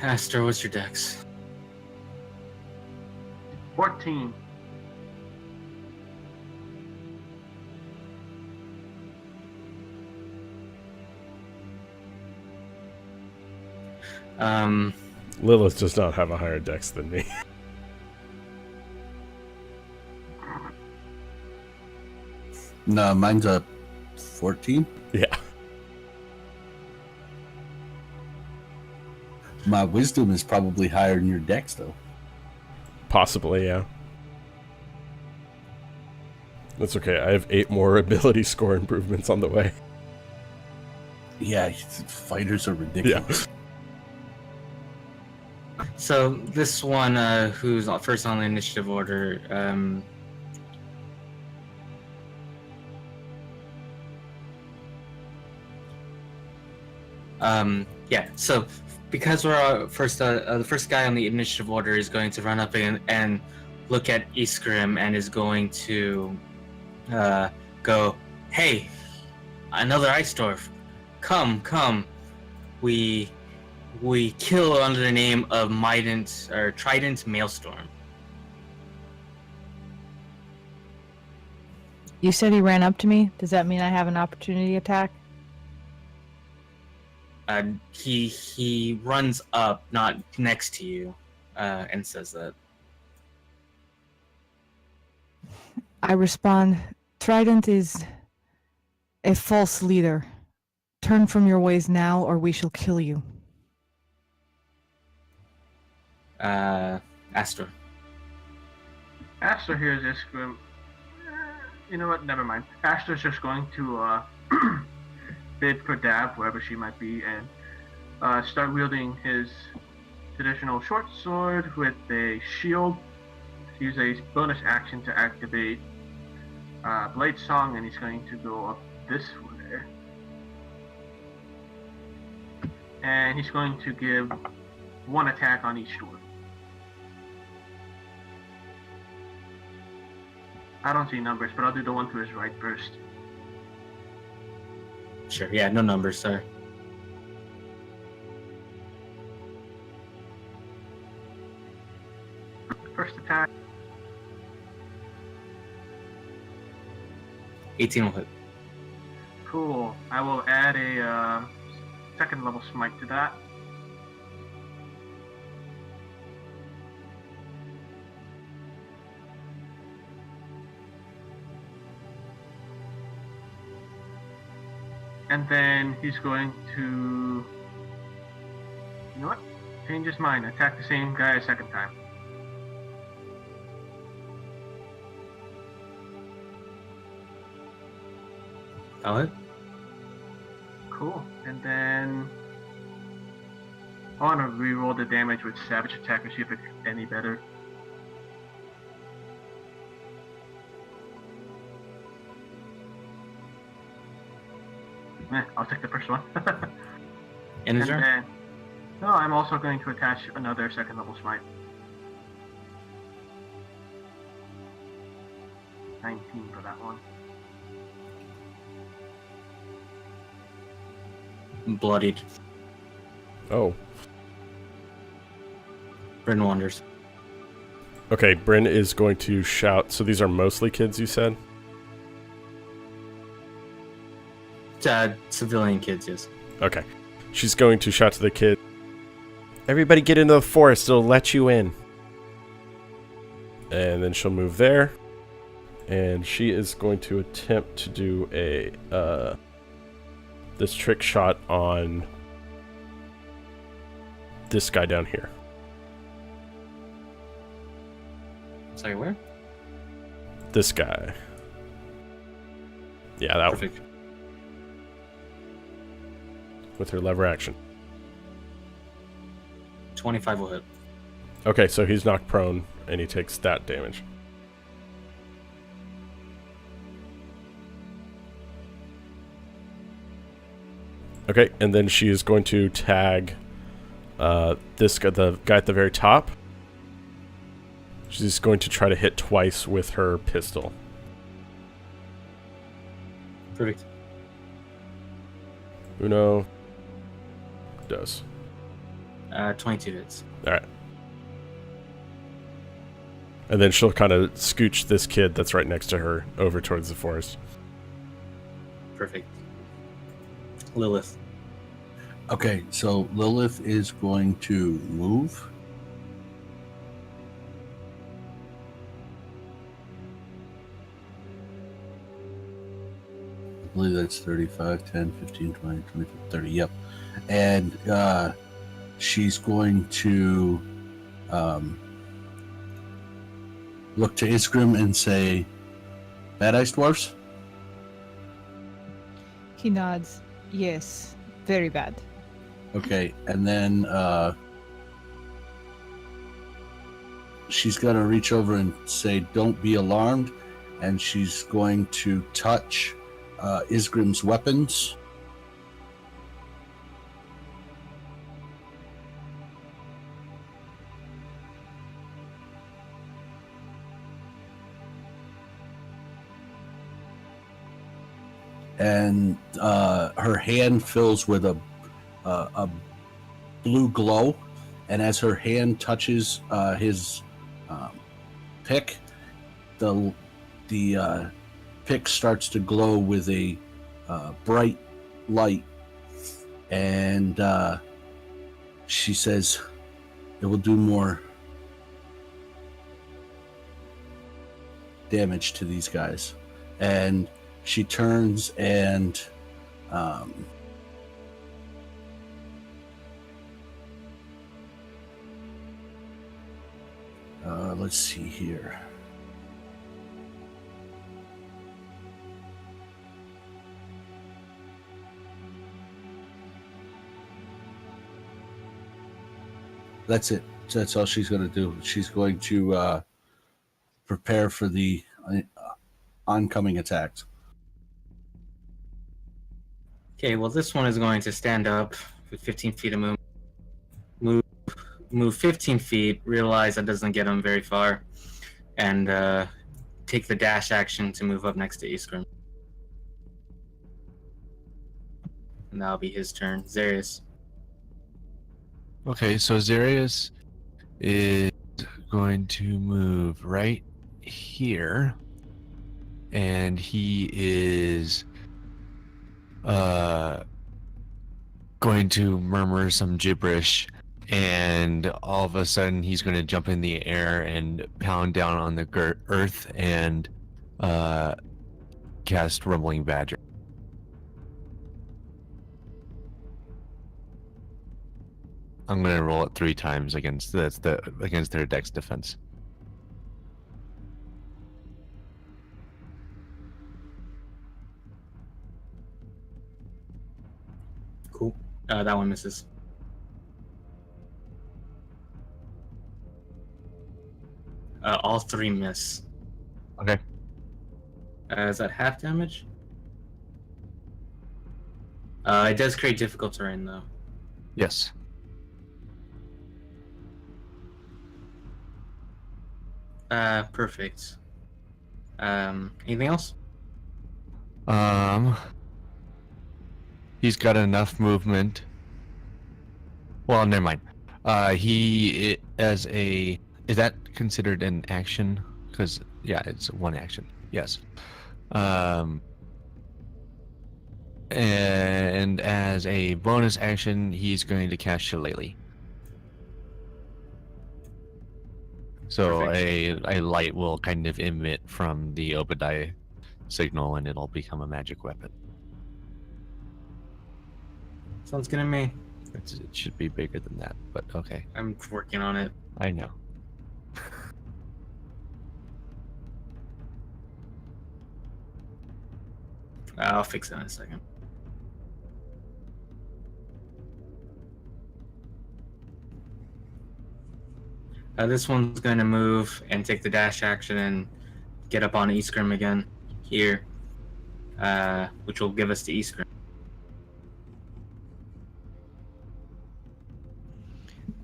Astor, what's your dex? 14. Lilith does not have a higher dex than me. No, mine's a 14. Yeah. My wisdom is probably higher than your dex, though. Possibly, yeah. That's okay. I have 8 more ability score improvements on the way. Yeah, fighters are ridiculous. So this one, who's first on the initiative order, yeah. So because we're first, the first guy on the initiative order is going to run up and look at Iskrim and is going to go, "Hey, another ice dwarf, come. We kill under the name of Trident Maelstrom." You said he ran up to me. Does that mean I have an opportunity attack? He runs up, not next to you, and says that. I respond, Trident is a false leader. Turn from your ways now, or we shall kill you. Astor. Astor hears this scream. You know what? Never mind. Astor's just going to bid for Dab, wherever she might be, and start wielding his traditional short sword with a shield. Use a bonus action to activate Blade Song, and he's going to go up this way. And he's going to give one attack on each sword. I don't see numbers, but I'll do the one to his right first. Sure. Yeah. No numbers, sir. First attack. 18 will hit. Cool. I will add a second level smite to that. And then he's going to... You know what? Change his mind. Attack the same guy a second time. Valid. Cool. And then... I want to re-roll the damage with Savage Attack and see if it's any better. I'll take the first one. And and then, no, I'm also going to attach another second level smite. 19 for that one. Bloodied. Oh. Bryn wanders. Okay, Bryn is going to shout. So these are mostly kids, you said? Civilian kids, yes. Okay. She's going to shout to the kid. Everybody get into the forest. It'll let you in. And then she'll move there. And she is going to attempt to do a this trick shot on this guy down here. Sorry, where? This guy. Yeah, that Perfect. one. With her lever action. 25 will hit. Okay, so he's knocked prone, and he takes that damage. Okay, and then she is going to tag this guy, the guy at the very top. She's going to try to hit twice with her pistol. Perfect. Uno. Does. 22 hits. Alright. And then she'll kind of scooch this kid that's right next to her over towards the forest. Perfect. Lilith. Okay, so Lilith is going to move. I believe that's 35, 10, 15, 20, 25, 30, yep. And she's going to look to Isgrim and say, Bad Ice Dwarfs? He nods. Yes, very bad. Okay, and then she's going to reach over and say, Don't be alarmed. And she's going to touch Isgrim's weapons. And her hand fills with a blue glow, and as her hand touches his pick, the pick starts to glow with a bright light, and she says, "It will do more damage to these guys," and she turns and let's see here. That's it. That's all she's going to do. She's going to prepare for the oncoming attacks. Okay, well, this one is going to stand up with 15 feet of move 15 feet, realize that doesn't get him very far, and take the dash action to move up next to Isgrim. And that'll be his turn. Zarrius. Okay, so Zarrius is going to move right here, and he is going to murmur some gibberish, and all of a sudden he's going to jump in the air and pound down on the earth and cast Rumbling Badger. I'm gonna roll it 3 times against against their dex defense. Cool. That one misses. All 3 miss. Okay. Is that half damage? It does create difficult terrain, though. Yes. Perfect. Anything else? He's got enough movement. Well, never mind. Is that considered an action? Because yeah, it's one action. Yes. And as a bonus action, he's going to cast Shillelagh. So a light will kind of emit from the Obad-hai signal, and it'll become a magic weapon. Sounds good to me. It should be bigger than that, but okay. I'm working on it. I know. I'll fix that in a second. This one's going to move and take the dash action and get up on Iskrim again here, which will give us the Iskrim.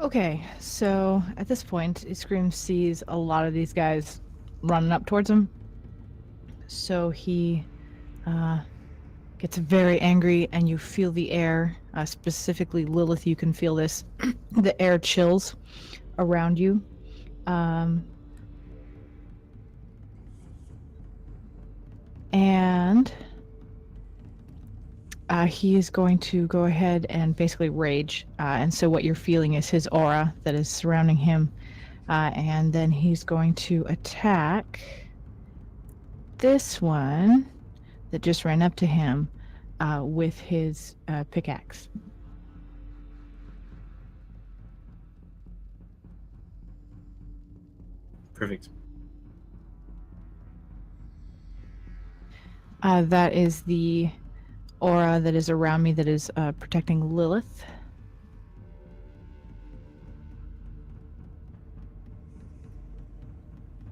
Okay, so at this point, Iskrim sees a lot of these guys running up towards him. So he gets very angry, and you feel the air, specifically Lilith, you can feel this, the air chills around you. And he is going to go ahead and basically rage. And so what you're feeling is his aura that is surrounding him. And then he's going to attack this one that just ran up to him with his pickaxe. Perfect. That is the aura that is around me that is protecting Lilith.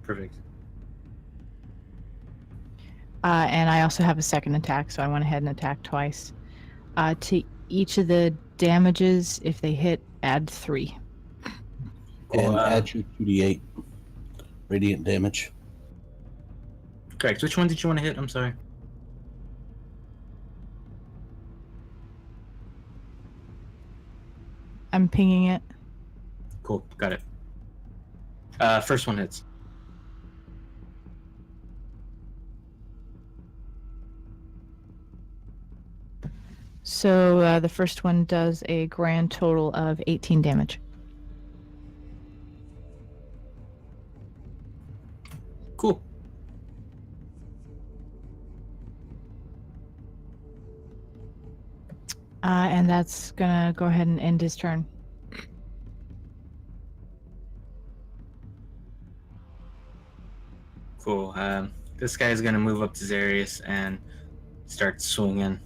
Perfect. And I also have a second attack, so I went ahead and attacked twice. To each of the damages, if they hit, add 3. And add your 2d8 radiant damage. Correct. Which one did you want to hit? I'm sorry. I'm pinging it. Cool. Got it. First one hits. So the first one does a grand total of 18 damage. Cool. And that's gonna go ahead and end his turn. Cool. This guy's gonna move up to Zarrius and start swinging.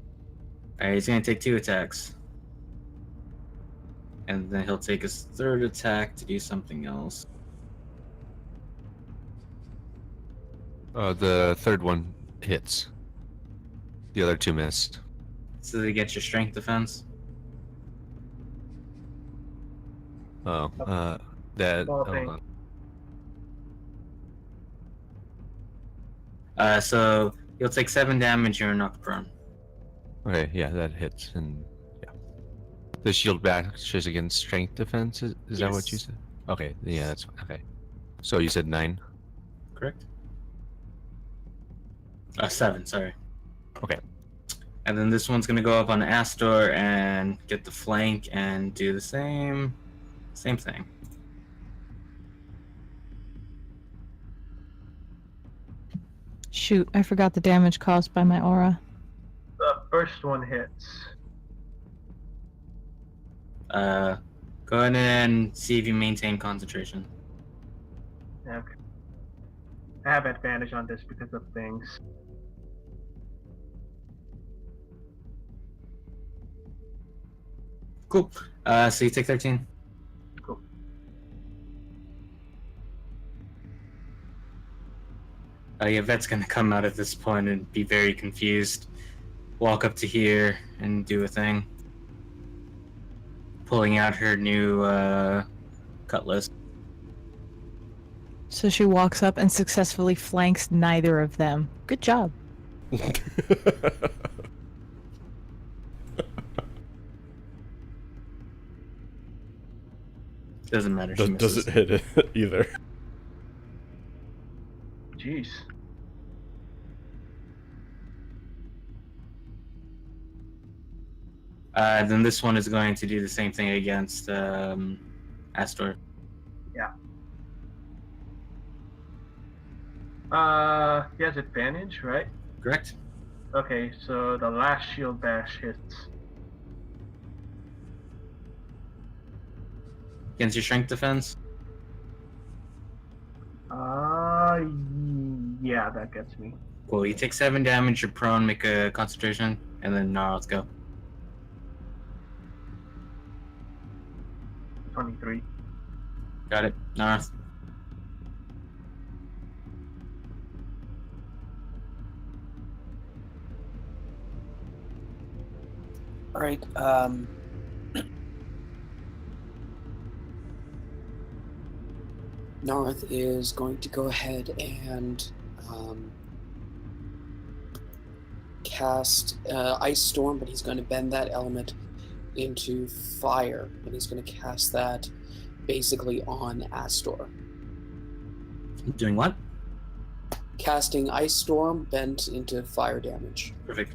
Alright, he's gonna take 2 attacks. And then he'll take his 3rd attack to do something else. The third one hits. The other 2 missed. So they get your strength defense. Oh, that. Ball Hold thing. on. So you'll take 7 damage, you're knocked prone. Okay, yeah, that hits, and yeah. The shield bashes against strength defense. Is that what you Yes. said? Okay, yeah, that's okay. So you said 9. Correct? 7, sorry. Okay. And then this one's gonna go up on Astor and get the flank and do the same thing. Shoot, I forgot the damage caused by my aura. The first one hits. Go ahead and see if you maintain concentration. Okay. I have advantage on this because of things. Cool. So you take 13. Cool. Yvette's gonna come out at this point and be very confused. Walk up to here and do a thing. Pulling out her new cutlass. So she walks up and successfully flanks neither of them. Good job. Doesn't matter. She misses. Doesn't hit it either. Jeez. Then this one is going to do the same thing against Astor. He has advantage, right? Correct. Okay, so the last shield bash hits. Against your strength defense? Yeah, that gets me. Cool. You take 7 damage, you're prone, make a concentration, and then let's go. 23. Got it. Narroth. All right. Narroth is going to go ahead and cast Ice Storm, but he's going to bend that element into fire, and he's going to cast that basically on Astor. Doing what? Casting Ice Storm bent into fire damage. Perfect.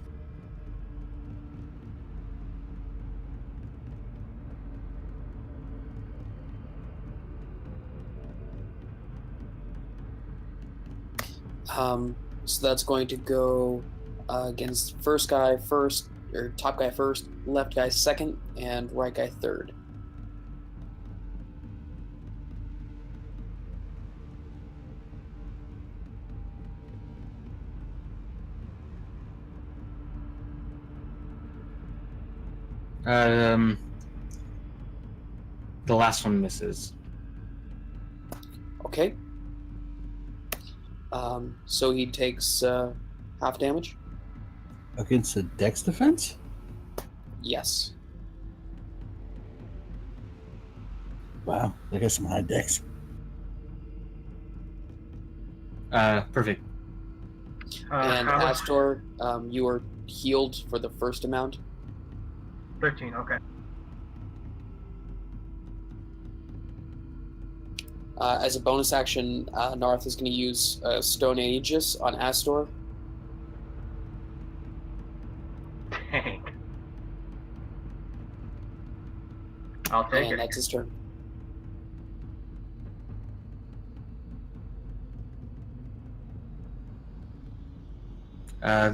So that's going to go against first guy first, or top guy first, left guy second, and right guy third. The last one misses. Okay. So he takes half damage? Against a dex defense? Yes. Wow, I got some high dex. Perfect. And how much? Astor, you are healed for the first amount. 13, okay. As a bonus action, Narroth is going to use Stone Aegis on Astor. Dang. I'll take And it. that's his turn.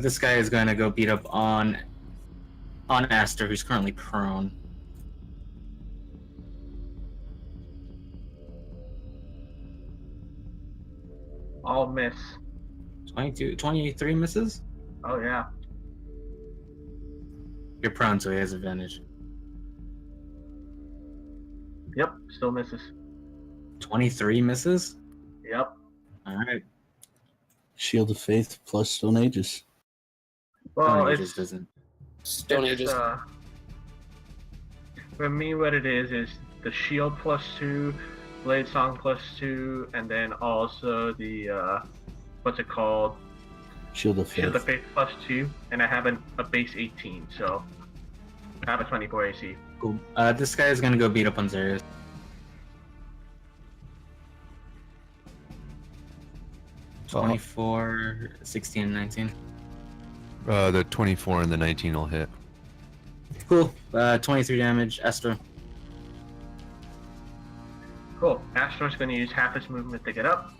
This guy is going to go beat up on Astor, who's currently prone. I'll miss. 23 misses? Oh, yeah. You're prone, so he has advantage. Yep, still misses. 23 misses? Yep. Alright. Shield of Faith plus Stone Aegis. Well, He it's, just doesn't. Stone it's Aegis. for me, what it is the shield +2, blade song +2, and then also the what's it called? Shield of Faith. Shield of Faith +2, and I have a base 18, so I have a 24 AC. Cool. This guy is gonna go beat up on Zarrius. Oh. 24, 16, and 19. The 24 and the 19 will hit. Cool. 23 damage. Astor. Cool. Astor's going to use half his movement to get up.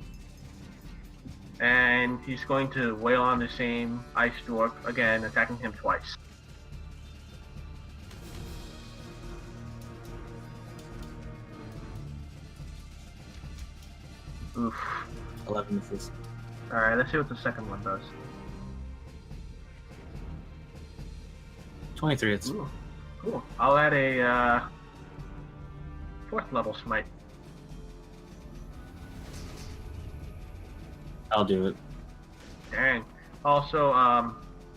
And he's going to wail on the same ice dwarf again, attacking him twice. Oof. 11 misses. Alright, let's see what the second one does. 23 hits. Ooh, cool. I'll add a 4th level smite. I'll do it. Dang. Also,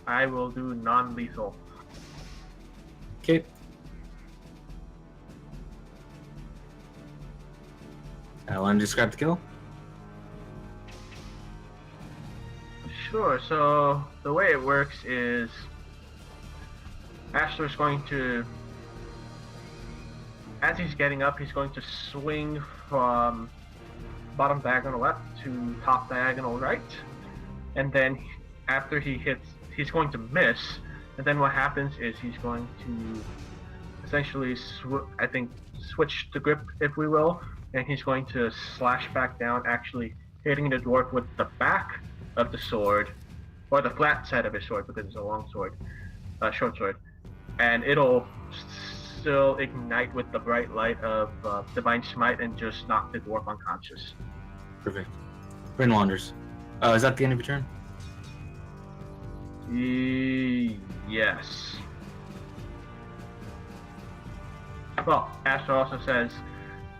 I will do non-lethal. Okay. Want to describe the kill? Sure, so the way it works is Astor's going to, as he's getting up, he's going to swing from bottom diagonal left to top diagonal right, and then after he hits, he's going to miss, and then what happens is he's going to essentially, switch the grip, if we will, and he's going to slash back down, actually hitting the dwarf with the back of the sword, or the flat side of his sword, because it's a long sword, short sword, and it'll still ignite with the bright light of Divine Smite and just knock the dwarf unconscious. Perfect. Bryn wanders. Oh, is that the end of your turn? Yes. Well, Astor also says,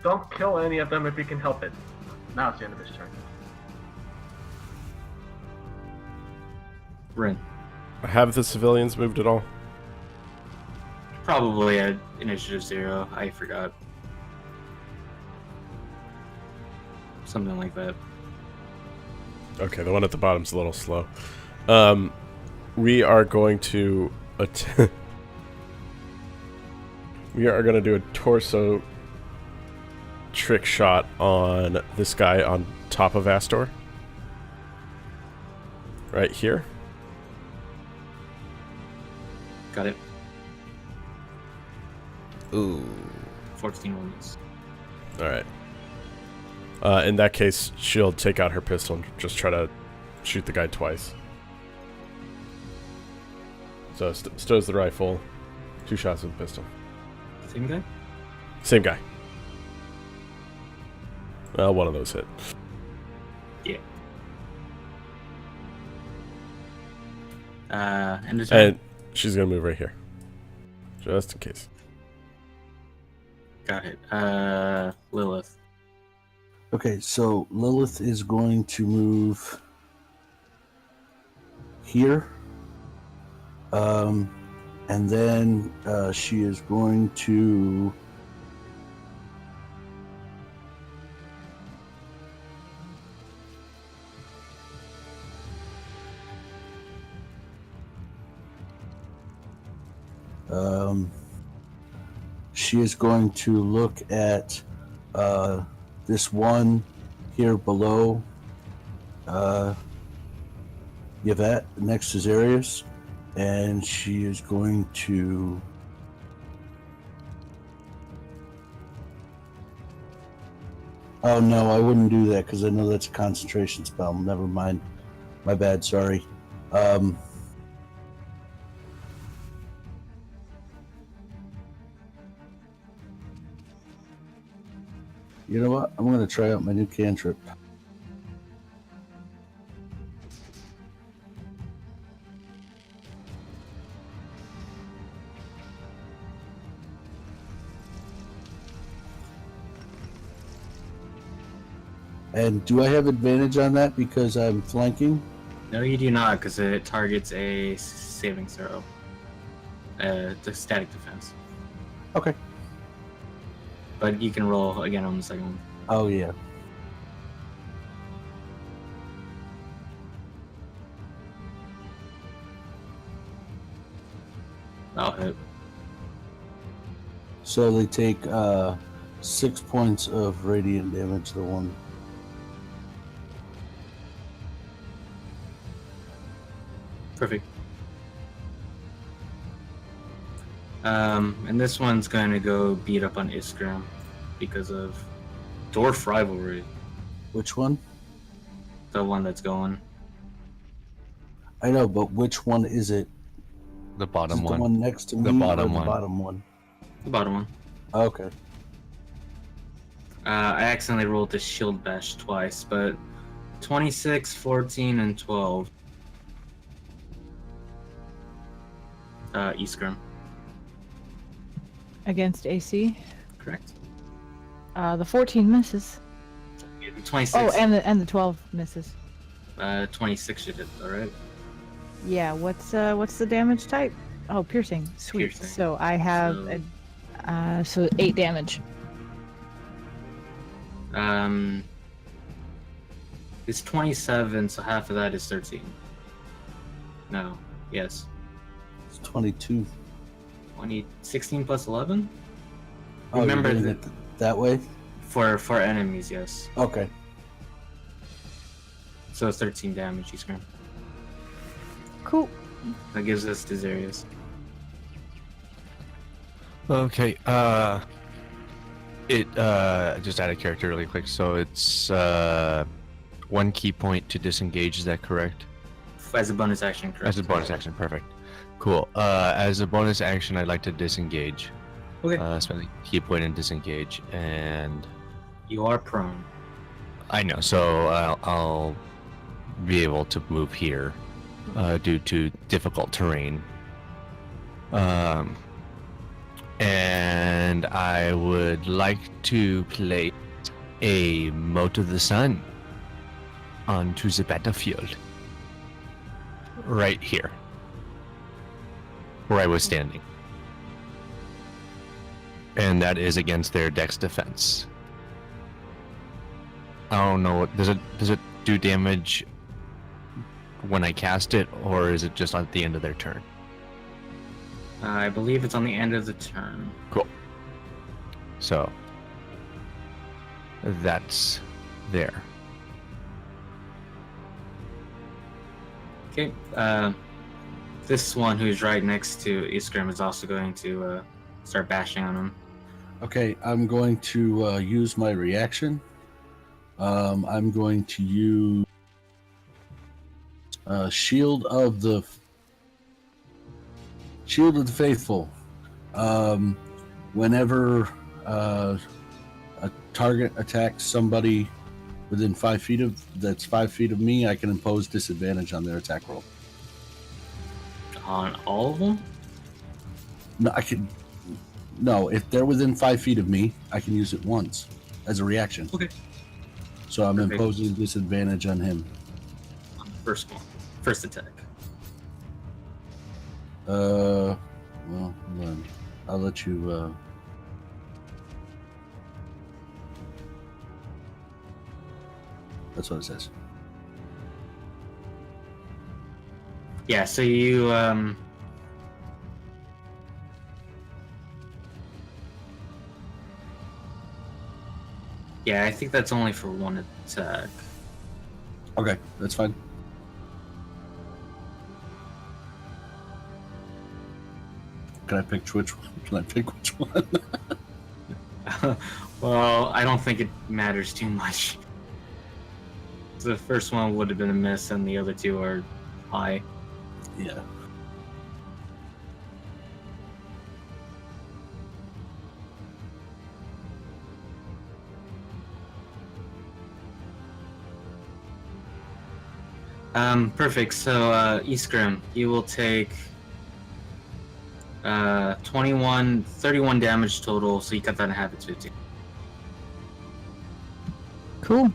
don't kill any of them if you can help it. Now it's the end of his turn. Bryn. Have the civilians moved at all? Probably at initiative 0. I forgot. Something like that. Okay, the one at the bottom's a little slow. We are going to we are going to do a torso trick shot on this guy on top of Astor. Right here. Got it. Ooh. 14 wounds. Alright. In that case, she'll take out her pistol and just try to shoot the guy twice. So, stows the rifle, 2 shots with the pistol. Same guy? Same guy. Well, one of those hit. Yeah. And the turn. And she's gonna move right here. Just in case. Got it. Lilith. Okay, so Lilith is going to move here. And then she is going to look at this one here below Yvette next to Zarrius, and she is going to oh no, I wouldn't do that because I know that's a concentration spell. Never mind, my bad, sorry. You know what? I'm going to try out my new cantrip. And do I have advantage on that because I'm flanking? No, you do not, because it targets a saving throw. The static defense. Okay. But you can roll again on the second one. Oh, yeah. I'll hit. So they take 6 points of radiant damage, the one. Perfect. And this one's going to go beat up on Iskram because of dwarf rivalry. Which one? The one that's going. I know, but which one is it? The Is bottom it one. the one next to me The bottom or the one. bottom one? The bottom one. Okay. I accidentally rolled the shield bash twice, but 26, 14, and 12. Iskrim. Against AC. Correct. The 14 misses. 26. Oh, and the 12 misses. 26 should hit, alright? Yeah. What's the damage type? Oh, piercing. Sweet. Piercing. So I have so 8 damage. It's 27, so half of that is 13. No. Yes. It's 22. 16 plus 11? Oh, Remember you're doing it that way? For enemies, yes. Okay. So it's 13 damage, Iskrim. Cool. That gives us to Zarrius. Okay. Just add a character really quick. So it's 1 key point to disengage. Is that correct? As a bonus action, correct? As a bonus action, perfect. Cool. As a bonus action, I'd like to disengage. Okay. Spend a key point and disengage, and You are prone. I know. So I'll be able to move here due to difficult terrain. And I would like to place a Mote of the Sun onto the battlefield. Right here. Where I was standing. And that is against their dex defense. I don't know what does it do damage when I cast it, or is it just at the end of their turn? I believe it's on the end of the turn. Cool. So that's there. Okay. This one who's right next to Iskrim is also going to start bashing on him. Okay, I'm going to use my reaction. I'm going to use Shield of the Faithful. Whenever a target attacks somebody within 5 feet that's 5 feet of me, I can impose disadvantage on their attack roll. On all of them? No, I can. No, if they're within 5 feet of me, I can use it once as a reaction. Okay. So I'm Perfect. imposing disadvantage on him. First one. First attack. Well, hold on. I'll let you. That's what it says. Yeah, so you yeah, I think that's only for one attack. Okay, that's fine. Can I pick which one? Can I pick which one? Well, I don't think it matters too much. The first one would have been a miss, and the other two are high. Yeah. Perfect. So, Iskrim, you will take 31 damage total, so you cut that in half, it's 15. Cool.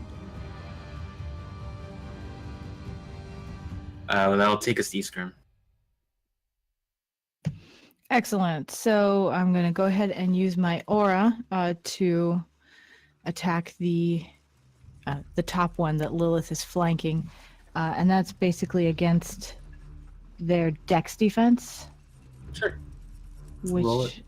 That'll take us to Iskrim. Excellent. So I'm going to go ahead and use my aura to attack the top one that Lilith is flanking, and that's basically against their dex defense. Sure. Which Roll it.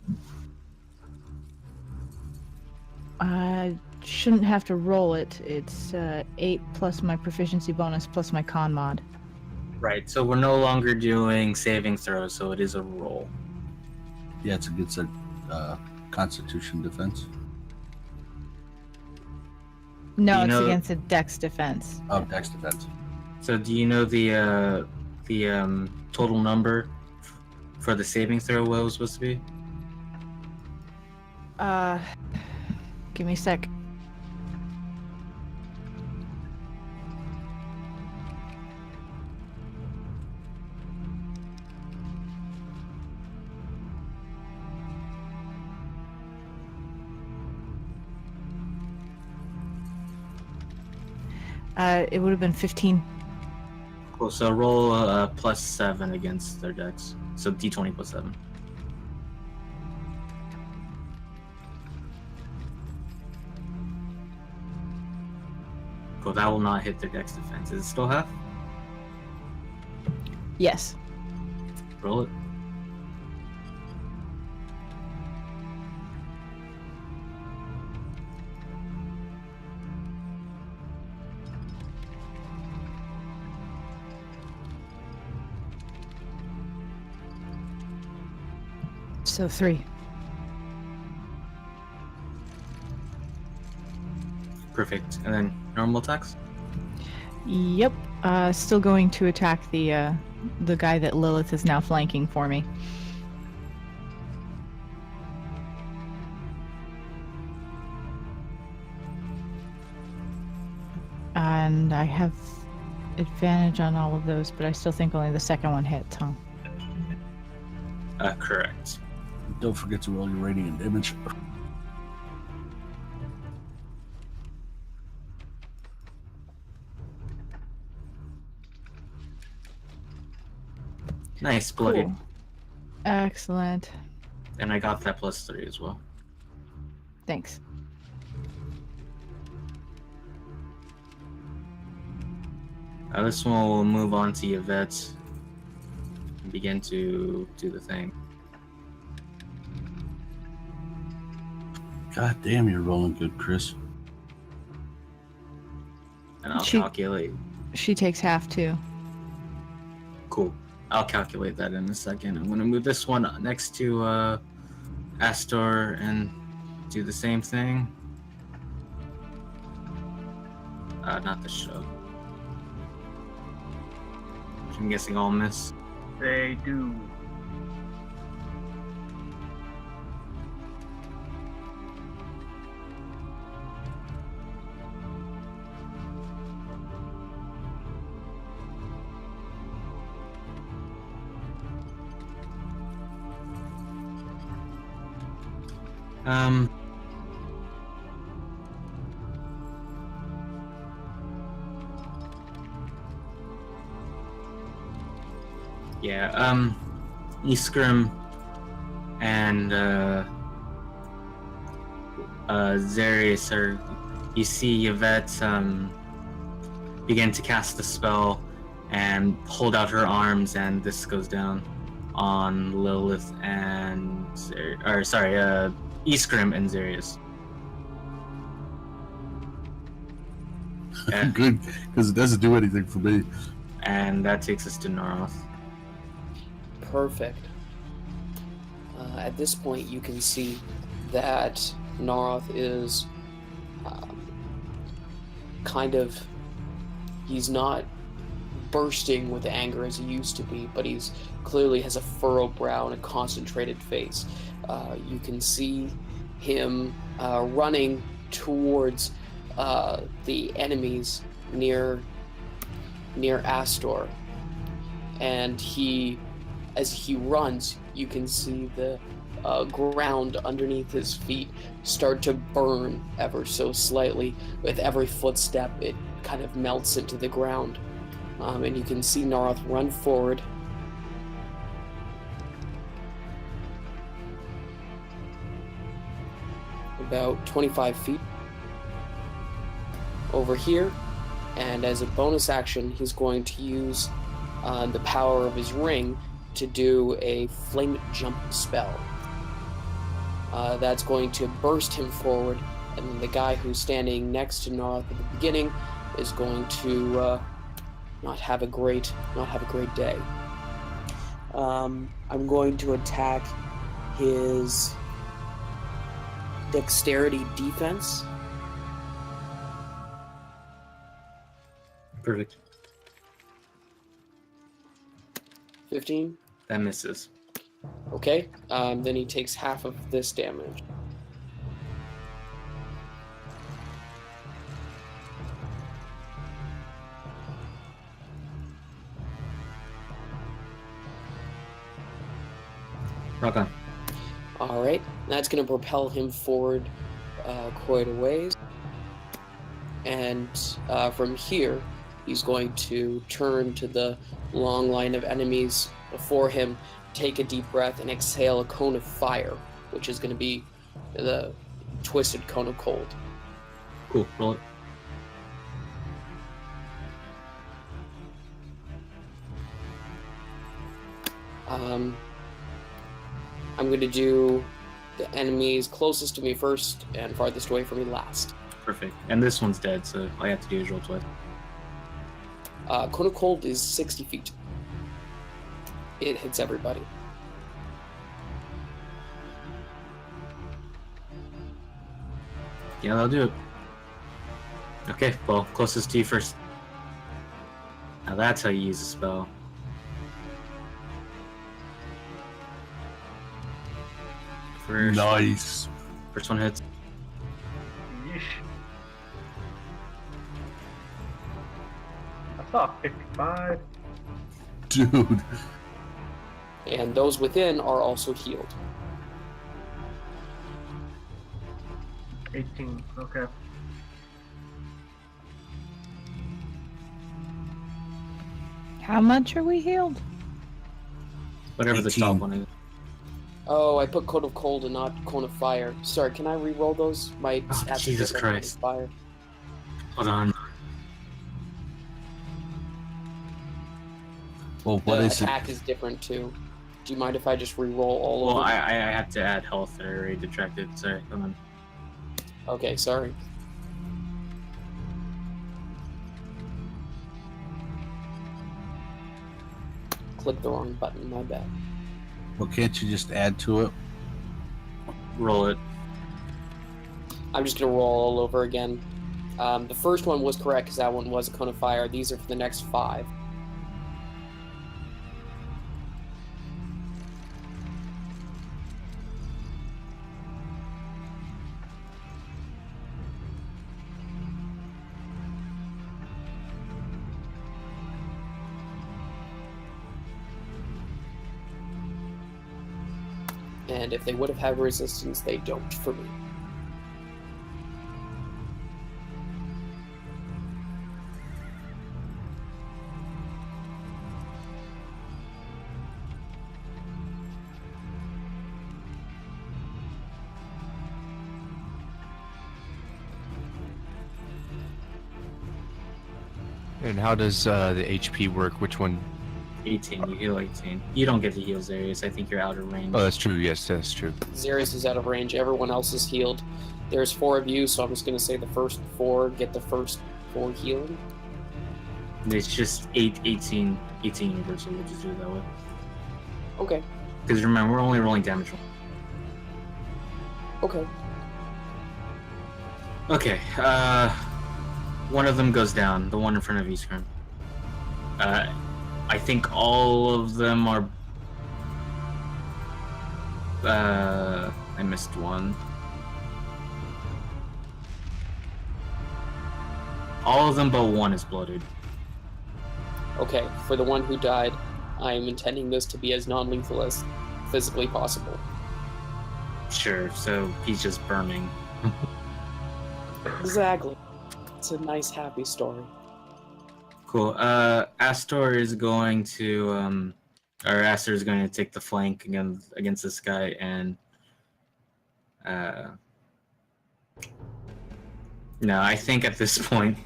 I shouldn't have to roll it. It's 8 plus my proficiency bonus plus my con mod. Right, so we're no longer doing saving throws, so it is a roll. Yeah, it's against a Constitution defense. No, You it's know- against a dex defense. Oh, dex defense. So do you know the total number for the saving throw what it was supposed to be? Give me a sec. It would have been 15. Cool. So roll +7 against their dex. So d20 + 7. Cool. That will not hit their dex defense. Is it still half? Yes. Roll it. So 3. Perfect. And then normal attacks? Yep. Still going to attack the guy that Lilith is now flanking for me. And I have advantage on all of those, but I still think only the second one hits, huh? Correct. Don't forget to roll your radiant damage. Nice, bloody. Cool. Excellent. And I got that +3 as well. Thanks. This one will move on to Yvette and begin to do the thing. God damn, you're rolling good, Chris. And I'll She- calculate. She takes half too. Cool. I'll calculate that in a second. I'm going to move this one next to Astor and do the same thing. Not the show. I'm guessing I'll miss. They do. Yeah, Iskrim and Zarrius are, you see Yvette begin to cast the spell and hold out her arms, and this goes down on Lilith and Iskrim and Zarrius. Yeah. Good, because it doesn't do anything for me. And that takes us to Narroth. Perfect. At this point, you can see that Narroth is he's not bursting with anger as he used to be, but he's clearly has a furrowed brow and a concentrated face. You can see him running towards the enemies near Astor, and as he runs, you can see the ground underneath his feet start to burn ever so slightly. With every footstep, it kind of melts into the ground. And you can see Narroth run forward. About 25 feet over here. And as a bonus action, he's going to use the power of his ring to do a flame jump spell. That's going to burst him forward, and then the guy who's standing next to Narroth at the beginning is going to not have a great day. I'm going to attack his dexterity defense. Perfect. 15. That misses. Okay, then he takes half of this damage. Rock on. Alright, that's going to propel him forward quite a ways. and from here, he's going to turn to the long line of enemies before him, take a deep breath, and exhale a cone of fire, which is going to be the twisted cone of cold. Cool. Roll it. I'm going to do the enemies closest to me first and farthest away from me last. Perfect. And this one's dead, so all I have to do is roll twice. Cone of Cold is 60 feet. It hits everybody. Yeah, that'll do it. Okay, well, closest to you first. Now that's how you use a spell. Nice. First one hits. Yeesh. I saw 55. Dude. And those within are also healed. 18. Okay. How much are we healed? Whatever the 18. top one is. Oh, I put Cone of Cold and not Cone of Fire. Sorry, can I re-roll those? My Oh, stats are Jesus different on Christ. Fire. Hold on. Well, what The is it? attack is different too. Do you mind if I just re-roll all Well, of them? I have to add health that I already detracted. Sorry, hold on. Okay, sorry. Click the wrong button, my bad. Well, can't you just add to it? Roll it. I'm just gonna roll all over again. The first one was correct because that one was a Cone of Fire. These are for the next 5. And if they would have had resistance, they don't for me. And how does the HP work? Which one? 18. You heal 18. You don't get to heal Zarrius. I think you're out of range. Oh, that's true. Yes, that's true. Zarrius is out of range. Everyone else is healed. There's 4 of you, so I'm just going to say the first 4 get the first 4 healing. It's just 18 universal. We'll just do it that way. Okay. Because remember, we're only rolling damage. Okay. Okay, one of them goes down. The one in front of you, Scrum. I think all of them are... I missed one. All of them but one is bloated. Okay, for the one who died, I am intending this to be as non-lethal as physically possible. Sure, so he's just burning. Exactly. It's a nice, happy story. Cool. Astor is going to, Astor is going to take the flank against this guy, and no, I think at this point,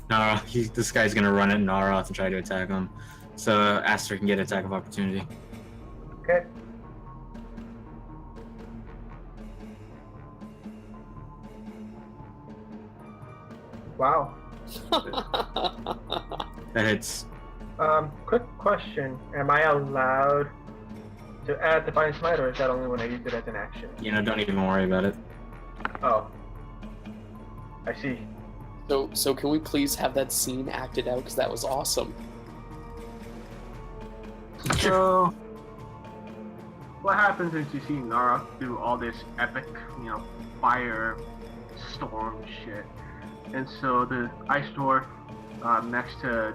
Narroth, this guy's going to run at Narroth and try to attack him, so Astor can get attack of opportunity. Okay. Wow. That hits. Quick question. Am I allowed to add Divine Smite, or is that only when I use it as an action? Don't even worry about it. Oh. I see. So can we please have that scene acted out, because that was awesome. So, what happens is you see Narroth do all this epic, fire storm shit. And so the Ice Dwarf next to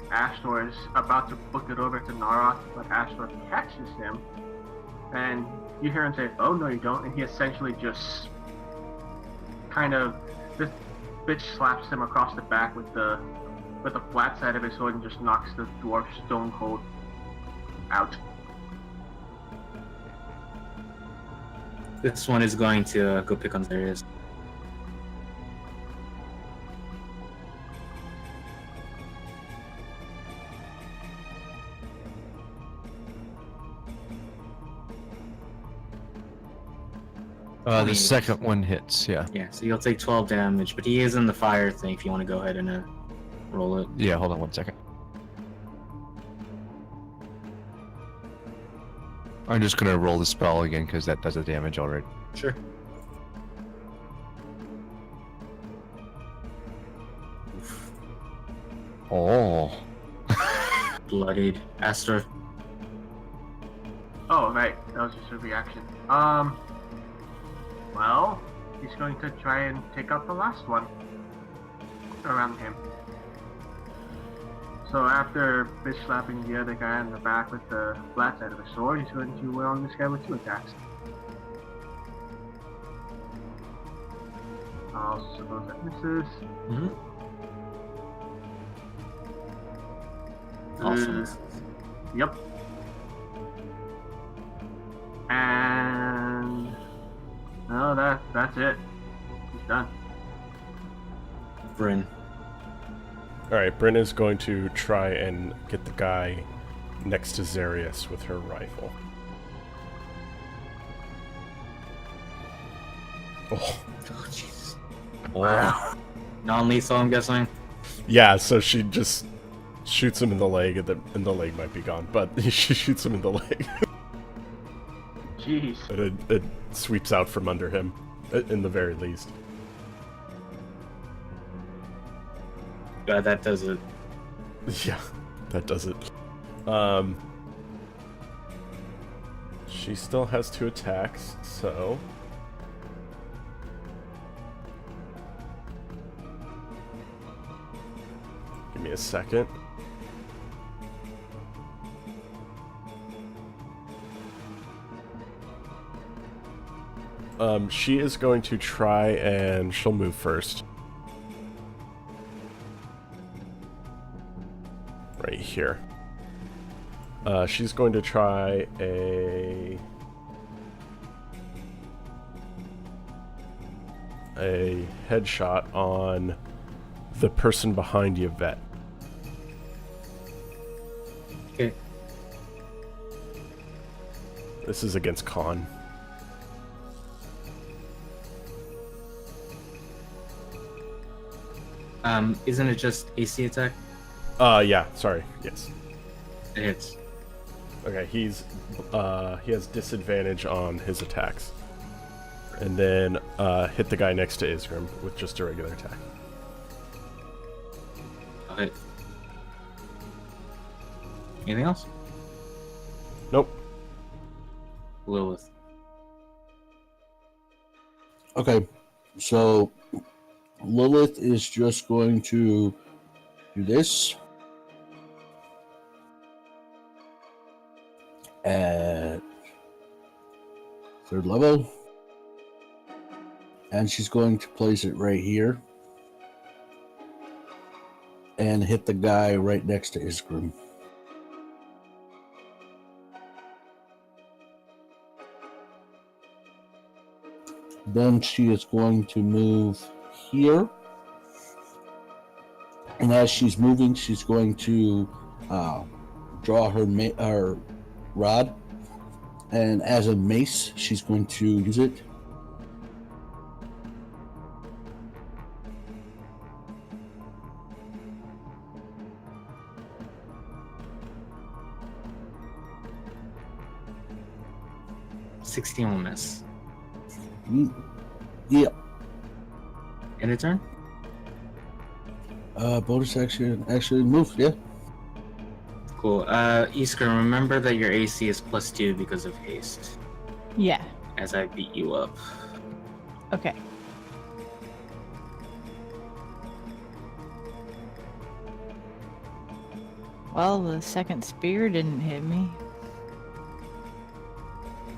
Astor is about to book it over to Narroth, but Astor catches him. And you hear him say, "Oh, no, you don't." And he essentially just kind of, bitch slaps him across the back with the flat side of his sword and just knocks the dwarf stone cold out. This one is going to go pick on Zarrius. The second one hits, yeah. Yeah, so you'll take 12 damage, but he is in the fire thing if you want to go ahead and roll it. Yeah, hold on 1 second. I'm just gonna roll the spell again because that does the damage already. Sure. Oh. Bloodied. Astor. Oh, right. That was just a reaction. Well, he's going to try and take out the last one around him. So after bitch slapping the other guy in the back with the flat side of the sword, he's going to on this guy with 2 attacks. I'll suppose that misses. Mm-hmm. Awesome. Yep. And no, that's it. He's done. Bryn. Alright, Bryn is going to try and get the guy next to Zarrius with her rifle. Oh. Oh, jeez. Wow. Non-lethal, I'm guessing? Yeah, so she just shoots him in the leg, and the leg might be gone, but she shoots him in the leg. Jeez. And it sweeps out from under him, in the very least. Yeah, that does it. Yeah, that does it. She still has 2 attacks, so... Give me a second. She is going to try and she'll move first. Right here. She's going to try a headshot on the person behind Yvette. Okay. This is against Con. Isn't it just AC attack? Yeah, sorry, yes. It hits. Okay, he has disadvantage on his attacks. And then hit the guy next to Isgrim with just a regular attack. Okay. Anything else? Nope. Lilith. Okay, so Lilith is just going to do this. At 3rd level. And she's going to place it right here. And hit the guy right next to Isgrim. Then she is going to move here. And as she's moving, she's going to draw her rod. And as a mace, she's going to use it. $16 will miss. Yeah. End of turn? Bonus action, actually move, yeah. Cool. Iskra, remember that your AC is +2 because of haste. Yeah. As I beat you up. Okay. Well, the second spear didn't hit me.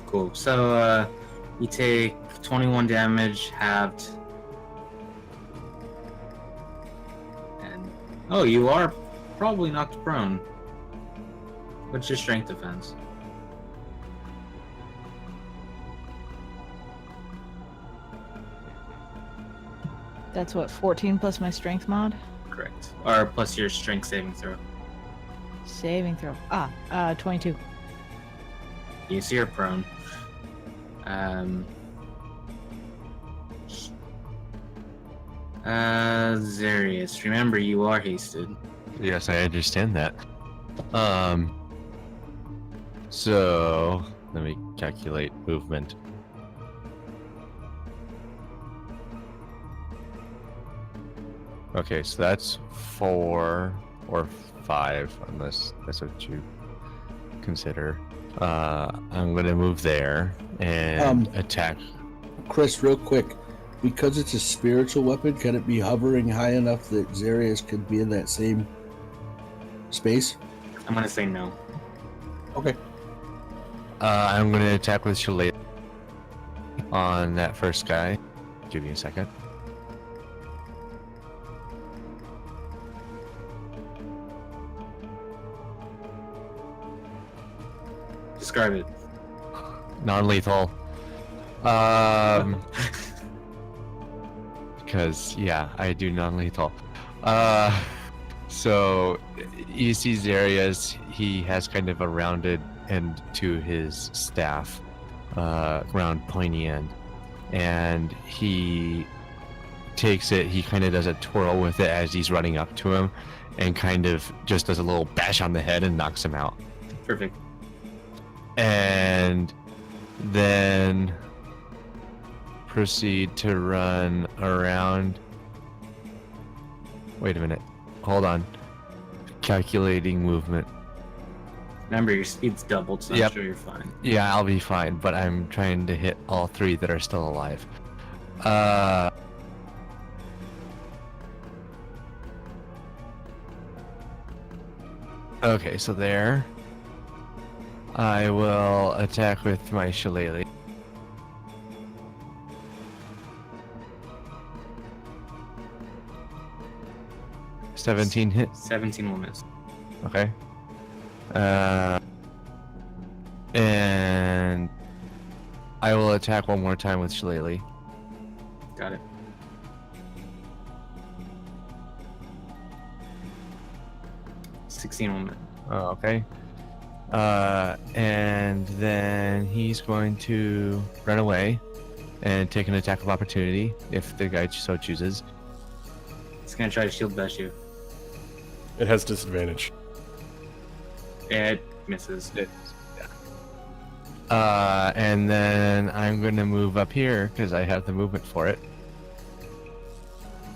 Cool. So, you take 21 damage, halved. Oh, you are probably knocked prone. What's your strength defense? That's what, 14 plus my strength mod? Correct. Or plus your strength saving throw. Saving throw. 22. You see you're prone. Zarrius, remember you are hasted. Yes, I understand that. So let me calculate movement. Okay, so that's 4 or 5, unless that's what you consider. I'm gonna move there and attack. Chris, real quick, because it's a spiritual weapon, can it be hovering high enough that Zarrius could be in that same space? I'm gonna say no. Okay. I'm gonna attack with Shillelagh on that first guy. Give me a second. Describe it. Non-lethal. Because yeah, I do non-lethal. So you see Zarrius, he has kind of a rounded end to his staff, round pointy end, and he takes it, he kind of does a twirl with it as he's running up to him, and kind of just does a little bash on the head and knocks him out. Perfect. And then proceed to run around. Wait a minute. Hold on. Calculating movement. Remember, your speed's doubled, so Yep. I'm sure you're fine. Yeah, I'll be fine, but I'm trying to hit all 3 that are still alive. Okay, so there. I will attack with my shillelagh. $17 hit. 17 will miss. Okay. And I will attack one more time with shillelagh. Got it. $16 will miss. Oh, okay. And then he's going to run away and take an attack of opportunity if the guy so chooses. It's gonna try to shield bash you. It has disadvantage. It misses. And then I'm going to move up here because I have the movement for it.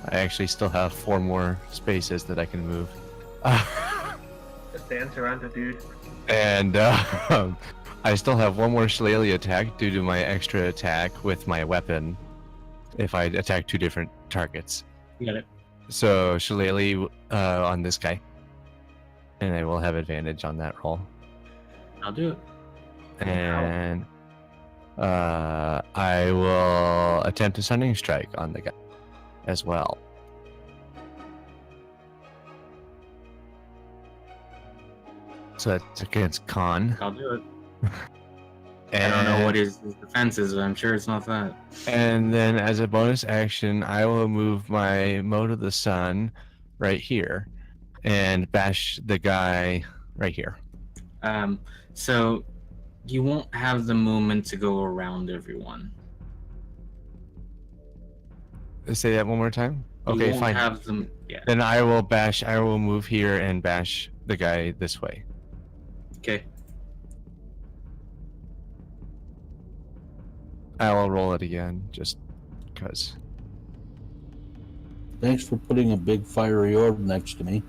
I actually still have 4 more spaces that I can move. Just dance around the dude. And I still have 1 more shillelagh attack due to my extra attack with my weapon if I attack 2 different targets. Got it. So shillelagh on this guy. And I will have advantage on that roll. I'll do it. And I will attempt a stunning strike on the guy as well. So that's against con. I'll do it. And, I don't know what his defense is, but I'm sure it's not that. And then as a bonus action, I will move my Mode of the Sun right here and bash the guy right here. So you won't have the movement to go around everyone. Say that one more time. You Okay, won't fine. Have them. Yeah. Then I will move here and bash the guy this way. Okay. I will roll it again, just because. Thanks for putting a big fiery orb next to me.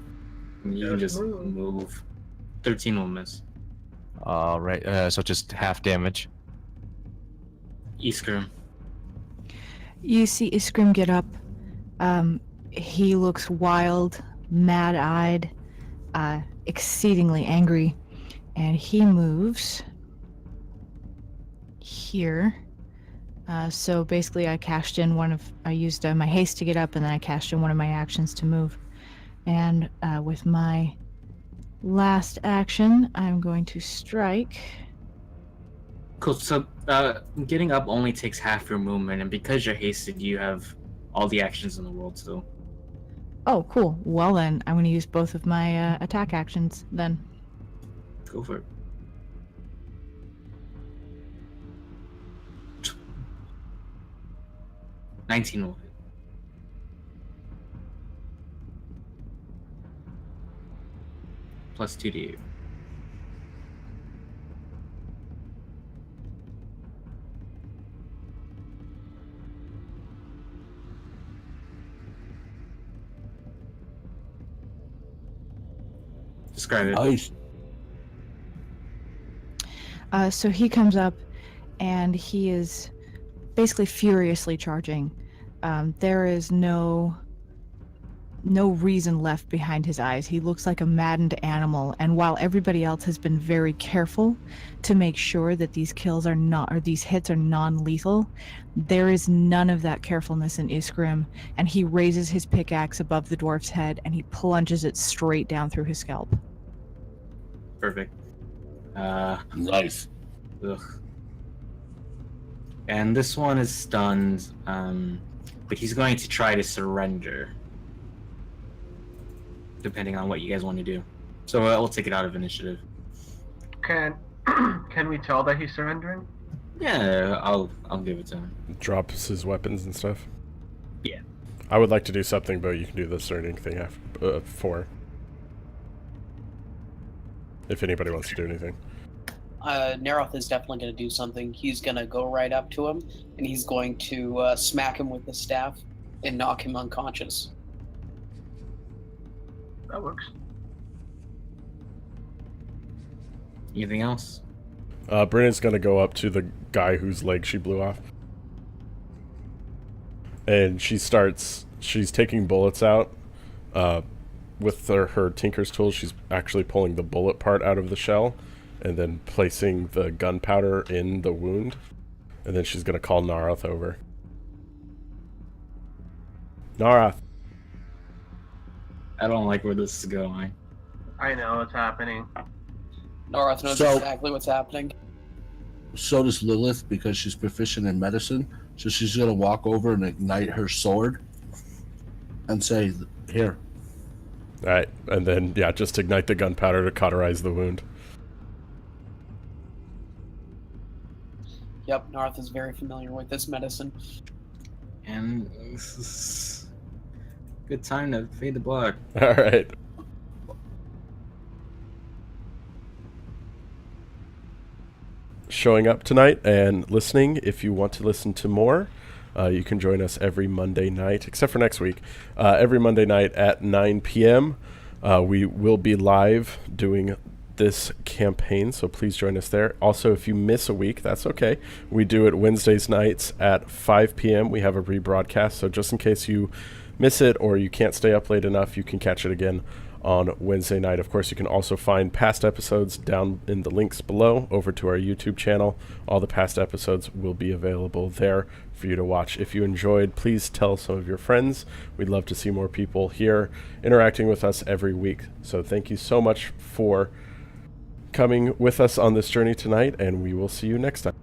You can just move. 13 will miss. All right, so just half damage. Iskrim. You see Iskrim get up. He looks wild, mad-eyed, exceedingly angry, and he moves here. So basically, I used my haste to get up, and then I cashed in one of my actions to move. And with my last action, I'm going to strike. Cool. So, getting up only takes half your movement, and because you're hasted, you have all the actions in the world still. Oh, cool. Well then, I'm going to use both of my attack actions then. Go for it. +19 will hit. +2 to. Describe it. Nice. So he comes up, and he is basically furiously charging. There is no reason left behind his eyes. He looks like a maddened animal, and while everybody else has been very careful to make sure that these kills are not, or these hits are non-lethal, there is none of that carefulness in Iskrim, and he raises his pickaxe above the dwarf's head and he plunges it straight down through his scalp. Perfect. Nice. Ugh. And this one is stunned, but he's going to try to surrender, depending on what you guys want to do. So we'll take it out of initiative. Can we tell that he's surrendering? Yeah, I'll give it to him. Drops his weapons and stuff. Yeah. I would like to do something, but you can do the discerning thing after, for. If anybody wants to do anything. Narroth is definitely going to do something. He's going to go right up to him, and he's going to smack him with the staff and knock him unconscious. That works. Anything else? Bryn's gonna go up to the guy whose leg she blew off. And she's taking bullets out. With her tinker's tool, she's actually pulling the bullet part out of the shell and then placing the gunpowder in the wound. And then she's gonna call Narroth over. Narroth. I don't like where this is going. I know what's happening. Narroth knows So- exactly what's happening. So does Lilith because she's proficient in medicine. So she's gonna walk over and ignite her sword and say, "Here." Alright, and then, yeah, just ignite the gunpowder to cauterize the wound. Yep, Narroth is very familiar with this medicine. And this is good time to fade the blood. Alright. Showing up tonight and listening. If you want to listen to more, you can join us every Monday night, except for next week. Every Monday night at 9 p.m. We will be live doing this campaign, so please join us there. Also, if you miss a week, that's okay. We do it Wednesdays nights at 5 p.m. We have a rebroadcast, so just in case you miss it or you can't stay up late enough, you can catch it again on Wednesday night. Of course, you can also find past episodes down in the links below over to our YouTube channel. All the past episodes will be available there for you to watch. If you enjoyed, please tell some of your friends. We'd love to see more people here interacting with us every week. So thank you so much for coming with us on this journey tonight, and we will see you next time.